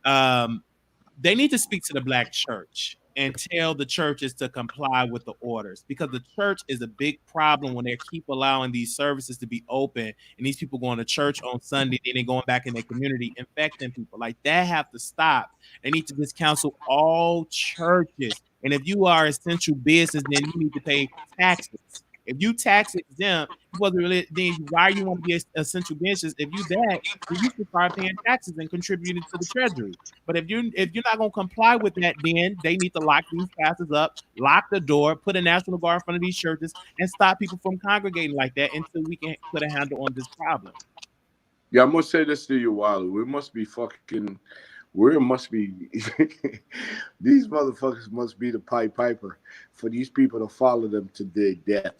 They need to speak to the Black church and tell the churches to comply with the orders, because the church is a big problem when they keep allowing these services to be open and these people going to church on Sunday and then going back in their community infecting people. Like, that have to stop. They need to just counsel all churches. And if you are essential business, then you need to pay taxes. If you tax exempt, then why you want to be essential business? If you that, then you should start paying taxes and contributing to the treasury. But if you're not going to comply with that, then they need to lock these pastors up, lock the door, put a National Guard in front of these churches, and stop people from congregating like that until we can put a handle on this problem. Yeah, I'm gonna say this to you, Wiley. We must be these motherfuckers must be the Pied Piper for these people to follow them to their death.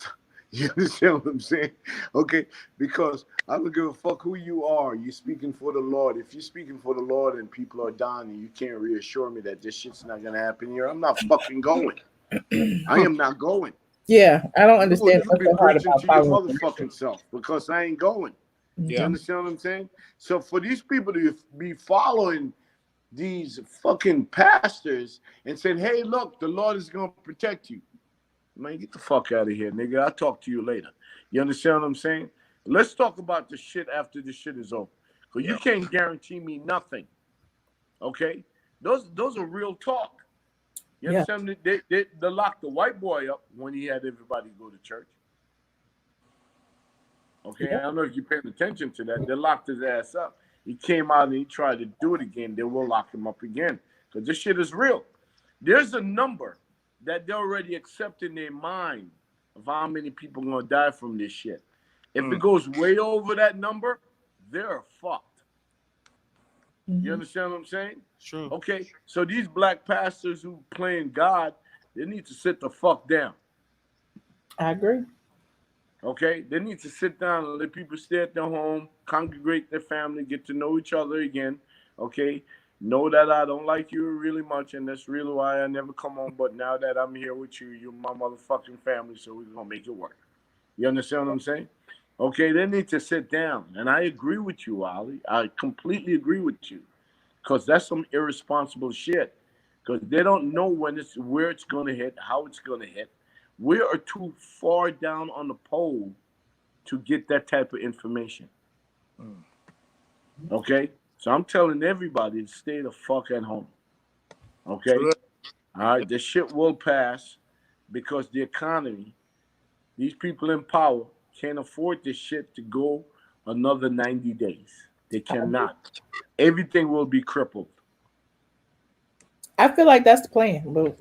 You understand what I'm saying? Okay, because I don't give a fuck who you are. You're speaking for the Lord. If you're speaking for the Lord and people are dying and you can't reassure me that this shit's not gonna happen here, I'm not fucking going. I am not going. Yeah, I don't understand. You've been preaching to your motherfucking self, because I ain't going. Yeah. You understand what I'm saying? So for these people to be following these fucking pastors and saying, hey, look, the Lord is going to protect you. Man, get the fuck out of here, nigga. I'll talk to you later. You understand what I'm saying? Let's talk about the shit after the shit is over. Because you can't guarantee me nothing. Okay? Those are real talk. You understand? They locked the white boy up when he had everybody go to church. Okay? I don't know if you're paying attention to that. They locked his ass up. He came out and he tried to do it again. They will lock him up again. Because this shit is real. There's a number that they already accept in their mind of how many people are going to die from this shit. If it goes way over that number, they're fucked. You understand what I'm saying? Sure. Okay, so these black pastors who playing God, they need to sit the fuck down. I agree. Okay, they need to sit down and let people stay at their home, congregate their family, get to know each other again. Okay, know that I don't like you really much, and that's really why I never come on. But now that I'm here with you, you're my motherfucking family, so we're gonna make it work. You understand what I'm saying? Okay, they need to sit down, and I agree with you, Ali. I completely agree with you, because that's some irresponsible shit. Because they don't know where it's gonna hit, how it's gonna hit. We are too far down on the pole to get that type of information. Okay? So I'm telling everybody to stay the fuck at home. Okay? All right? This shit will pass, because the economy, these people in power can't afford this shit to go another 90 days. They cannot. Everything will be crippled. I feel like that's the plan, but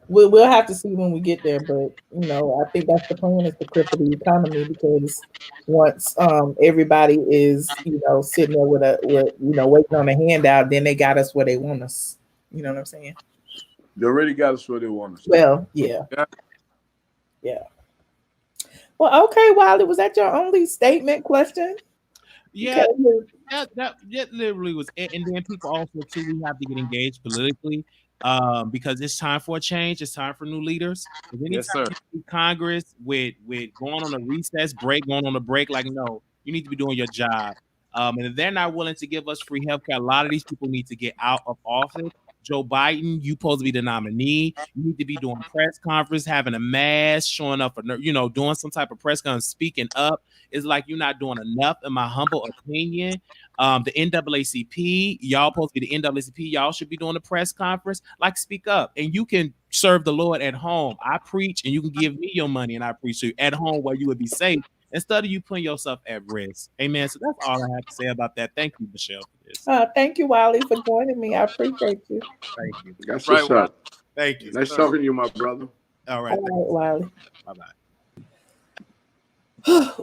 we'll have to see when we get there. But I think that's the plan, is to cripple the economy, because once everybody is sitting there with waiting on a handout, then they got us where they want us. You know what I'm saying? They already got us where they want us. Well, yeah. Well, okay, Wiley, was that your only statement question? Yeah, that literally was it. And then people also too, we have to get engaged politically, because it's time for a change. It's time for new leaders. Yes, sir. Congress with going on a recess break, going on a break, like, no, you need to be doing your job. And if they're not willing to give us free healthcare, a lot of these people need to get out of office. Joe Biden, you supposed to be the nominee. You need to be doing press conference, having a mask, showing up for, doing some type of press conference, speaking up. It's like you're not doing enough, in my humble opinion. The NAACP, y'all supposed to be the NAACP. Y'all should be doing a press conference. Like, speak up, and you can serve the Lord at home. I preach, and you can give me your money, and I preach to you at home where you would be safe, instead of you putting yourself at risk. Amen. So that's all I have to say about that. Thank you, Michelle, for this. Thank you, Wiley, for joining me. I appreciate you. Thank you. That's what's up. Thank you. Nice talking to you, my brother. All right. Wiley. Bye-bye.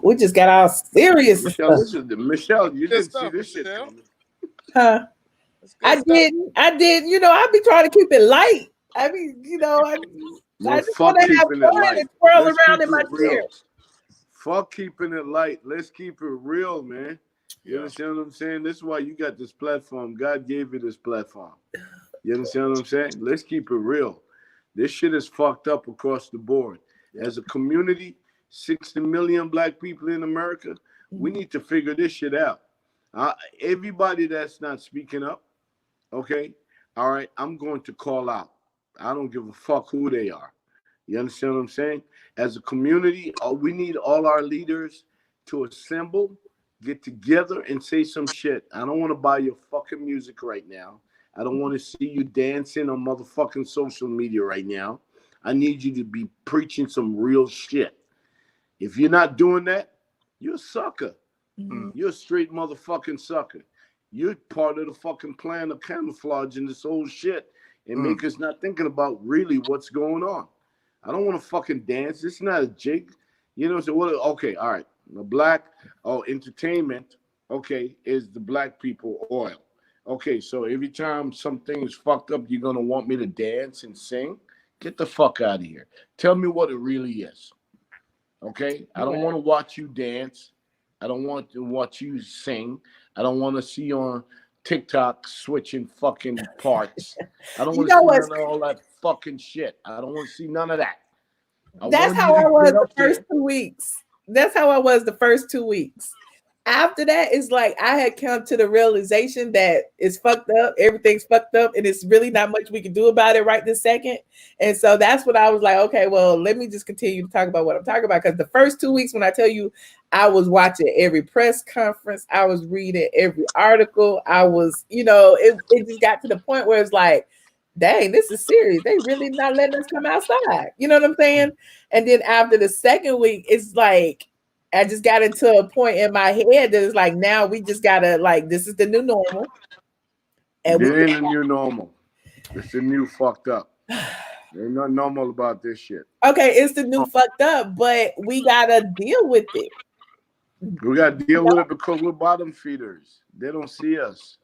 We just got all serious. Michelle, you didn't see this shit coming. Huh? I didn't. I be trying to keep it light. I mean, I just want to have fun and twirl around in my chair. Fuck keeping it light. Let's keep it real, man. You understand what I'm saying? This is why you got this platform. God gave you this platform. You understand what I'm saying? Let's keep it real. This shit is fucked up across the board. As a community, 60 million black people in America, we need to figure this shit out. Everybody that's not speaking up, okay, all right, I'm going to call out. I don't give a fuck who they are. You understand what I'm saying? As a community, we need all our leaders to assemble, get together, and say some shit. I don't want to buy your fucking music right now. I don't want to see you dancing on motherfucking social media right now. I need you to be preaching some real shit. If you're not doing that, you're a sucker. You're a straight motherfucking sucker. You're part of the fucking plan of camouflaging this whole shit and make us not thinking about really what's going on. I don't want to fucking dance. It's not a jig. You know, so what? Okay, all right. The black entertainment, okay, is the black people oil. Okay, so every time something is fucked up, you're gonna want me to dance and sing? Get the fuck out of here. Tell me what it really is. Okay? I don't want to watch you dance. I don't want to watch you sing. I don't want to see you on TikTok switching fucking parts. I don't want to see none of all that fucking shit. I don't want to see none of that. That's how I was the first 2 weeks. That's how I was the first 2 weeks. After that, it's like I had come to the realization that it's fucked up. Everything's fucked up, and it's really not much we can do about it right this second. And so that's what I was like, okay, well, let me just continue to talk about what I'm talking about. Because the first 2 weeks, when I tell you, I was watching every press conference, I was reading every article, I was, you know, it just got to the point where it's like, dang, this is serious. They really not letting us come outside. You know what I'm saying? And then after the second week, it's like, I just got into a point in my head that is like, now we just gotta, like, this is the new normal. And it ain't a new normal. It's the new fucked up. Ain't nothing normal about this shit. Okay, it's the new fucked up, but we gotta deal with it. We gotta deal with it because we're bottom feeders. They don't see us.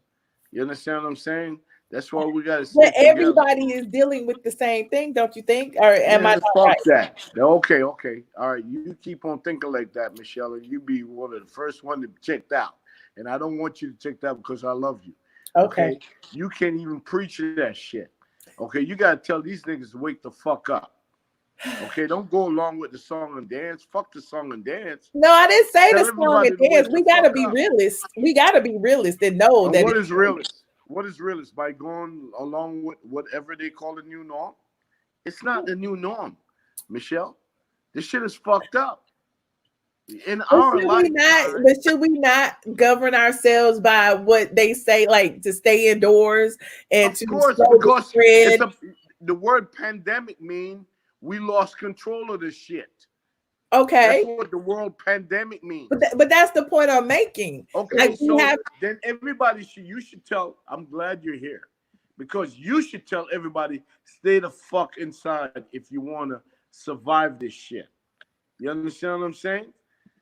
You understand what I'm saying? That's why we gotta But everybody is dealing with the same thing, don't you think? Or am I not fuck right? that. Okay. All right. You keep on thinking like that, Michelle, and you be one of the first one to check out. And I don't want you to check that because I love you. Okay. You can't even preach that shit. Okay. You gotta tell these niggas to wake the fuck up. Okay, don't go along with the song and dance. Fuck the song and dance. No, I didn't say Tell the song and dance. We gotta be realist. We gotta be realist and know and that. What is realist? What is realist? By going along with whatever they call the new norm? It's not the new norm, Michelle. This shit is fucked up. In our life, but should we not govern ourselves by what they say, like to stay indoors and of to course, slow because the spread? the word pandemic means we lost control of this shit. Okay, that's what the word pandemic means. But that's the point I'm making. Okay, like, so then everybody you should tell. I'm glad you're here because you should tell everybody stay the fuck inside if you want to survive this shit. You understand what I'm saying?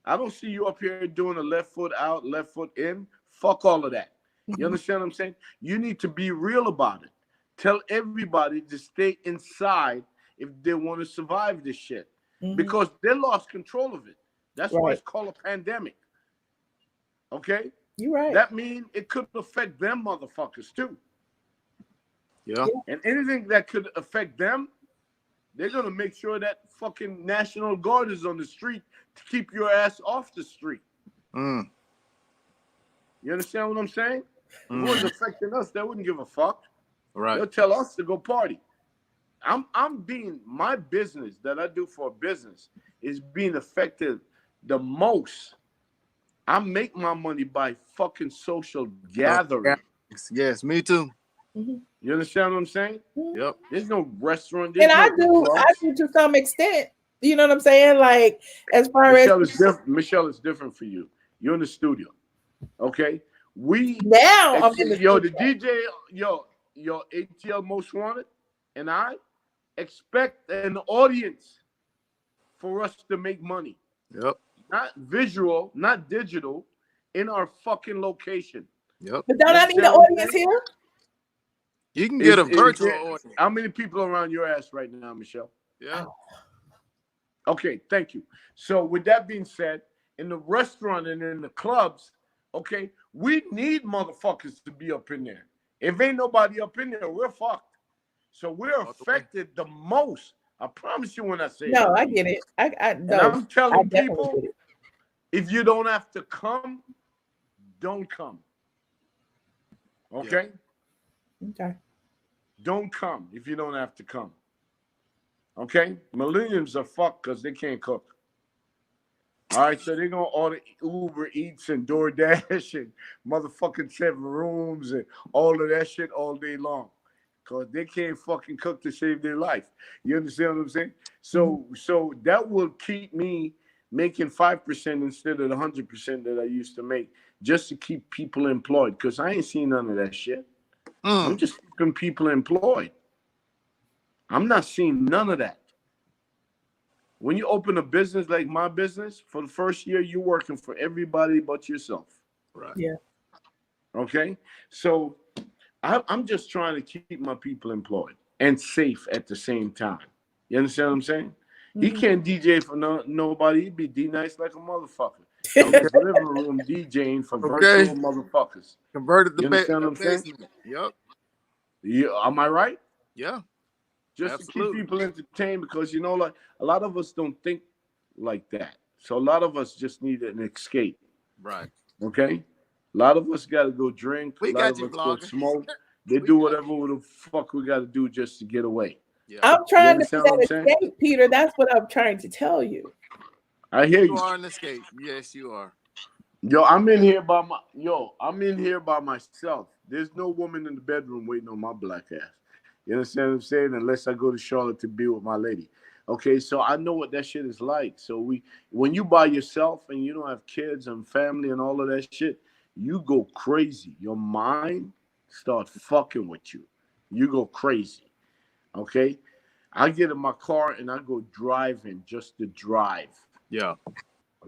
I don't see you up here doing a left foot out, left foot in. Fuck all of that. You understand what I'm saying? You need to be real about it. Tell everybody to stay inside if they want to survive this shit. Because they lost control of it. That's why it's called a pandemic. Okay? You're right. That means it could affect them motherfuckers too. Yeah. And anything that could affect them, they're going to make sure that fucking National Guard is on the street to keep your ass off the street. You understand what I'm saying? If it was affecting us, they wouldn't give a fuck. Right. They'll tell us to go party. I'm being, my business that I do for a business is being affected the most. I make my money by fucking social gathering. Yes, me too. You understand what I'm saying? Yep. There's no restaurant. And I do to some extent. You know what I'm saying? Like, as far Michelle as is different. Michelle is different for you. You're in the studio. Okay? I'm in the the DJ, your ATL Most Wanted, and I expect an audience for us to make money. Yep. Not visual, not digital, in our fucking location. Yep. But don't I need an audience here? You can get a virtual audience. How many people are around your ass right now, Michelle? Yeah. Okay, thank you. So with that being said, in the restaurant and in the clubs, okay, we need motherfuckers to be up in there. If ain't nobody up in there, we're fucked. So we're affected the most. I promise you when I say No, that. I get it. And I'm I telling definitely people, get it. if you don't have to come, don't come. Okay? Okay. Don't come if you don't have to come. Okay? Millennials are fucked because they can't cook. All right, so they're going to order Uber Eats and DoorDash and motherfucking 7 Rooms and all of that shit all day long because they can't fucking cook to save their life. You understand what I'm saying? So that will keep me making 5% instead of the 100% that I used to make just to keep people employed because I ain't seen none of that shit. I'm just keeping people employed. I'm not seeing none of that. When you open a business like my business, for the first year, you're working for everybody but yourself. Right. Yeah. Okay? So I'm just trying to keep my people employed and safe at the same time. You understand what I'm saying? He can't DJ for nobody. He'd be D-nice like a motherfucker. In his living room DJing for virtual motherfuckers. Converted the You understand what I'm saying? Yep. Yeah, am I right? Yeah. Just to keep people entertained because, you know, like a lot of us don't think like that. So a lot of us just need an escape. Right. Okay? A lot of us got to go drink. We a lot got of you, us go vlogger. smoke. They do whatever the fuck we got to do just to get away. Yeah. I'm trying to understand what I'm that saying? escape, Peter. That's what I'm trying to tell you. I hear You you. are an escape. Yes, you are. I'm in here by myself. There's no woman in the bedroom waiting on my black ass. You understand what I'm saying? Unless I go to Charlotte to be with my lady. Okay, so I know what that shit is like. So when you by yourself and you don't have kids and family and all of that shit, you go crazy. Your mind starts fucking with you. You go crazy. Okay? I get in my car and I go driving just to drive. Yeah.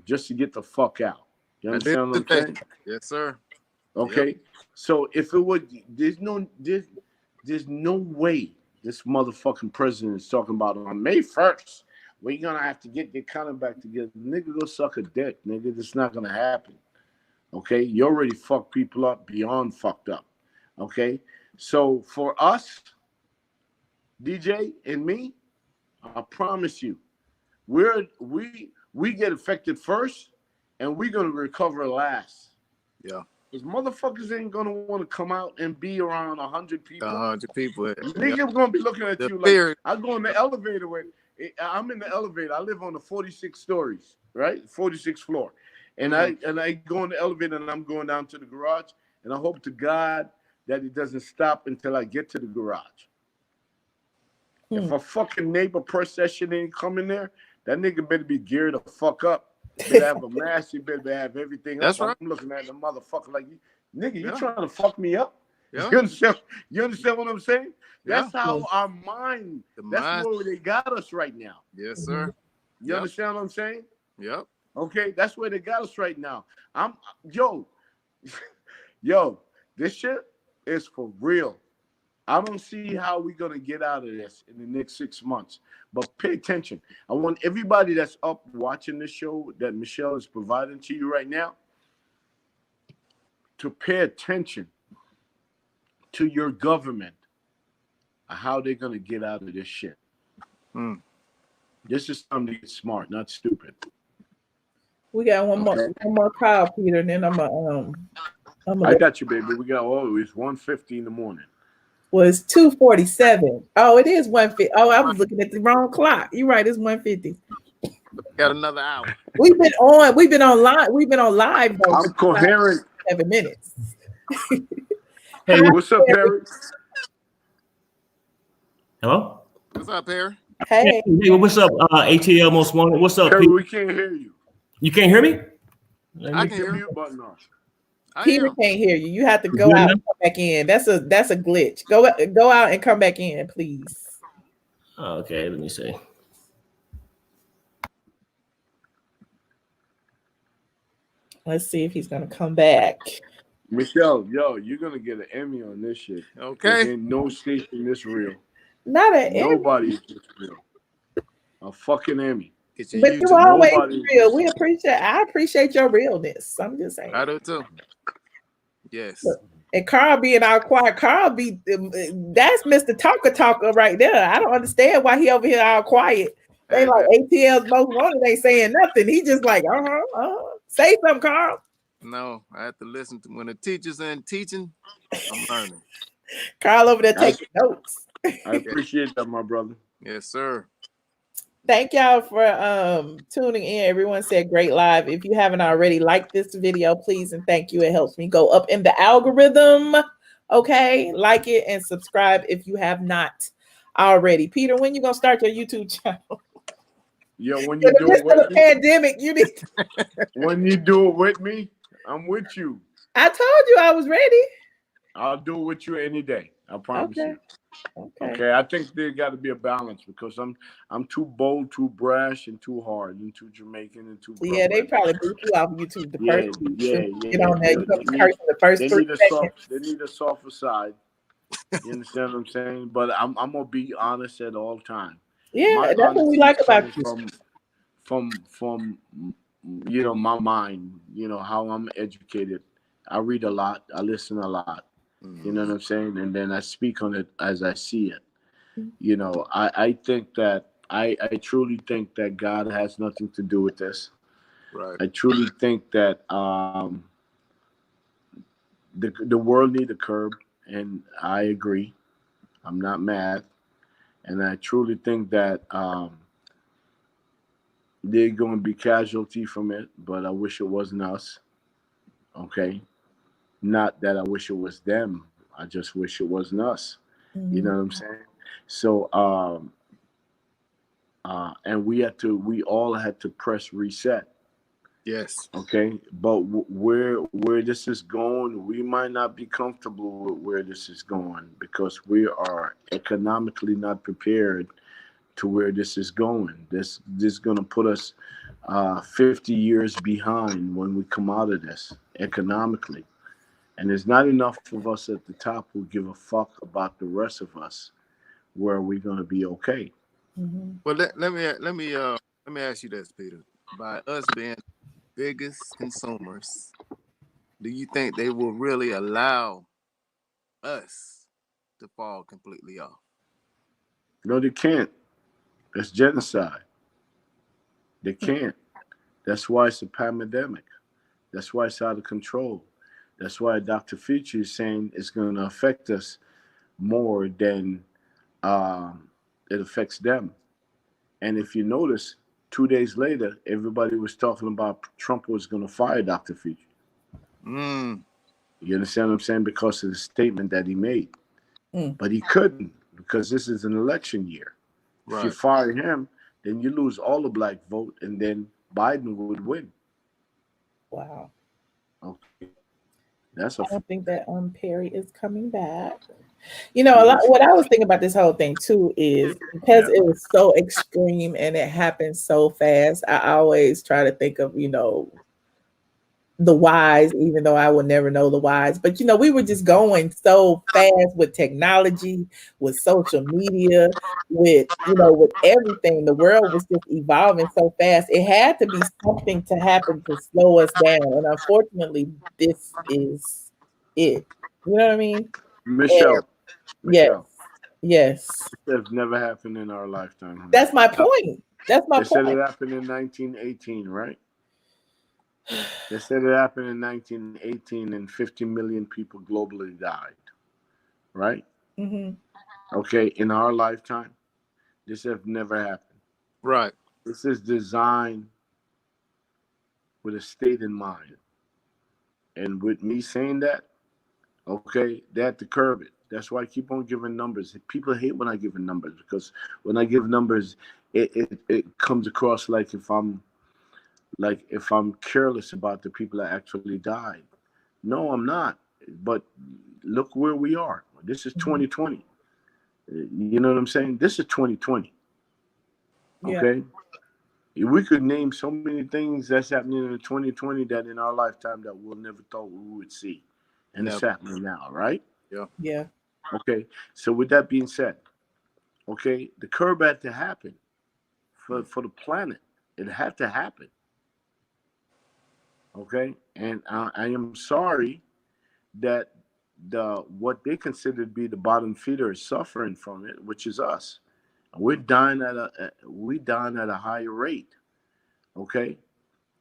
Just to get the fuck out. You understand what I'm saying? Yes, sir. Okay? Yep. So if it would, there's no way this motherfucking president is talking about on May 1st, we're gonna have to get the economy back together. Nigga, go suck a dick, nigga. That's not gonna happen. Okay? You already fucked people up beyond fucked up. Okay? So for us, DJ and me, I promise you, we get affected first and we're gonna recover last. Yeah. Because motherfuckers ain't gonna want to come out and be around 100 people. 100 people. Niggas gonna be looking at you like I go in the elevator I'm in the elevator. I live on the 46 stories, right? 46th floor. And I go in the elevator and I'm going down to the garage and I hope to God that it doesn't stop until I get to the garage. If a fucking neighbor procession ain't coming there, that nigga better be geared the fuck up. Better have a mask, you better have everything That's up. right. I'm looking at the motherfucker like, nigga, you trying to fuck me up? Yeah. You understand what I'm saying? That's how our mind, that's where they got us right now. Yes, sir. You understand what I'm saying? Yep. Okay, that's where they got us right now. This shit is for real. I don't see how we're going to get out of this in the next 6 months. But pay attention. I want everybody that's up watching this show that Michelle is providing to you right now to pay attention to your government and how they're going to get out of this shit. This is time to get smart, not stupid. We got one more call, Peter, and then I got you, baby. We got it's 1:50 in the morning. Was 2:47. Oh, it is 1:50. Oh, I was looking at the wrong clock. You're right, it's 1:50. Got another hour. We've been on live though. I'm coherent. 7 minutes. Hey, what's up, Perry? Hello? What's up, Perry? Hey. Hey, what's up, ATL Most Wanted? What's up, Perry? Peter? We can't hear you. You can't hear me? I can hear mute button off. Peter can't hear you. You have to go out and come back in. That's a glitch. Go out and come back in, please. Okay, let me see. Let's see if he's gonna come back. Michelle, you're gonna get an Emmy on this shit. Okay. There ain't no station this real. Not an Emmy. Nobody's this real. A fucking Emmy. But you always real. I appreciate your realness. I'm just saying. I do too. Yes. And Carl being all quiet. Carl be that's Mr. Talker right there. I don't understand why he over here all quiet. They like ATL's most wanted ain't saying nothing. He just like, say something, Carl. No, I have to listen to when the teachers ain't teaching, I'm learning. Carl over there taking notes. I appreciate that, my brother. Yes, sir. Thank y'all for tuning in. Everyone said great live. If you haven't already, like this video, please and thank you. It helps me go up in the algorithm. Okay, like it and subscribe if you have not already. Peter, when you gonna start your YouTube channel? Yeah, when you do it with the pandemic, you need. When you do it with me, I'm with you. I told you I was ready. I'll do it with you any day. I promise you. Okay. I think there got to be a balance because I'm too bold, too brash, and too hard, and too Jamaican, and too. Yeah, they probably boot you off YouTube the first. Get on there. You gonna be cursing the first 3 seconds. They need a softer side. You understand what I'm saying? But I'm gonna be honest at all times. Yeah, that's what we like about you. From my mind, how I'm educated. I read a lot. I listen a lot. You know what I'm saying? And then I speak on it as I see it. I think that I truly think that God has nothing to do with this. Right. I truly think that the world need a curb, and I agree. I'm not mad, and I truly think that they're going to be casualty from it. But I wish it wasn't us. Okay, not that I wish it was them. I just wish it wasn't us. You know what I'm saying? So, and we all had to press reset. Yes. Okay, but where this is going, we might not be comfortable with where this is going because we are economically not prepared to where this is going. This is going to put us 50 years behind when we come out of this economically. And there's not enough of us at the top who give a fuck about the rest of us where we're going to be okay. Well, let me ask you this, Peter. By us being biggest consumers, do you think they will really allow us to fall completely off? No, they can't. That's genocide. They can't. That's why it's a pandemic. That's why it's out of control. That's why Dr. Fauci is saying it's going to affect us more than it affects them. And if you notice, 2 days later, everybody was talking about Trump was going to fire Dr. Fauci. You understand what I'm saying? Because of the statement that he made. But he couldn't because this is an election year. If you fire him, then you lose all the black vote, and then Biden would win. Wow. Okay. I don't think that Perry is coming back. What I was thinking about this whole thing too is because it was so extreme and it happened so fast. I always try to think of the whys, even though I would never know the whys. But we were just going so fast with technology, with social media, with everything. The world was just evolving so fast. It had to be something to happen to slow us down. And unfortunately, this is it. You know what I mean? Michelle. Yes. This has never happened in our lifetime. Huh? That's my point. They said it happened in 1918, right? They said it happened in 1918 and 50 million people globally died, right? Okay, in our lifetime, this has never happened. Right. This is designed with a state in mind. And with me saying that, okay, they had to curb it. That's why I keep on giving numbers. People hate when I give numbers because when I give numbers, it comes across like if I'm careless about the people that actually died. No, I'm not. But look where we are. This is 2020. You know what I'm saying? This is 2020. Okay? We could name so many things that's happening in 2020 that in our lifetime that we'll never thought we would see. And it's happening now, right? Yeah. Okay. So with that being said, okay, the curb had to happen for the planet. It had to happen. Okay, and I am sorry that what they consider to be the bottom feeder is suffering from it, which is us. We're dying at a higher rate. Okay,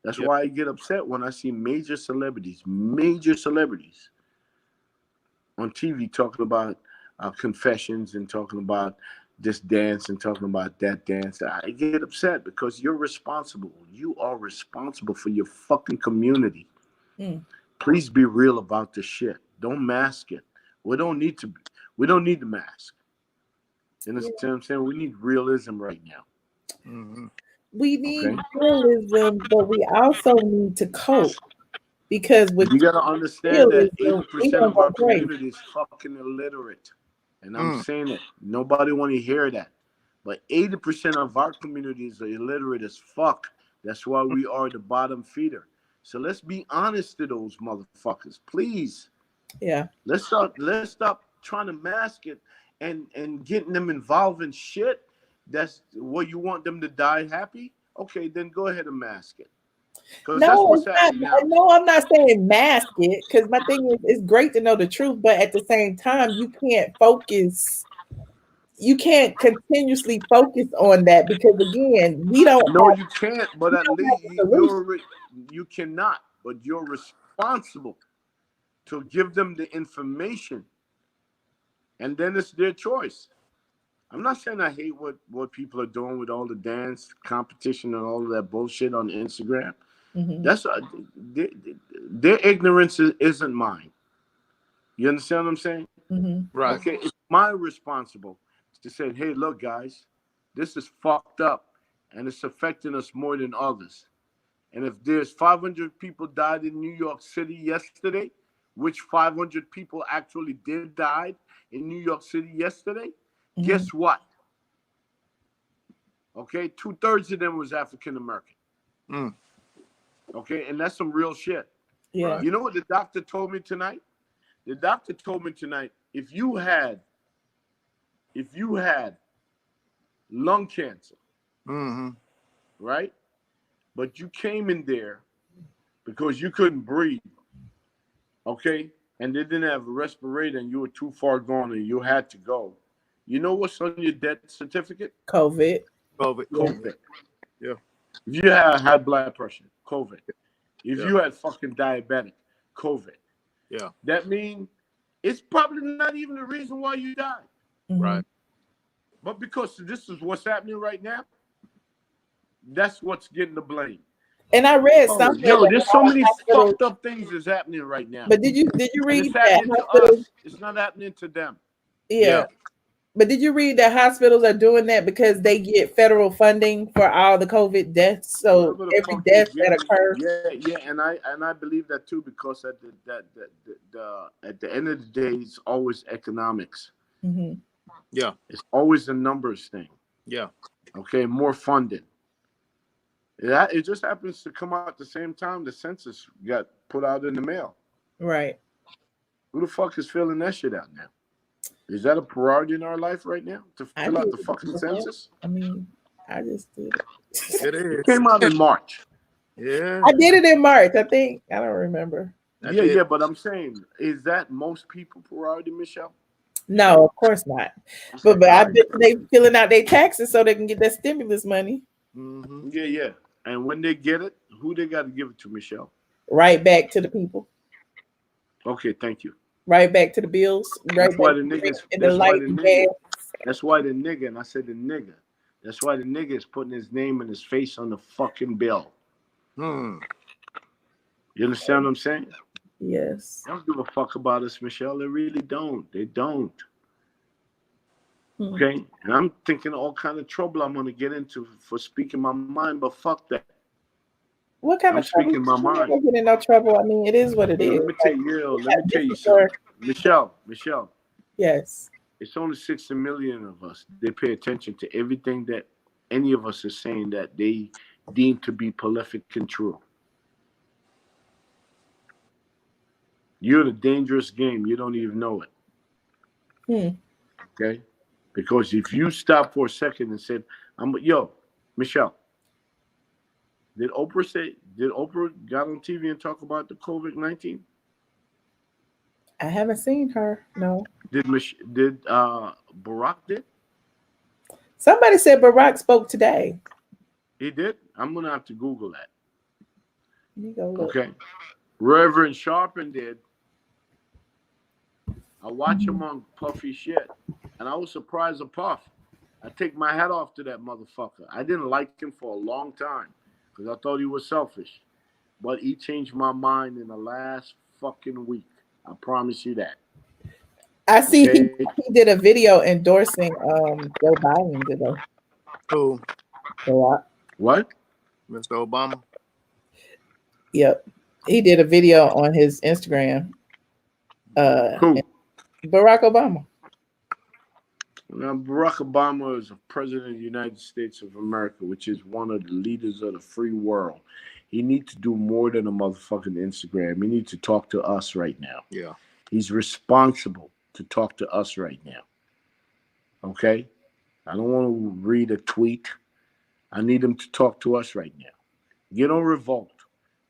that's why I get upset when I see major celebrities on TV talking about confessions and talking about this dance and talking about that dance. I get upset because you're responsible. You are responsible for your fucking community. Please be real about this shit. Don't mask it. We don't need to mask. You understand what I'm saying? We need realism right now. We need realism, but we also need to cope. Because with you gotta understand that 80% of our crazy. community is fucking illiterate. And I'm saying it. Nobody want to hear that. But 80% of our communities are illiterate as fuck. That's why we are the bottom feeder. So let's be honest to those motherfuckers, please. Yeah. Let's stop trying to mask it and getting them involved in shit. That's what you want them to die happy. Okay, then go ahead and mask it. No, it's not. No, I'm not saying mask it, because my thing is, it's great to know the truth, but at the same time, you can't focus. You can't continuously focus on that because, again, we don't. No, you can't. But at least you cannot. But you're responsible to give them the information, and then it's their choice. I'm not saying I hate what people are doing with all the dance competition and all of that bullshit on Instagram. That's their ignorance isn't mine. You understand what I'm saying? Right. Okay, it's my responsible to say, hey, look, guys, this is fucked up, and it's affecting us more than others. And if there's 500 people died in New York City yesterday, which 500 people actually did die in New York City yesterday, guess what? Okay, 2/3 of them was African American. Okay, and that's some real shit. Yeah. You know what the doctor told me tonight? The doctor told me tonight, if you had lung cancer, right? But you came in there because you couldn't breathe, okay? And they didn't have a respirator and you were too far gone and you had to go. You know what's on your death certificate? COVID. Yeah. If you had high blood pressure, COVID. If you had fucking diabetic, COVID. Yeah. That means it's probably not even the reason why you died. Right. But because this is what's happening right now, that's what's getting the blame. And I read something. There's so many fucked up things that's happening right now. But did you read it's that? happening to us. It's not happening to them. Yeah. But did you read that hospitals are doing that because they get federal funding for all the COVID deaths? So every death that occurs. Yeah, and I believe that too, because at the end of the day, it's always economics. Yeah, it's always a numbers thing. Yeah. Okay, more funding. It just happens to come out at the same time the census got put out in the mail. Right. Who the fuck is filling that shit out now? Is that a priority in our life right now to fill out the fucking census? I mean, I just did it. It is. It came out in March. Yeah. I did it in March, I think. I don't remember. Yeah, but I'm saying, is that most people priority, Michelle? No, of course not. But I bet they filling out their taxes so they can get that stimulus money. Yeah. And when they get it, who they got to give it to, Michelle? Right back to the people. Okay, thank you. Right back to the bills. Right That's why back the niggas. to the light and gas. That's why the nigga, and I said the nigga. That's why the nigga is putting his name and his face on the fucking bill. You understand what I'm saying? Yes. They don't give a fuck about us, Michelle. They really don't. They don't. Okay? And I'm thinking all kind of trouble I'm going to get into for speaking my mind, but fuck that. What kind of trouble? Speaking my mind. You're not getting in no trouble. I mean, it is what it is. Let me tell you something. Michelle. Yes. It's only 60 million of us. They pay attention to everything that any of us is saying that they deem to be prolific and true. You're in a dangerous game. You don't even know it. Okay? Because if you stop for a second and said, Michelle, did Oprah got on TV and talk about the COVID-19? I haven't seen her. No. Did Barack did? Somebody said Barack spoke today. He did? I'm gonna have to Google that. You go look. Okay. Reverend Sharpton did. I watch him on Puffy shit, and I was surprised at Puff. I take my hat off to that motherfucker. I didn't like him for a long time because I thought he was selfish, but he changed my mind in the last fucking week. I promise you that. I see he did a video endorsing Joe Biden today. Who? What? Mr. Obama. Yep. He did a video on his Instagram. Who? Barack Obama. Now, Barack Obama is the president of the United States of America, which is one of the leaders of the free world. He needs to do more than a motherfucking Instagram. He needs to talk to us right now. Yeah. He's responsible to talk to us right now. Okay? I don't want to read a tweet. I need him to talk to us right now. Get on Revolt.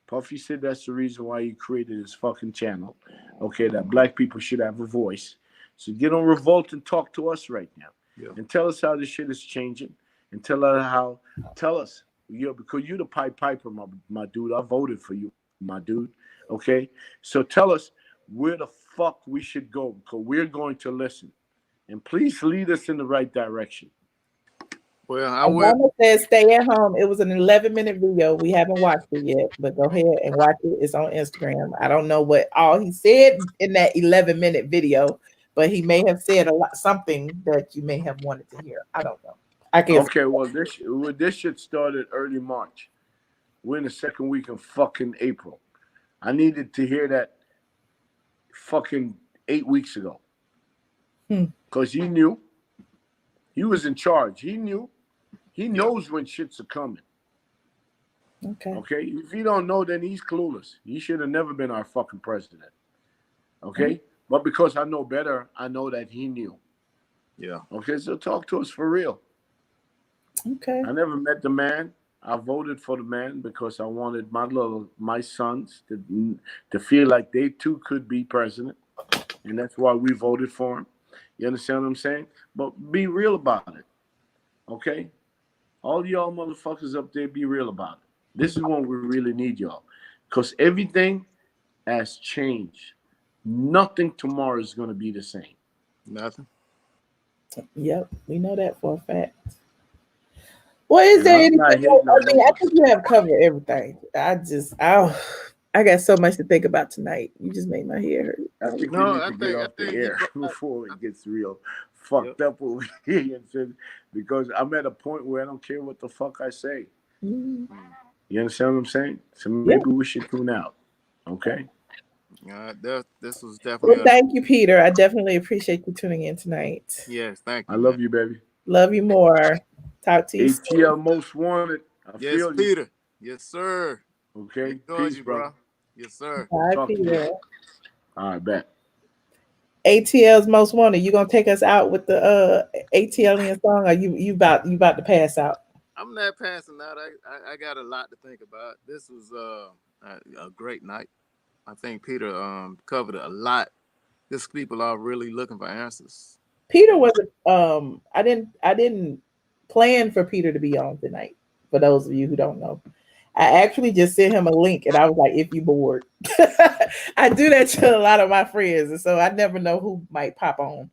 Puffy said that's the reason why he created his fucking channel. Okay, that black people should have a voice. So get on Revolt and talk to us right now. Yeah. And tell us how this shit is changing. And tell us, because you're the Pied Piper, my dude. I voted for you, my dude. Okay? So tell us where the fuck we should go, because we're going to listen. And please lead us in the right direction. Well, I will. Obama says stay at home. It was an 11-minute video. We haven't watched it yet, but go ahead and watch it. It's on Instagram. I don't know what all he said in that 11-minute video, but he may have said something that you may have wanted to hear. I don't know. I guess. Okay, well, this shit started early March. We're in the second week of fucking April. I needed to hear that fucking 8 weeks ago. Because he knew. He was in charge. He knew. He knows when shits are coming. Okay. If you don't know, then he's clueless. He should have never been our fucking president. Okay. But because I know better, I know that he knew. Yeah. Okay. So talk to us for real. Okay. I never met the man. I voted for the man because I wanted my sons to feel like they too could be president, and that's why we voted for him. You understand what I'm saying? But be real about it. Okay. All y'all motherfuckers up there, be real about it. This is when we really need y'all. Because everything has changed. Nothing tomorrow is going to be the same. Nothing. Yep, we know that for a fact. Well, is there anything? I think you have covered everything. I got so much to think about tonight. You just made my hair hurt. I think we need to get off the air before it gets real fucked up over here. Because I'm at a point where I don't care what the fuck I say. You understand what I'm saying? So maybe we should tune out. Okay? This was definitely. Well, thank you, Peter. I definitely appreciate you tuning in tonight. Yes, thank you. I love you, baby. Love you more. Talk to you. ATL Most Wanted. Yes, Peter. Yes, sir. Okay. Peace, bro. Yes, sir. Bye, Peter. All right, bet. ATL's Most Wanted. You gonna take us out with the ATLien song? Or you about to pass out? I'm not passing out. I got a lot to think about. This was a great night. I think Peter covered a lot. These people are really looking for answers. Peter was I didn't plan for Peter to be on tonight. For those of you who don't know, I actually just sent him a link and I was like, if you bored. I do that to a lot of my friends, and so I never know who might pop on.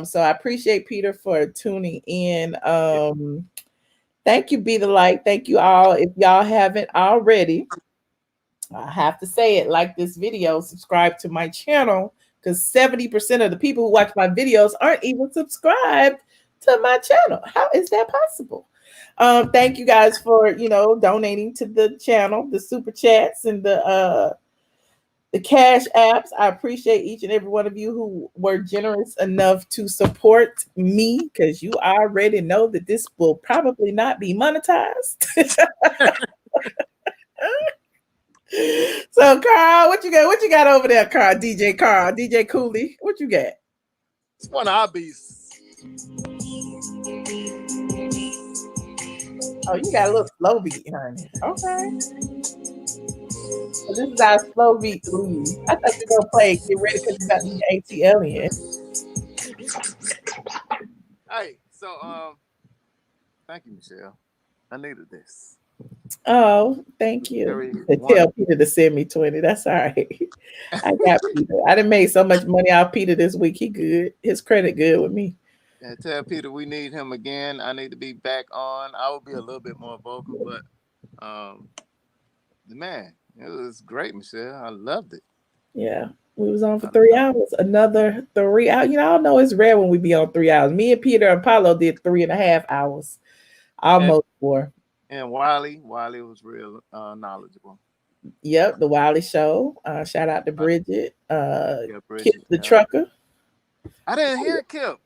So I appreciate Peter for tuning in. Thank you, Be the Light. Thank you all. If y'all haven't already, I have to say it, like this video, subscribe to my channel, because 70% of the people who watch my videos aren't even subscribed to my channel. How is that possible? Thank you guys for, donating to the channel, the super chats and the cash apps. I appreciate each and every one of you who were generous enough to support me, because you already know that this will probably not be monetized. So, Carl, what you got? What you got over there, Carl? DJ Cooly, what you got? It's one of our beasts. Oh, you got a little slow beat, honey. Okay. So this is our slow beat to leave. I thought you were gonna play Get Ready because you got to be ATLien. Hey, so thank you, Michelle. I needed this. Oh, thank you. Tell Peter to send me 20. That's all right. I got Peter. I done made so much money off Peter this week. He good. His credit good with me. Yeah, tell Peter we need him again. I need to be back on. I will be a little bit more vocal, but man, it was great, Michelle. I loved it. Yeah. We was on for 3 hours. Another 3 hours. You know, I know it's rare when we be on 3 hours. Me and Peter and Paulo did 3.5 hours. Almost 4. And Wiley was real knowledgeable. Yep, the Wiley Show. Shout out to Bridget. Bridget, Kip the trucker. I didn't hear Kip.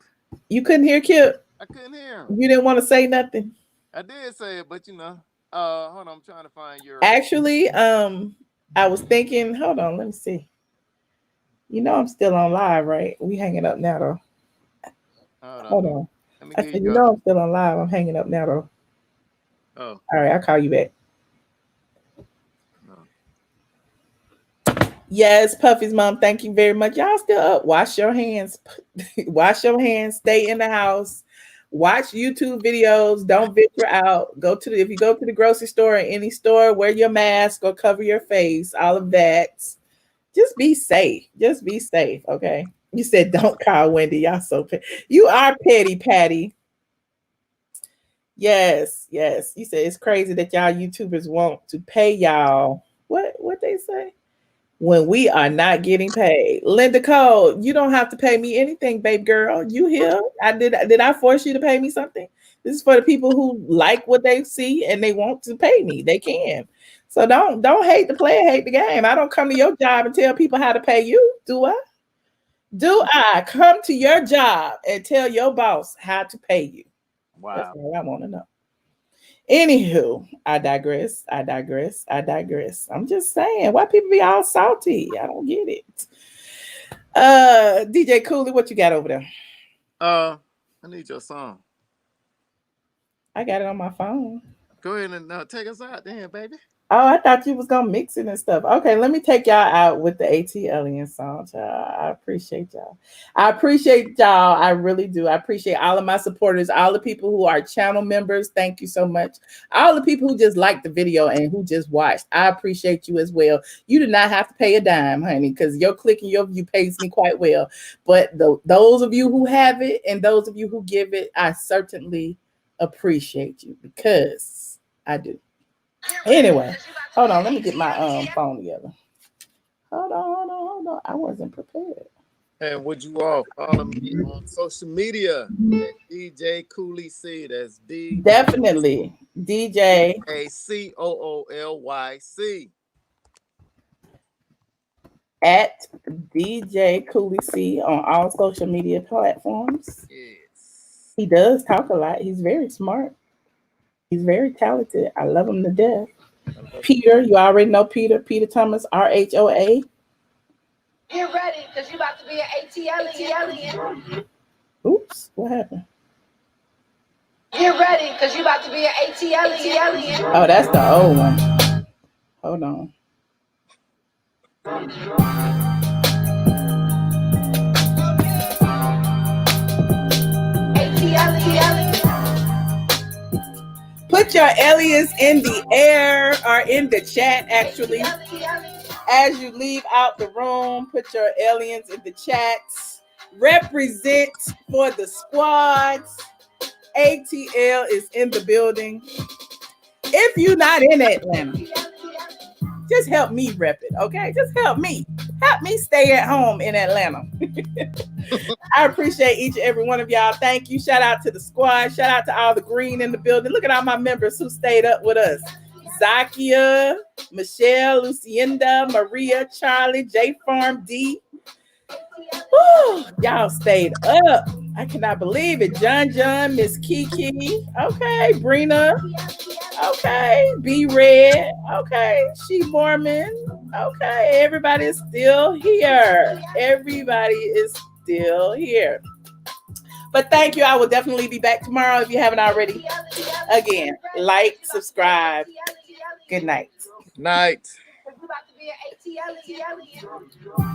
You couldn't hear Kip? I couldn't hear him. You didn't want to say nothing? I did say it, but you know, hold on, I'm trying to find your. Actually, I was thinking, hold on, let me see. You know I'm still on live, right? We hanging up now, though. Hold on. I said, you know I'm still on live. I'm hanging up now, though. Oh. All right, I'll call you back. Yes, Puffy's mom, thank you very much. Y'all still up. Wash your hands. Wash your hands. Stay in the house. Watch YouTube videos. Don't venture out. If you go to the grocery store or any store, wear your mask or cover your face. All of that. Just be safe. Just be safe, okay? You said don't call Wendy. Y'all so petty. You are petty, Patty. Yes. You said it's crazy that y'all YouTubers want to pay y'all. What they say? When we are not getting paid. Linda Cole, you don't have to pay me anything, babe girl. You here? Did I force you to pay me something? This is for the people who like what they see and they want to pay me. They can. So don't hate the player, hate the game. I don't come to your job and tell people how to pay you, do I? Do I come to your job and tell your boss how to pay you? Wow. That's all I want to know. Anywho, I digress. I'm just saying, why people be all salty? I don't get it. DJ Cooly, what you got over there? I need your song. I got it on my phone. Go ahead and take us out then, baby. Oh, I thought you was gonna mix it and stuff. Okay, let me take y'all out with the ATLien song. I appreciate y'all. I really do. I appreciate all of my supporters, all the people who are channel members. Thank you so much. All the people who just liked the video and who just watched. I appreciate you as well. You do not have to pay a dime, honey, because your click and your view pays me quite well. But those of you who have it and those of you who give it, I certainly appreciate you because I do. Anyway, hold on. Let me get my phone together. Hold on. I wasn't prepared. And would you all follow me on social media? DJ Cooly C. That's D. Definitely. DJ ACOOLYC. At DJ Cooly C on all social media platforms. Yes. He does talk a lot. He's very smart. He's very talented. I love him to death. Peter, you already know Peter. Peter Thomas, RHOA. Get ready, because you about to be an ATLien. Oops, what happened? Get ready, because you about to be an ATLien. Oh, that's the old one. Hold on. Put your aliens in the air or in the chat, actually. As you leave out the room, put your aliens in the chats. Represent for the squads. ATL is in the building. If you're not in Atlanta, just help me rep it, okay? Just help me. Help me stay at home in Atlanta. I appreciate each and every one of y'all. Thank you. Shout out to the squad. Shout out to all the green in the building. Look at all my members who stayed up with us. Zakia, Michelle, Lucinda, Maria, Charlie, J Farm D. Woo, y'all stayed up. I cannot believe it. John, Miss Kiki. Okay, Brina. Okay, B Red. Okay, She Mormon. Okay, everybody is still here. But thank you. I will definitely be back tomorrow if you haven't already. Again, like, subscribe. Good night. Night. via ATLien.